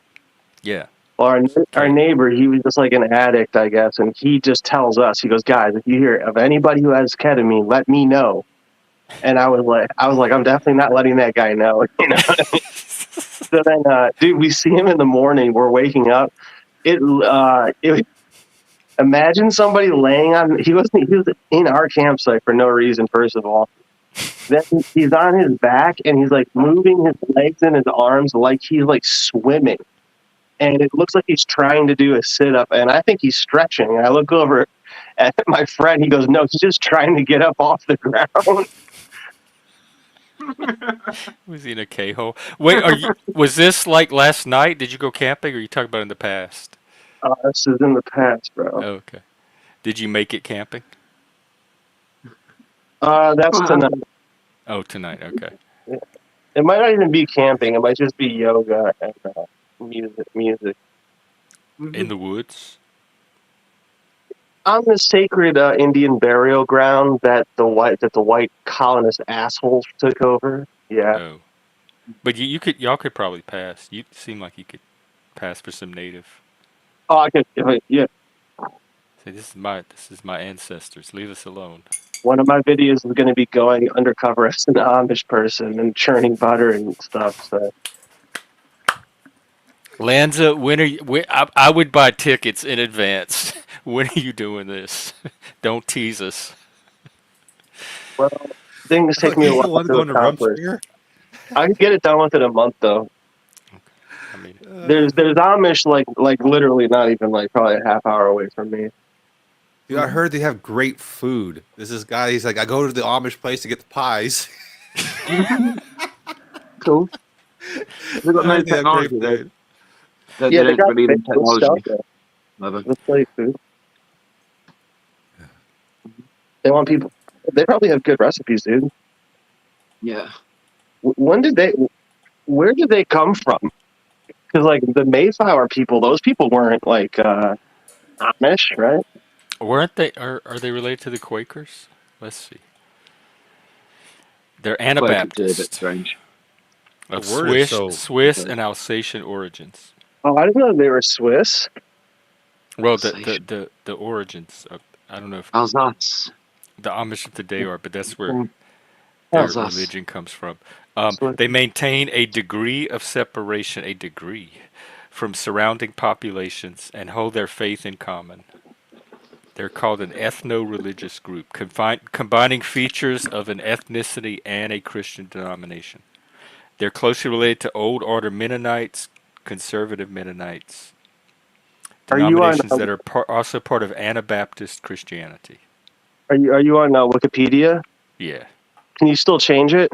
[SPEAKER 1] Yeah.
[SPEAKER 4] Well, our
[SPEAKER 1] Okay.
[SPEAKER 4] neighbor, he was just like an addict, I guess, and he just tells us, he goes, guys, if you hear of anybody who has ketamine, let me know. And I was like, I'm definitely not letting that guy know, you know. So then, dude, we see him in the morning. We're waking up. Imagine somebody laying on. He was in our campsite for no reason. First of all, then he's on his back and he's like moving his legs and his arms like he's like swimming. And it looks like he's trying to do a sit up, and I think he's stretching. And I look over at my friend. He goes, "No, he's just trying to get up off the ground."
[SPEAKER 1] Was he in a K-hole? Wait, was this like last night? Did you go camping or are you talking about in the past?
[SPEAKER 4] This is in the past, bro.
[SPEAKER 1] Oh, okay. Did you make it camping?
[SPEAKER 4] That's tonight.
[SPEAKER 1] Oh, tonight. Okay.
[SPEAKER 4] It might not even be camping. It might just be yoga and music.
[SPEAKER 1] In the woods?
[SPEAKER 4] On the sacred Indian burial ground that the white colonist assholes took over. Yeah.
[SPEAKER 1] Oh. But y'all could probably pass. You seem like you could pass for some native.
[SPEAKER 4] Oh, I could. Yeah.
[SPEAKER 1] Say this is my ancestors. Leave us alone.
[SPEAKER 4] One of my videos is going to be going undercover as an Amish person and churning butter and stuff. So.
[SPEAKER 1] Lanza, I would buy tickets in advance. When are you doing this? Don't tease us.
[SPEAKER 4] Well, things take
[SPEAKER 2] Like
[SPEAKER 4] me a
[SPEAKER 2] he's the
[SPEAKER 4] while
[SPEAKER 2] one
[SPEAKER 4] to
[SPEAKER 2] going to
[SPEAKER 4] accomplish.
[SPEAKER 2] Rumspringa.
[SPEAKER 4] I can get it done within a month, though.
[SPEAKER 1] I mean,
[SPEAKER 4] There's Amish like literally not even like probably a half hour away from me.
[SPEAKER 2] Dude, I heard they have great food. There's this guy. He's like, I go to the Amish place to get the pies.
[SPEAKER 3] Cool. They've got
[SPEAKER 2] I
[SPEAKER 3] no
[SPEAKER 2] heard they have great
[SPEAKER 3] technology. They,
[SPEAKER 2] food.
[SPEAKER 3] they,
[SPEAKER 4] Yeah,
[SPEAKER 3] they
[SPEAKER 4] they
[SPEAKER 3] don't
[SPEAKER 4] got
[SPEAKER 3] believe in
[SPEAKER 4] good stuff
[SPEAKER 3] technology.
[SPEAKER 4] there.
[SPEAKER 3] Never.
[SPEAKER 4] Let's play food. They want people. They probably have good recipes, dude.
[SPEAKER 3] Yeah.
[SPEAKER 4] When did they? Where did they come from? Because like the Mayflower people, those people weren't like Amish, right?
[SPEAKER 1] weren't they? Are they related to the Quakers? Let's see. They're
[SPEAKER 3] Quakers are a bit
[SPEAKER 1] Anabaptist
[SPEAKER 3] strange.
[SPEAKER 2] The
[SPEAKER 1] of
[SPEAKER 2] word is
[SPEAKER 1] Swiss
[SPEAKER 3] Okay.
[SPEAKER 1] and Alsatian origins.
[SPEAKER 4] Oh, I didn't know they were Swiss.
[SPEAKER 1] Well,
[SPEAKER 3] Alsatian.
[SPEAKER 1] the origins. I don't know if
[SPEAKER 3] Alsace.
[SPEAKER 1] the Amish of today are, but that's where
[SPEAKER 4] Mm.
[SPEAKER 1] their
[SPEAKER 3] Alsace.
[SPEAKER 1] religion comes from.
[SPEAKER 4] Swiss.
[SPEAKER 1] They maintain a degree of separation, from surrounding populations and hold their faith in common. They're called an ethno-religious group, combining features of an ethnicity and a Christian denomination. They're closely related to Old Order Mennonites, conservative Mennonites,
[SPEAKER 4] Are you on?
[SPEAKER 1] denominations that are also part of Anabaptist Christianity.
[SPEAKER 4] Are you on Wikipedia?
[SPEAKER 1] Yeah,
[SPEAKER 4] Can you still change it?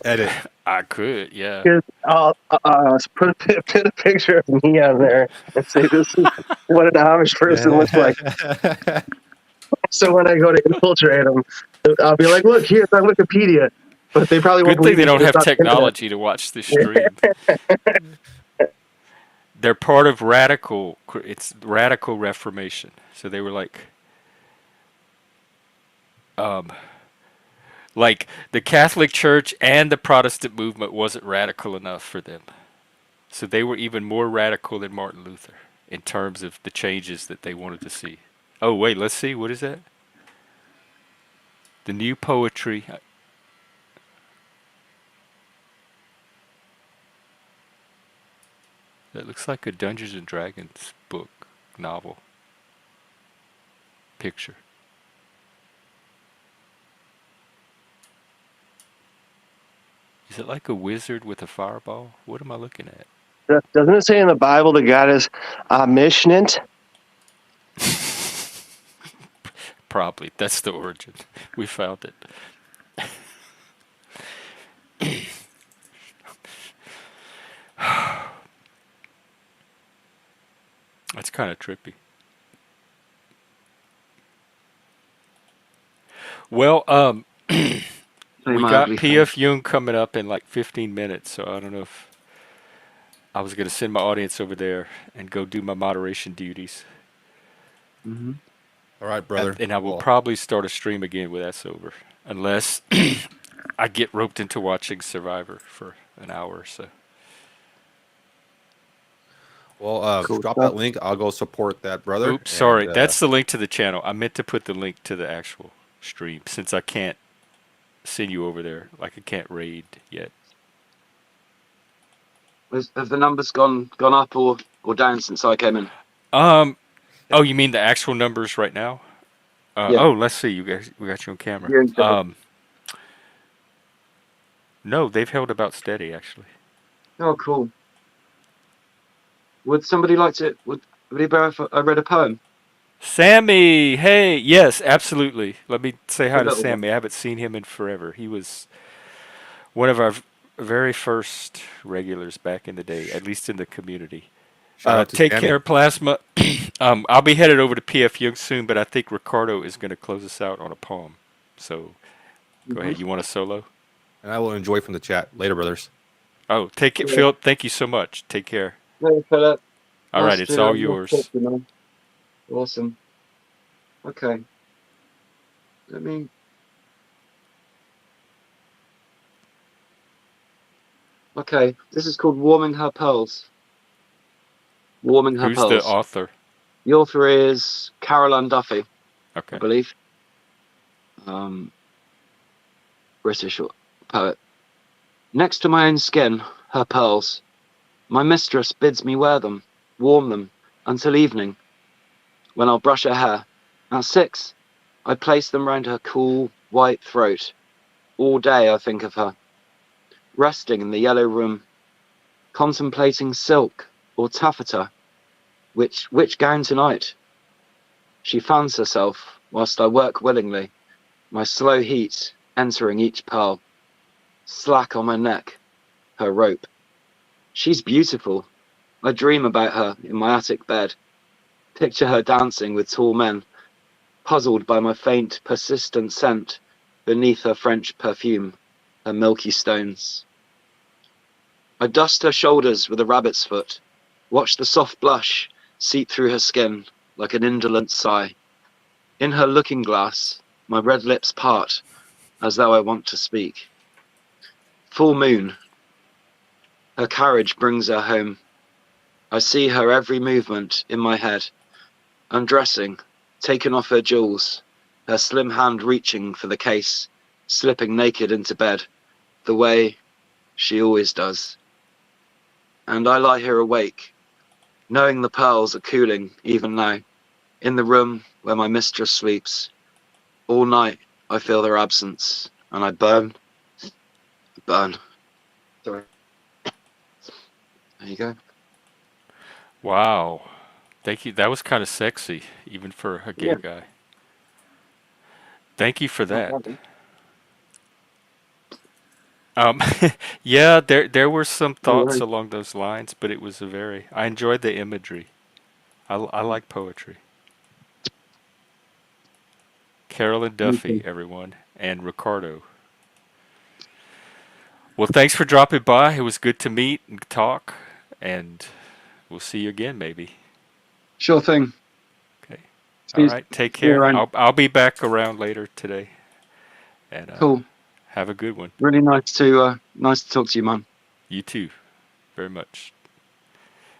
[SPEAKER 2] Edit.
[SPEAKER 1] I could. Yeah.
[SPEAKER 4] Here's, put a picture of me on there and say this is what an Amish person looks like. So when I go to infiltrate them, I'll be like, "Look, here's on Wikipedia." But they probably won't
[SPEAKER 1] Good thing
[SPEAKER 4] believe
[SPEAKER 1] they
[SPEAKER 4] me
[SPEAKER 1] don't
[SPEAKER 4] because
[SPEAKER 1] have
[SPEAKER 4] it's on the internet.
[SPEAKER 1] technology to watch this stream. They're part of it's radical Reformation. So they were like the Catholic Church and the Protestant movement wasn't radical enough for them. So they were even more radical than Martin Luther in terms of the changes that they wanted to see. Oh, wait, let's see. What is that? The new poetry. That looks like a Dungeons and Dragons book, novel, picture. Is it like a wizard with a fireball? What am I looking at?
[SPEAKER 4] Doesn't it say in the Bible that God is omniscient?
[SPEAKER 1] Probably. That's the origin. We found it. That's kind of trippy. Well, we got PF Jung coming up in like 15 minutes, so I don't know if I was going to send my audience over there and go do my moderation duties.
[SPEAKER 3] Mm-hmm.
[SPEAKER 2] All right, brother.
[SPEAKER 1] And I will probably start a stream again when that's over, unless I get roped into watching Survivor for an hour or so.
[SPEAKER 2] Well,
[SPEAKER 4] Cool
[SPEAKER 2] drop
[SPEAKER 4] stuff.
[SPEAKER 2] that link. I'll go support that, brother.
[SPEAKER 1] Oops, sorry.
[SPEAKER 2] And,
[SPEAKER 1] That's the link to the channel. I meant to put the link to the actual stream since I can't send you over there. Like I can't raid yet.
[SPEAKER 3] Have the numbers gone up or down since I came in?
[SPEAKER 1] Oh, you mean the actual numbers right now?
[SPEAKER 3] Yeah.
[SPEAKER 1] Oh, let's see. We got you on camera.
[SPEAKER 3] You're in charge.
[SPEAKER 1] No, they've held about steady actually.
[SPEAKER 3] Oh, cool. Would somebody like to? Would it be if I read a poem?
[SPEAKER 1] Sammy, hey, yes, absolutely. Let me say hi
[SPEAKER 3] A
[SPEAKER 1] to
[SPEAKER 3] little
[SPEAKER 1] Sammy. I haven't seen him in forever. He was one of our very first regulars back in the day, at least in the community.
[SPEAKER 2] shout out to
[SPEAKER 1] Take
[SPEAKER 2] Sammy.
[SPEAKER 1] care, Plasma. I'll be headed over to PF Jung soon, but I think Ricardo is going to close us out on a poem. So go ahead. You want a solo?
[SPEAKER 2] And I will enjoy from the chat. Later, brothers.
[SPEAKER 1] Oh, take it,
[SPEAKER 3] Yeah.
[SPEAKER 1] Philip. Thank you so much. Take care.
[SPEAKER 3] Hey, Philip.
[SPEAKER 1] All right, it's all yours.
[SPEAKER 3] Awesome. Okay. Let me. Okay, this is called Warming Her Pearls. Warming Her
[SPEAKER 1] Who's
[SPEAKER 3] Pearls.
[SPEAKER 1] the author?
[SPEAKER 3] The author is Caroline Duffy,
[SPEAKER 1] Okay.
[SPEAKER 3] I believe. British poet. Next to my own skin, her pearls. My mistress bids me wear them, warm them, until evening, when I'll brush her hair. At 6, I place them round her cool, white throat. All day I think of her, resting in the yellow room, contemplating silk or taffeta. Which gown tonight? She fans herself whilst I work willingly, my slow heat entering each pearl. Slack on my neck, her rope. She's beautiful. I dream about her in my attic bed. Picture her dancing with tall men, puzzled by my faint, persistent scent beneath her French perfume, her milky stones. I dust her shoulders with a rabbit's foot, watch the soft blush seep through her skin like an indolent sigh. In her looking glass, my red lips part, as though I want to speak. Full moon. Her carriage brings her home. I see her every movement in my head. Undressing, taken off her jewels, her slim hand reaching for the case, slipping naked into bed, the way she always does. And I lie here awake, knowing the pearls are cooling even now, in the room where my mistress sleeps. All night I feel their absence, and I burn. Sorry. There you go.
[SPEAKER 1] Wow. Thank you. That was kind of sexy, even for a gay
[SPEAKER 3] Yeah.
[SPEAKER 1] guy. Thank you for that. Yeah, there were some thoughts along those lines, but it was a very. I enjoyed the imagery. I like poetry. Carolyn Duffy, everyone, and Ricardo. Well, thanks for dropping by. It was good to meet and talk, and we'll see you again, maybe.
[SPEAKER 3] Sure thing.
[SPEAKER 1] Okay. All right. Take
[SPEAKER 3] See you
[SPEAKER 1] care.
[SPEAKER 3] around.
[SPEAKER 1] I'll be back around later today, and
[SPEAKER 3] Cool.
[SPEAKER 1] have a good one.
[SPEAKER 3] Really nice to talk to you, man.
[SPEAKER 1] You too, very much.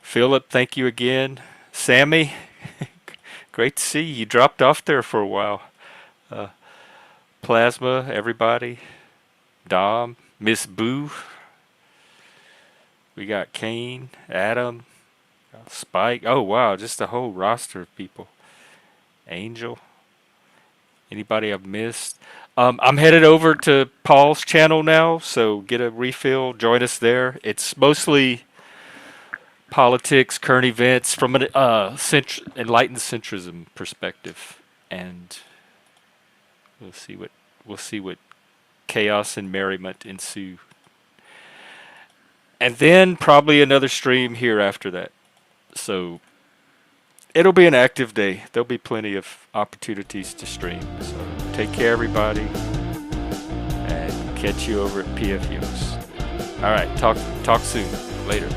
[SPEAKER 1] Philip, thank you again. Sammy, great to see you. You dropped off there for a while. Plasma, everybody. Dom, Miss Boo. We got Kane, Adam, Spike. Oh, wow, just a whole roster of people. Angel. Anybody I've missed? I'm headed over to Paul's channel now, so get a refill. Join us there. It's mostly politics, current events from an enlightened centrism perspective, and we'll see what chaos and merriment ensue. And then probably another stream here after that. So it'll be an active day. There'll be plenty of opportunities to stream. So take care, everybody, and catch you over at PFJ's. All right, talk soon. Later.